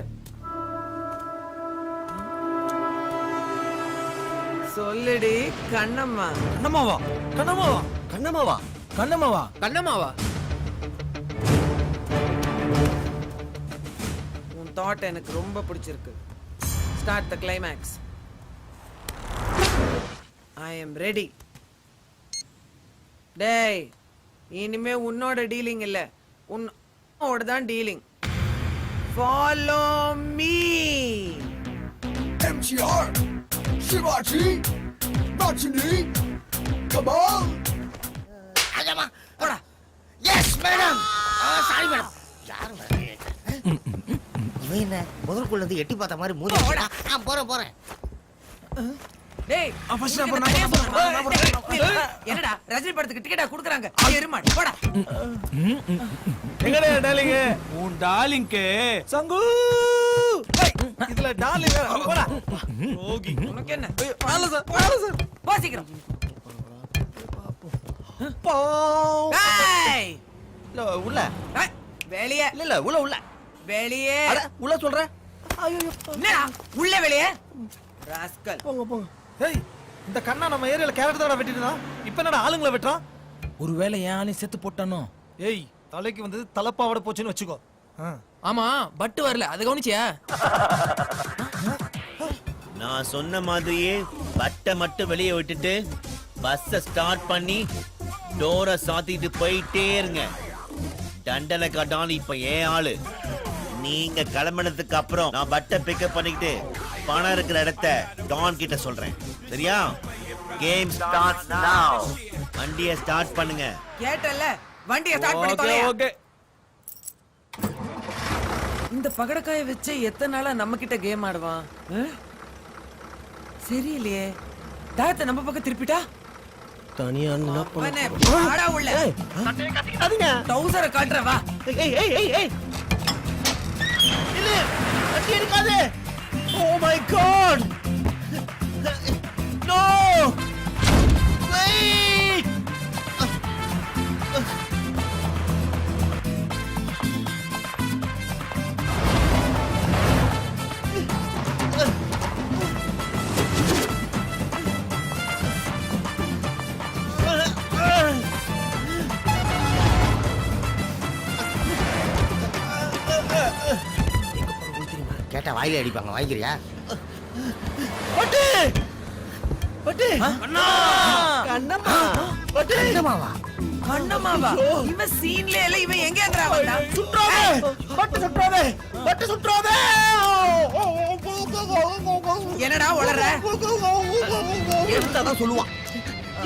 சொல்லுடி? கண்ணம்மா. கண்ணம்மாவா கண்ணம்மாவா கண்ணம்மாவா கண்ணம்மாவா கண்ணம்மாவா? உன் தாட் எனக்கு ரொம்ப பிடிச்சிருக்கு. Start the climax. I am ready. டேய் இனிமே உன்னோட டீலிங் இல்ல, உன்னோட தான் dealing. Follow me. MGR, Shivaji, Rajini, come on. ஐயம்மா போடா. Yes madam. Sorry madam. யார் மேடம்? இவன் என்ன முதல்குள்ள இருந்து எட்டி பார்த்த மாதிரி மூடி போடா. போறேன். டேய் என்னடா ரஜினி படத்துக்கு டிக்கெட்டா குடுக்குறாங்க? எருமாடி போடா. எங்கடா டார்லிங்? உன் டார்லிங்க்கு சங்கு. இதுல டார்லிங் போடா. ஓகே உனக்கு என்ன? வால சார் போ சீக்கிரம். போ. டேய் இல்ல உள்ள. வெளியே. இல்ல உள்ள வெளியே. அட உள்ள சொல்ற. ஐயோ என்னடா உள்ள வெளியே? ராஸ்கல். போங்க. ஏய் இந்த கண்ணா நம்ம ஏரியால கேரட் தான வெட்டிட்டு இப்போ என்னடா ஆளுங்களை வெட்டறான்? ஒருவேளை ஏன் ஆளை செத்து போட்டானோ? ஏய் தலைக்கு வந்து தலப்பாவட போச்சுன்னு வெச்சுக்கோ. ஆமா பட்டு வரல, அது கவனிச்சியா? நான் சொன்ன மாதிரியே பட்டை மட்டும் வெளியே விட்டுட்டு பஸ்ஸ ஸ்டார்ட் பண்ணி டோரை சாத்திட்டு போயிட்டே இருங்க. தண்டனை காட்டான் இப்ப ஏன் ஆளு. நீங்க கிளம்பினதுக்கு அப்புறம் நான் பட்டை பிக்கப் பண்ணிக்கிட்டு பணம் இருக்கிற இடத்த டான் கிட்ட சொல்றேன். சரியா? கேம் ஸ்டார்ட்ஸ் நவ. வண்டியை ஸ்டார்ட் பண்ணுங்க. கேட்டல வண்டியை ஸ்டார்ட் பண்ணி தொலையா. ஓகே. இந்த பகடக்காய வச்சு எத்தனை நாளா நம்ம கிட்ட கேம் ஆடுவான்? சரியில்லையே. தாத்த நம்ம பக்கம் திருப்பிட்டா தனியா என்ன பண்ணே? ஆடா உள்ள. அதுங்க டவுசரை காட்ற வா. ஏய் இல்ல அடி எடுக்காதே. Oh my god. No. Wait. கேட்டா வாயில அடிப்பாங்க. வாங்கிக்கிறியா? பட்டு அண்ணா கண்ணம்மா கண்ணமாவா கண்ணமாவா இவன் சீன்ல இல்ல இவன் எங்க இருக்கறா வந்தா சுற்றாதே பட்டு சுற்றாதே பட்டு சுற்றாதே என்னடா உளற எடுத்தாதான் சொல்லுவான்.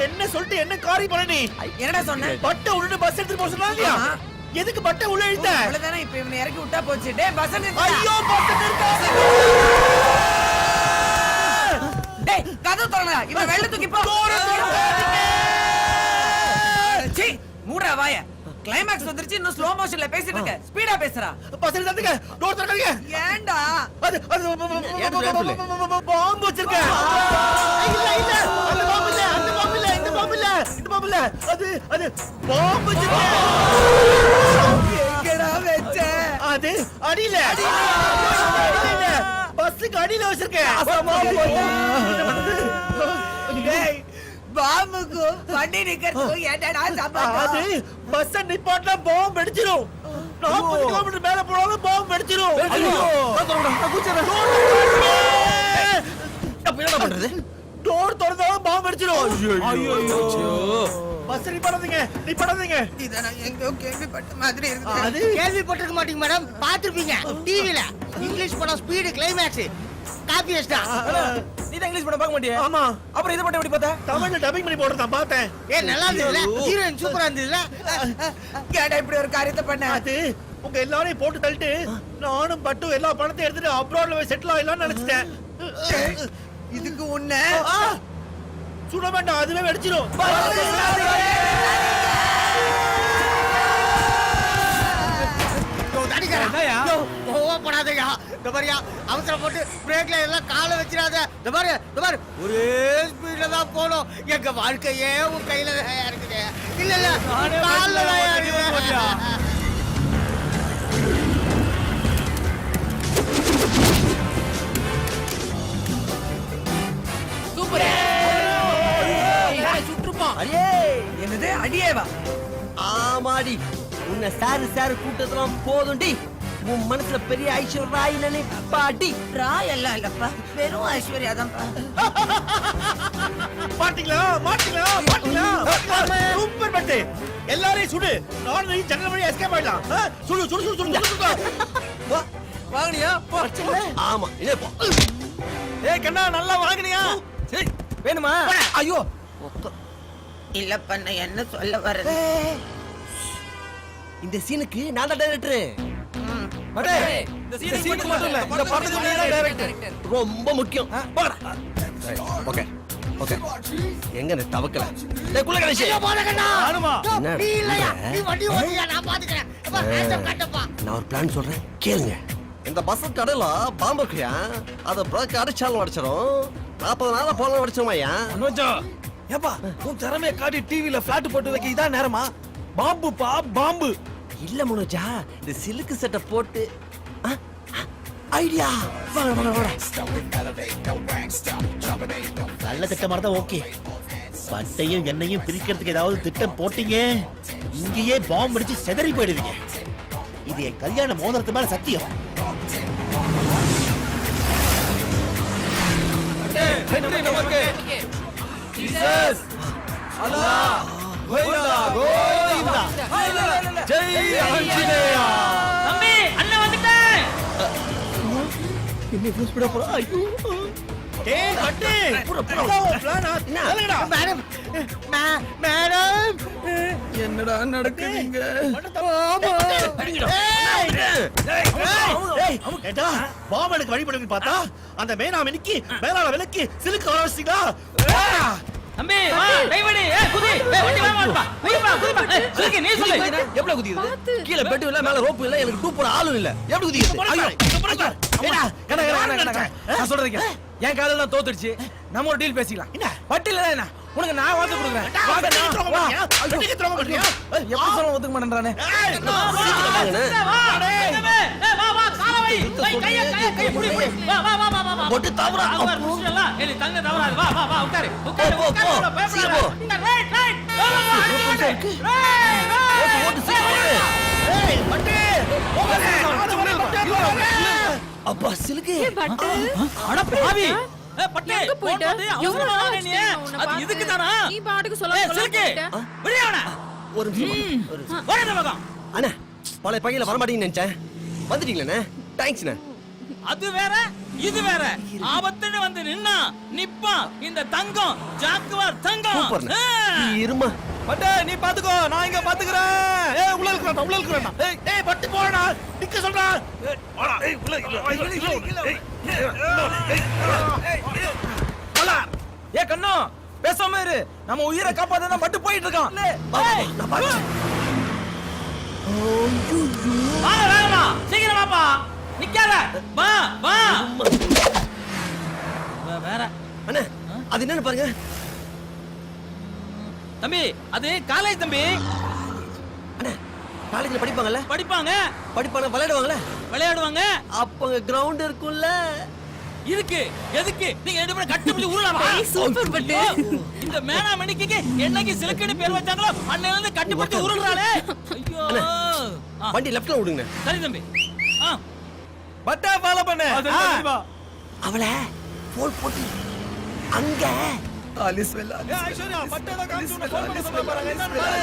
என்ன சொல்லிட்டு என்ன காரியம் பண்ண நீ? என்னடா சொன்ன பட்டை உள்ள பஸ் எடுத்துட்டு போக சொன்னா இல்லையா? ஆமா. எதுக்கு பட்டை உள்ள இழுத்த? அவ்வளவுதானே இப்ப இவனை இறக்கி விட்டா போச்சு டேய் பஸ் நிறுத்து ஐயோ பஸ் நிறுத்தாத. டேய் கதவு திறடா இவன் வெளில தூக்கி போ சீ மூடுடா வாய கிளைமாக்ஸ் வந்துருச்சு இன்னும் ஸ்லோ மோஷன்ல பேசிட்டு இருக்க ஸ்பீடா பேசுறா பஸ் நிறுத்துங்க. டோர் திறக்காதீங்க. ஏன்டா அது பாம்பு வச்சிருக்கேன். இல்ல இல்ல அந்த பாம்பு இல்ல அந்த பாம்பு இல்ல இந்த பாம்பு இல்ல இந்த பாம்பு இல்ல அது பாம்பு வச்சிருக்கேன். எங்கடா வெச்ச அது அடியில இல்ல பஸ்ஸுக்கு அடியில வச்சிருக்கேன். டேய் பாம்புக்கு வண்டி நிக்கிறதுக்கு என்னடா அது சம்பந்தம் பஸ் நிப்பாட்டா பாம்பு வெடிச்சிரும். 40 கிலோமீட்டர் மேல போனாலும் பாம்பு வெடிச்சிரும். அப்ப என்ன பண்றது? டோர் திறந்தாலும் பாம்பு வெடிச்சிரும். பஸ் நிப்பாட்டாதீங்க நிப்பாட்டாதீங்க. இத நான் எங்கோ கேள்விப்பட்ட மாதிரி இருக்கு அது கேள்விப்பட்டிருக்க மாட்டீங்க மேடம், பாத்துருப்பீங்க டிவில. இங்கிலீஷ் படம் ஸ்பீடு கிளைமேக்ஸ் காப்பி வச்சிட்டா. நீ தான் இங்கிலீஷ் படம் பார்க்க மாட்டியா ஆமா. அப்புறம் இத மட்டும் எப்படி பார்த்தா தமிழ்ல டப்பிங் பண்ணி போடுறதான் பார்த்தேன். நல்லா இருந்ததுல, ஹீரோயின் சூப்பரா இருந்ததுல. கேடா இப்படி ஒரு காரியத்தை பண்ண அது உங்க எல்லாரையும் போட்டு தள்ளிட்டு நானும் பட்டு எல்லா பணத்தையும் எடுத்துட்டு அப்ராட்ல போய் செட்டில் ஆயிடலாம்னு நினைச்சிட்டேன். இதுக்கு உன்ன சுட வேண்டாம் அதுவே வெடிச்சிரும். கோவப்படாதயா, இந்த மாதிரியா அவசரம் போட்டு பிரேக்ல எல்லாம் காலை வச்சிடாத. இந்த மாதிரி ஒரே ஸ்பீட்ல தான் போகணும். எங்க வாழ்க்கையே உன் கையில இருக்குது. இல்ல இல்ல கால்ல தான் இருக்குது. அடியே என்னது அடியேவா ஆமாடி, உன்னை சாரு கூட்டத்தெல்லாம் போதும்டி. உன் மனசுல பெரிய ஐஸ்வர்யா ராய் நினைப்பாடி. ராய் எல்லாம் இல்லப்பா வெறும் ஐஸ்வர்யா தான்ப்பா மாட்டீங்களா மாட்டீங்களா மாட்டீங்களா சூப்பர் பட்டு எல்லாரையும் சுடு. நானும் நீ ஜன்னல் வழியா எஸ்கேப் ஆயிடலாம். சுடு சுடு சுடு சுடு சுடு. வாங்குனியா ஆமா இதே போ. ஏய் கண்ணா நல்லா வாங்குனியா வேணுமா? ஐயோ இல்ல பண்ண என்ன சொல்ல வர்றது? இந்த சீனுக்கு நான் தான் டைரக்டர். இந்த சீனுக்கு மட்டும் இல்ல இந்த படத்துக்கு நீ தான் டைரக்டர். ரொம்ப முக்கியம். போடா. Okay okay. எங்க இந்த தவக்கல? டேய் குள்ள கணேஷ். ஆனுமா நீ இல்லையா? நீ வண்டி ஓட்டியா, நான் பாத்துக்கிறேன். நான் ஒரு பிளான் சொல்றேன் கேளுங்க. இந்த பஸ் கடையில பாம்பு இருக்கியா, அத பிரேக் அடிச்சாலும் அடிச்சிடும். 40 நாளா போலாம் அடிச்சோமாயா. அனுஜா ஏப்பா உன் திறமைய காட்டி டிவில பிளாட் போட்டு வைக்க இதான் நேரமா? பாம்புப்பா பாம்பு இல்ல மனோஜா, இந்த சிலுக்கு சட்டை போட்டு ஐடியா. வாங்க வாங்க வாங்க. நல்ல திட்டமா இருந்தா ஓகே. பட்டையும் எண்ணெயும் பிரிக்கிறதுக்கு ஏதாவது திட்டம் போட்டீங்க, இங்கேயே பாம்பு அடிச்சு செதறி போயிடுவீங்க. இது என் கல்யாண மோதிரத்து மேல சத்தியம். ஜீசஸ் அல்லாஹ் கோவிந்தா கோவிந்தா ஜெய் ஆஞ்சநேயா. தம்பி அண்ணன் வந்துட்டேன். என்ன யூஸ் பண்ண போறா? ஐயோ டேய் பட்டு மேடம் மேடம் என்னடா நடக்குதுங்க? பாம்பு எனக்கு வழிபடுங்க பார்த்தா அந்த மேனாமினிக்கு மேலால விலக்கி சிலுக்கு வர வச்சிட்டீங்களா? தம்பி வா டைவடி குதி வண்டி வாங்கப்பா குதிப்பா குதிப்பா சுகி நீ சொல்லு எப்படி குதிக்குது? கீழ பெட் இல்ல, மேல ரோப் இல்ல, எனக்கு டூ போற ஆளும் இல்ல. எப்படி குதிக்குது? ஐயோ நான் சொல்றேன் என் காதல் தான் தோத்துடுச்சு. நம்ம ஒரு டீல் பேசிக்கலாம். என்ன வட்டில என்ன உனக்கு நான் வாத்து கொடுக்குறேன். எப்படி சொல்ல ஒத்துக்க மாட்டேன்றானே. வா வா காலவை கைய புடி புடி வா வா வா வா வா போட்டு தவறா இல்ல ஏய் தங்க தவறா வா வா வா உட்காரு உட்காரு போ ரைட் ரைட் ஓட்டு சீக்கிரம். ஏய் பட்டு அப்பா சிலுக்கு அட பாவி பட்டு எங்க போயிட்ட? எவ்வளவு நாள் ஆச்சு நீ நான் உன்னை அது பார்த்து? இதுக்கு தானா நீ பாட்டுக்கு சொல்லாம சிலுக்கு போயிட்ட. வெளியாடா ஒரு நிமிஷம் ஒரு நிமிஷம். வரத மகம் அண்ணா பழைய பையில வரமாட்டீங்கன்னு நினைச்சேன் வந்துட்டீங்களே தேங்க்ஸ்ண்ணே. அது வேற இது வேற ஆபத்துன்னு வந்து நின்னா நிப்பான் இந்த தங்கம் ஜாக்குவார் தங்கம் சூப்பர்ண்ணே. இருமா பட்டு நீ பாத்துக்கோ நான் இங்க பாத்துக்கறேன். ஏய் உள்ள இருக்கறடா உள்ள இருக்கறடா. ஏய் பட்டு போடா நிக்க சொல்றா. வாடா ஏய் உள்ள போடா. ஏய் கண்ணு பேசாம இரு. நம்ம உயிரை காப்பாத்த தான் பட்டு போயிட்டு இருக்கான். ஏய் நான் பாத்து வா சீக்கிரம் வாப்பா நிக்காத வா வா வேற அண்ணா அது என்னன்னு பாருங்க. தம்பி அது காலேஜ் தம்பி அண்ணா காலேஜ்ல படிப்பாங்கல்ல படிப்பாங்க விளையாடுவாங்கல்ல விளையாடுவாங்க அப்ப கிரவுண்ட் இருக்கும்ல இருக்கு எதுக்கு நீங்க ரெண்டு பேரும் கட்டுப்படி உருளாமா ஏய், சூப்பர் பட்டு. இந்த மேனா மணிக்கு என்னைக்கு சிலுக்குன்னு பேர் வச்சாங்களோ அன்னையில இருந்து கட்டுப்பட்டு உருள்றாளே ஐயோ ஆ, வண்டி லெஃப்ட்ல விடுங்க. சரி தம்பி ஆ பட்டா ஃபாலோ பண்ணு. அவளை போல் போட்டு அங்க ஆலிஸ் வெல்ல ஏய் ஐஸ்வர்யா பட்டா தான் காமிச்சு உன்னை ஃபோன் பண்ண சொல்ல போறாங்க. என்னன்னு பாரு.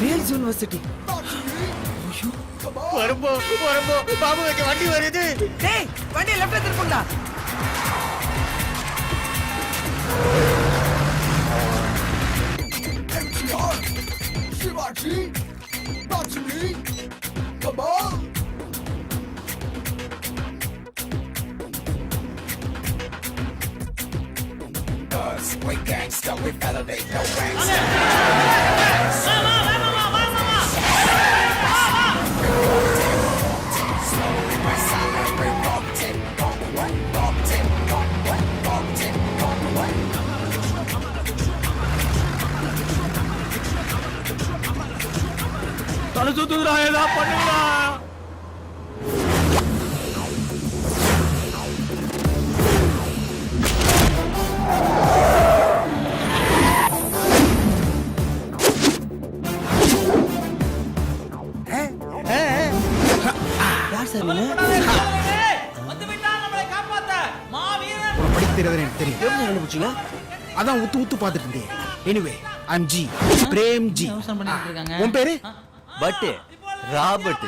வேல்ஸ் யூனிவர்சிட்டி வரும்போ பாபு வைக்க வண்டி வருது. டேய் வண்டி லெஃப்ட்ல திருப்புடா தலை சுத்துறா ஏதா பண்ணுடா. யார் சார் நீங்க? வந்து விட்டா நம்மளை காப்பாத்த மாவீரன் படிக்க தெரியாது எனக்கு தெரியும். எப்படி கண்டுபிடிச்சீங்க? அதான் உத்து பார்த்துட்டு இருந்தேன். Anyway I'm G Prem ji. உன் பேரு? But Robert.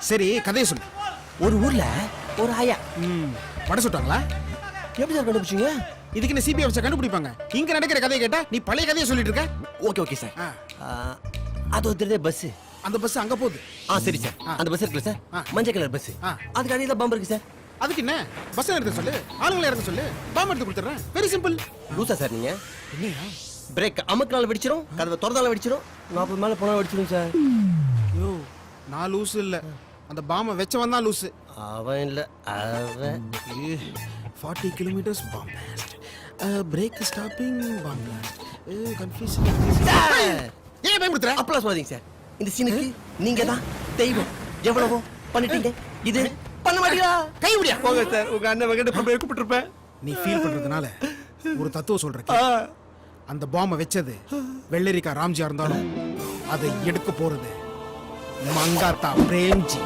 சரி கதையை சொல்லு. ஒரு ஊர்ல ஒரு ஆயா பட சுட்டாங்களா? எப்படி சார் கண்டுபிடிச்சீங்க? இதுக்கு என்ன சிபிஐ வச்சா கண்டுபிடிப்பாங்க? இங்க நடக்கிற கதையை கேட்டா நீ பழைய கதையை சொல்லிட்டு இருக்க. Okay okay sir. அது ஒரு பஸ். அந்த பஸ் அங்க போகுது. சரி சார். அந்த பஸ் இருக்குல்ல சார் மஞ்சள் கலர் பஸ். அதுக்கு அடியில பம்பர் இருக்கு சார். அதுக்கு என்ன பஸ் எடுத்து சொல்லு, ஆளுங்களை இறங்க சொல்லு, பாம்பு எடுத்து கொடுத்துறேன். Very simple. லூசா சார் நீங்க? என்னையா பிரேக் அமுக்கினால வெடிச்சிரும், கதவை திறந்தால வெடிச்சிரும், 40 மேல போனா வெடிச்சிரும் சார். யோ நான் லூசு இல்ல, அந்த பாம்பை வச்சவன் தான் லூசு. அவன் இல்ல அவன். 40 kilometers bomb blast. Brake stopping bomb blast. Confusing. ஏன் பயமுறுத்துற? அப்பலாம் சொல்லாதீங்க சார். இந்த சீனுக்கு நீங்க தான் தெய்வம். எவ்வளவோ பண்ணிட்டீங்க, இது பண்ண மாட்டீங்களா? கை விடியா போங்க சார். உங்க அண்ணன் வெங்கட போய் கூப்பிட்டுருப்பேன். நீ ஃபீல் பண்றதுனால ஒரு தத்துவம் சொல்றேன். அந்த பாம்பை வச்சது வெள்ளரிக்கா ராம்ஜியா இருந்தாலும் அதை எடுக்க போறது மங்காத்தா பிரேம்ஜி.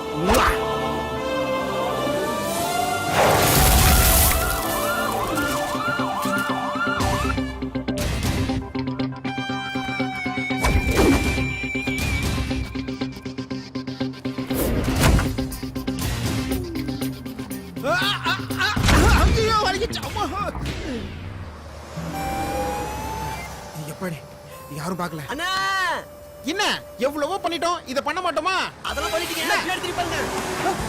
எப்படி யாரும் பார்க்கல. அண்ணா என்ன எவ்வளவோ பண்ணிட்டோம், இத பண்ண மாட்டோமா? அதெல்லாம் பண்ணிட்டீங்க. பின்னாடி திருப்பி பாருங்க.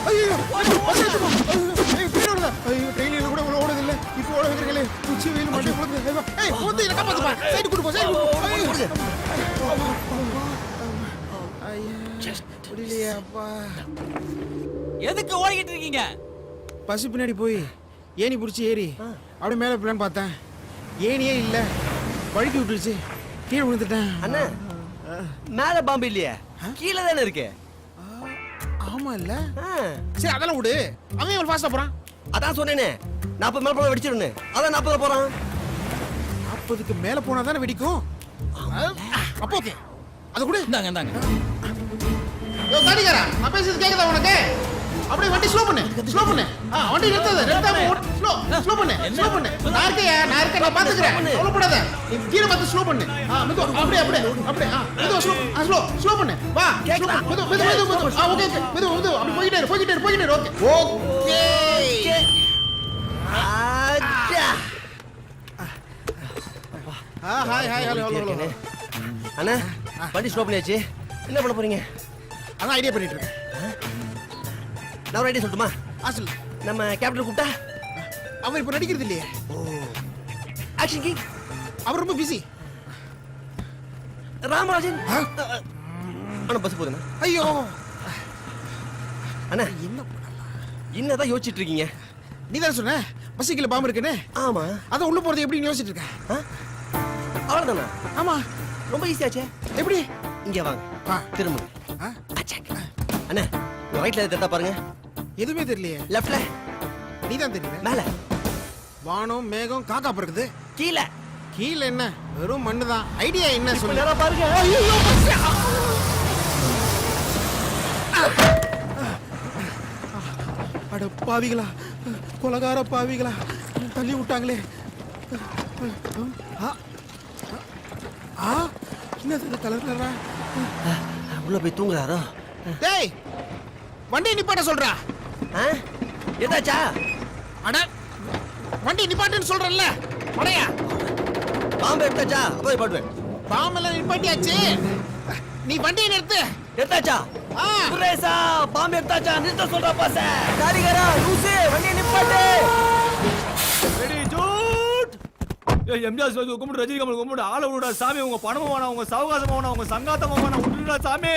ஐயோ ஐயோ ட்ரெயினில் கூட ஓடுது இல்ல. இப்போ ஓட வைக்கிறீங்களே உச்சி வெயில் மண்டை போடுது. ஏய் போந்து என்ன காப்பாத்துப்பா. சைடு குடு போ, சைடு குடு. ஐயோ முடியலையே அப்பா. எதுக்கு ஓடிக்கிட்டு இருக்கீங்க? பஸ் பின்னாடி போய் ஏணி பிடிச்சி ஏறி அப்படியே மேலே போலான்னு பார்த்தேன். ஏணியே இல்ல, வழுக்கி விட்டுருச்சு, கீழே விழுந்துட்டேன். அண்ணா மேல பாம்பு இல்லையே, கீழே தானே இருக்கு. ஆமா இல்ல. சரி அதெல்லாம் விடு, அவன் எவ்வளவு ஃபாஸ்டா போறான்? அதான் சொன்னேனே 40 மேல போனா வெடிச்சிருன்னு. அதான் 40 போறான். 40க்கு மேல போனா தானே வெடிக்கும். அப்போ ஓகே, அது கூட இந்தாங்க இந்தாங்க. யோ காடிகாரா, நான் பேசுறது கேக்குதா உனக்கு? அப்படியே வண்டி ஸ்லோ பண்ணு வண்டி நிறுத்தாம ஸ்லோ பண்ணு நான் இருக்கேன் நான் பாத்துக்கிறேன் கவலைப்படாத நீ கீழ பார்த்து ஸ்லோ பண்ணு மெது அப்படியே ஸ்லோ பண்ணு வா மெது ஓகே மெது அப்படி போயிட்டே இரு ஓகே ஆச்சா. ஹாய் ஹலோ அண்ணா வண்டி ஸ்லோ பண்ணியாச்சு என்ன பண்ண போறீங்க? அதான் ஐடியா பண்ணிட்டு இருக்கேன். நான் ஒரு ஐடியா சொல்லட்டுமா? சொல்லு. நம்ம கேப்டன் கூப்பிட்டா அவர் இப்ப நடிக்கிறது இல்லையே. ஆக்ஷன் கிங் அவர் ரொம்ப பிஸி. ராமராஜன் அண்ணா பஸ் போதுண்ணா. ஐயோ அண்ணா என்னதான் யோசிச்சுட்டு இருக்கீங்க? நீ தான் சொன்ன பஸ்ஸுக்குள்ள பாம்பு இருக்குன்னு. ஆமா அதான் உள்ள போறது எப்படின்னு யோசிச்சுட்டு இருக்கேன். அவ்வளவுதானா? ஆமா ரொம்ப ஈஸியாச்சே. எப்படி? இங்க வாங்க திரும்ப. அண்ணா ரைட்ல தெரியா பாருங்க. எதுவுமே தெரியலையே. லெஃப்ட்ல நீ தான் தெரியல. மேல வானம் மேகம் காக்கா பறக்குது. கீழே என்ன வெறும் மண்ணு தான். ஐடியா என்ன சொல்லு பாருங்க. அட பாவிகளா கொலகார பாவிகளா தள்ளி விட்டாங்களே. என்னது கலர்லரா? உள்ள போய் தூங்குறாரோ? டேய் வண்டி நிப்பாட்ட சொல்றா. எதாச்சா? அட வண்டி நிப்பாட்டுன்னு சொல்றல்ல மடையா. பாம்பு எடுத்தாச்சா? போய் பாடுவேன். பாம்பெல்லாம் நிப்பாட்டியாச்சு. நீ வண்டியை நிறுத்து. எடுத்தாச்சா? சுரேஷா பாம்பு எடுத்தாச்சா? நிறுத்த சொல்றா பாச. காரிகரா லூசே வண்டியை நிப்பாட்டு. Ready Jude. எம்ஜிஆர் சொல்லி கும்பிடு, ரஜினி கமல் கும்பிடு, ஆள விடுடா சாமி. உங்க பணமும் வேணாம், உங்க சவகாசமும் வேணாம், உங்க சங்காத்தமும் வேணாம், விட்டுடா சாமி.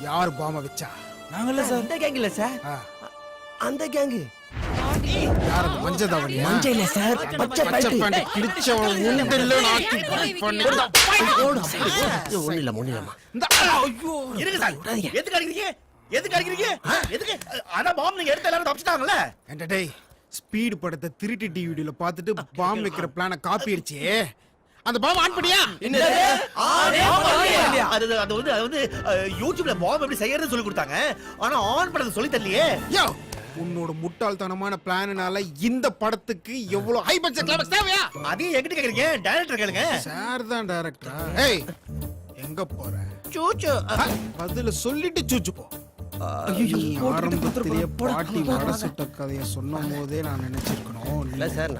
யார் பாம்பை வச்சா? நாங்கல்ல சார். அந்த கேங் இல்ல சார். அந்த கேங். யார் அந்த மஞ்சள் தாவணி? மஞ்சள் இல்ல சார். பச்சை பேண்ட். கிழிச்சவன் உண்டல்ல நாட்டி பண்ணி. ஒண்ணுலமா. ஐயோ இருங்க சார். எதுக்கு அடிக்கிறீங்க? எதுக்கு? ஆனா பாம் நீங்க எடுத்து எல்லாரும் தப்பிச்சிட்டாங்கல்ல. டேய் ஸ்பீடு படத்தை திருட்டு டிவிடில பார்த்துட்டு பாம் வைக்கிற பிளான காப்பி அடிச்சு அந்த பாம் ஆன் பண்ணியா? அது வந்து யூடியூப்ல பாம் எப்படி செய்யறதுன்னு சொல்லி கொடுத்தாங்க. ஆனா ஆன் பண்ணது சொல்லி தரலையே. யோ உன்னோட முட்டாள்தனமான பிளானால இந்த படத்துக்கு எவ்வளவு ஹை பட்ஜெட் கிளைமாக்ஸ் தேவையா? அதையும் என்கிட்ட கேக்குறீங்க? டைரக்டர் கேளுங்க. சார் தான் டைரக்டரா? ஏய் எங்க போற? சூச்சு. பதில சொல்லிட்டு சூச்சு போ. ஆரம்பத்திலேயே பாட்டி வட சுட்ட கதையை சொன்னும் போதே நான் நினைச்சிருக்கணும். இல்ல சார்.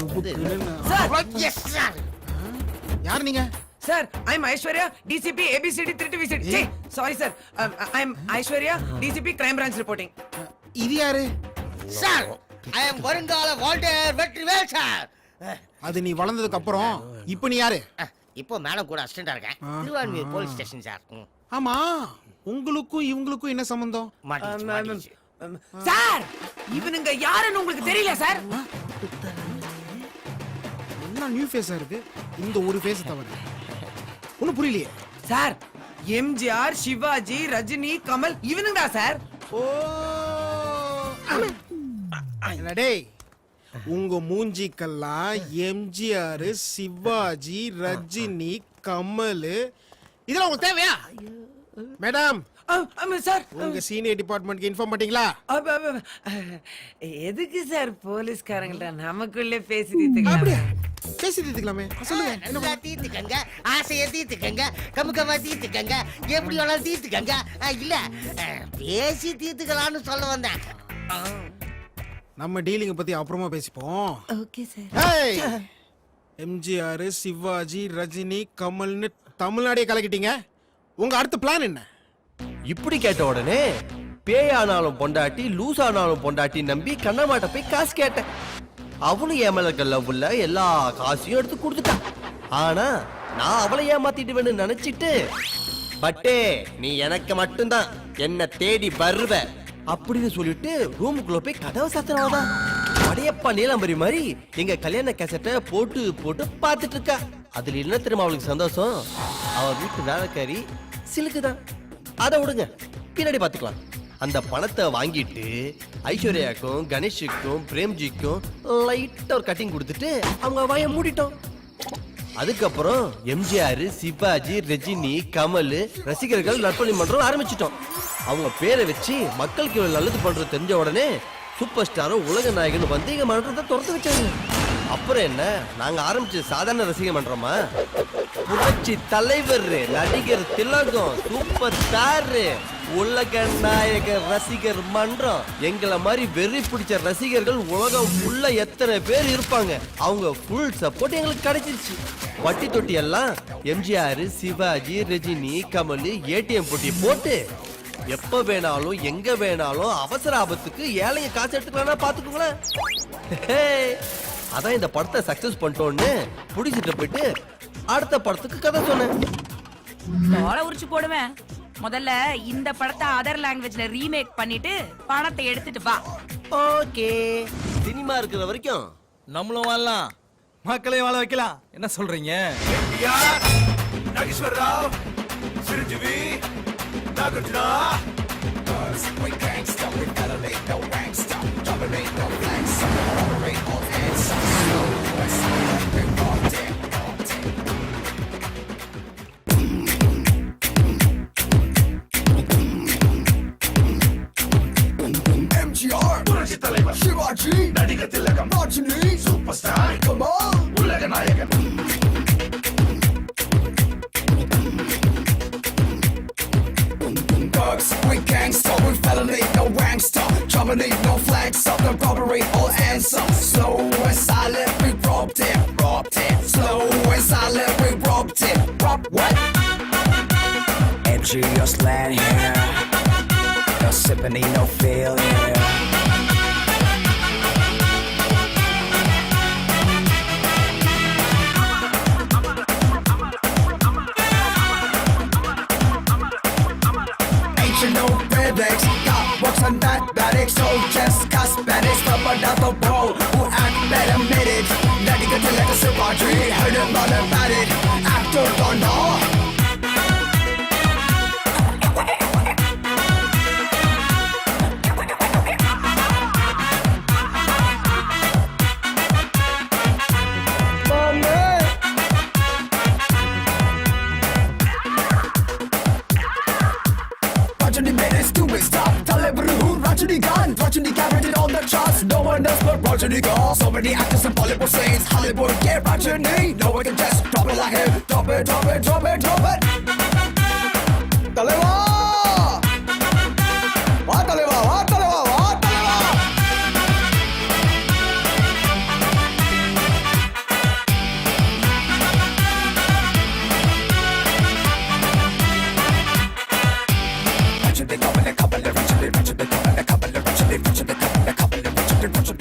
யார் நீங்க? Sir, I'm Aishwarya, DCP ABCD 3TVCD. Sorry sir, I'm Aishwarya, DCP Crime Branch reporting. இது யாரு? சார் ஐ அம் வருங்கால வால்டர் வெற்றிவேல் சார். அது நீ வளர்ந்ததுக்கு அப்புறம் இப்போ நீ யாரு? இப்போ மேடம் கூட அசிஸ்டண்டா இருக்கேன். Thiruvanmiyur police station sir. ஆமா உங்களுக்கும் இவங்களுக்கும் என்ன சம்பந்தம்? சார் இவனுங்க யாருன்னு உங்களுக்கு தெரியல சார்? என்ன நியூ ஃபேஸா இருக்கு? இந்த ஒரு ஃபேஸ் தவிர ஒன்னும் புரியலையே சார். எம்ஜிஆர், சிவாஜி, ரஜினி, கமல் இவனுங்க தான் சார். ஓ டேய் உங்க மூஞ்சிக்கெல்லாம் எம்ஜிஆர், சிவாஜி, ரஜினி, கமல் இதெல்லாம் உங்களுக்கு தேவையா? மேடம் சார் உங்க சீனியர் டிபார்ட்மெண்ட்க்கு இன்ஃபார்ம் பண்ணீங்களா? எதுக்கு சார் போலீஸ்காரங்கள்ட்ட நமக்குள்ளே பேசி தீர்த்துக்கலாம்? அப்படியே பேசி தீர்த்துக்கலாமே. சொல்லுங்க. நல்லா தீர்த்துக்கங்க, ஆசையை தீர்த்துக்கங்க, கமுக்கமா தீர்த்துக்கங்க, எப்படி வேணாலும் தீர்த்துக்கங்க. இல்ல பேசி தீர்த்துக்கலாம்னு சொல்ல வந்தேன். நம்ம டீலிங்க பத்தி அப்புறமா பேசிப்போம். Okay sir. ஏய் எம்ஜிஆர், சிவாஜி, ரஜினி, கமல்னு தமிழ்நாடே கலக்கிட்டீங்க. உங்க அடுத்த பிளான் என்ன? இப்படி கேட்ட உடனே பேய் ஆனாலும் பொண்டாட்டி, லூஸ் ஆனாலும் பொண்டாட்டி நம்பி கண்ணமாட்ட போய் காசு கேட்டேன். அவளும் ஏமலுக்கு லவ்ல எல்லா காசையும் எடுத்து கொடுத்துட்டான். ஆனா நான் அவளை ஏமாத்திட்டு நினைச்சிட்டு பட்டே நீ எனக்கு மட்டும்தான் என்ன தேடி வருவ அப்படின்னு சொல்லிட்டு ரூமுக்குள்ள போய் கதவை சாத்திரவாதா. படையப்பா நீலாம்பரி மாதிரி எங்க கல்யாண கேசட்டை போட்டு போட்டு பார்த்துட்டு இருக்கா. அதுல என்ன தெரியுமா அவளுக்கு சந்தோஷம்? அவ வீட்டு வேலைக்காரி சிலுக்குதான். அதை விடுங்க, பின்னாடி பாத்துக்கலாம். அந்த பணத்தை வாங்கிட்டு ஐஸ்வர்யாக்கும், கணேஷுக்கும், பிரேம்ஜிக்கும் லைட்டா ஒரு கட்டிங் கொடுத்துட்டு அவங்க வாயை மூடிட்டோம். அதுக்கப்புறம் எம்ஜிஆர், சிவாஜி, ரஜினி, கமல் ரசிகர்கள் நற்பணி மன்றம் ஆரம்பிச்சிட்டோம். அவங்க பேரை வச்சு மக்களுக்கு இவ்வளவு நல்லது பண்றது தெரிஞ்ச உடனே சூப்பர் ஸ்டாரும் உலக நாயகன் வந்து எங்க மன்றத்தை திறந்து வச்சாங்க. அப்புறம் என்ன, நாங்க ஆரம்பிச்ச சாதாரண ரசிக மன்றமா? புரட்சி தலைவர் நடிகர் திலகம், சூப்பர் ஸ்டார், உலக நாயக ரசிகர் மன்றம். எங்களை மாதிரி வெறி பிடிச்ச ரசிகர்கள் உலகம் உள்ள எத்தனை பேர் இருப்பாங்க, அவங்க ஃபுல் சப்போர்ட் எங்களுக்கு கிடைச்சிருச்சு. பட்டி தொட்டி எல்லாம் எம்ஜிஆர், சிவாஜி, ரஜினி, கமல் ஏடிஎம் போட்டி போட்டு எப்ப வேணாலும் எங்க வேணாலும் அவசர ஆபத்துக்கு ஏழைங்க காசு எடுத்துக்கலாம் பாத்துக்கோங்களேன். அதான் இந்த படத்தை சக்சஸ் பண்ணிட்டோன்னு புடிச்சிட்டு போயிட்டு அடுத்த படத்துக்கு கதை சொன்னேன். தோலை உரிச்சு போடுவேன். முதல்ல இந்த படத்தை அதர் லாங்குவேஜ்ல ரீமேக் பண்ணிட்டு பணத்தை எடுத்துட்டு வா. ஓகே, சினிமா இருக்கிற வரைக்கும் நம்மளும் வாழலாம், மக்களையும் வாழ வைக்கலாம். என்ன சொல்றீங்க? சிவாஜி, நடிகர் திலகம், ரஜினி, சூப்பர் ஸ்டார், கமல், உலக நாயகன். Thugs, we gangsta, we felony, no gangsta. Dominate, no flags up, no robbery, all answer. Slow and silent, we robbed it, robbed it. Slow and silent, we robbed it, robbed what? Edgy, your slant hair. No symphony, no failure. No FedEx, got works on mathematics, so just cosmetics from another bro who act better minute. Letting it to let us survive, heard him all about it. Actor don't know. Rajini on the charts, no one else but Rajini gone. So many actors in Bollywood scenes, Hollywood, yeah, Rajini. No one can just drop it like him. Drop it, drop it, drop it, drop it. Taleva! Va Taleva, va Taleva, va Taleva! Rajini, couple, Rajini, Rajini, couple, Rajini, Rajini, couple, Rajini, Rajini, couple, Rajini,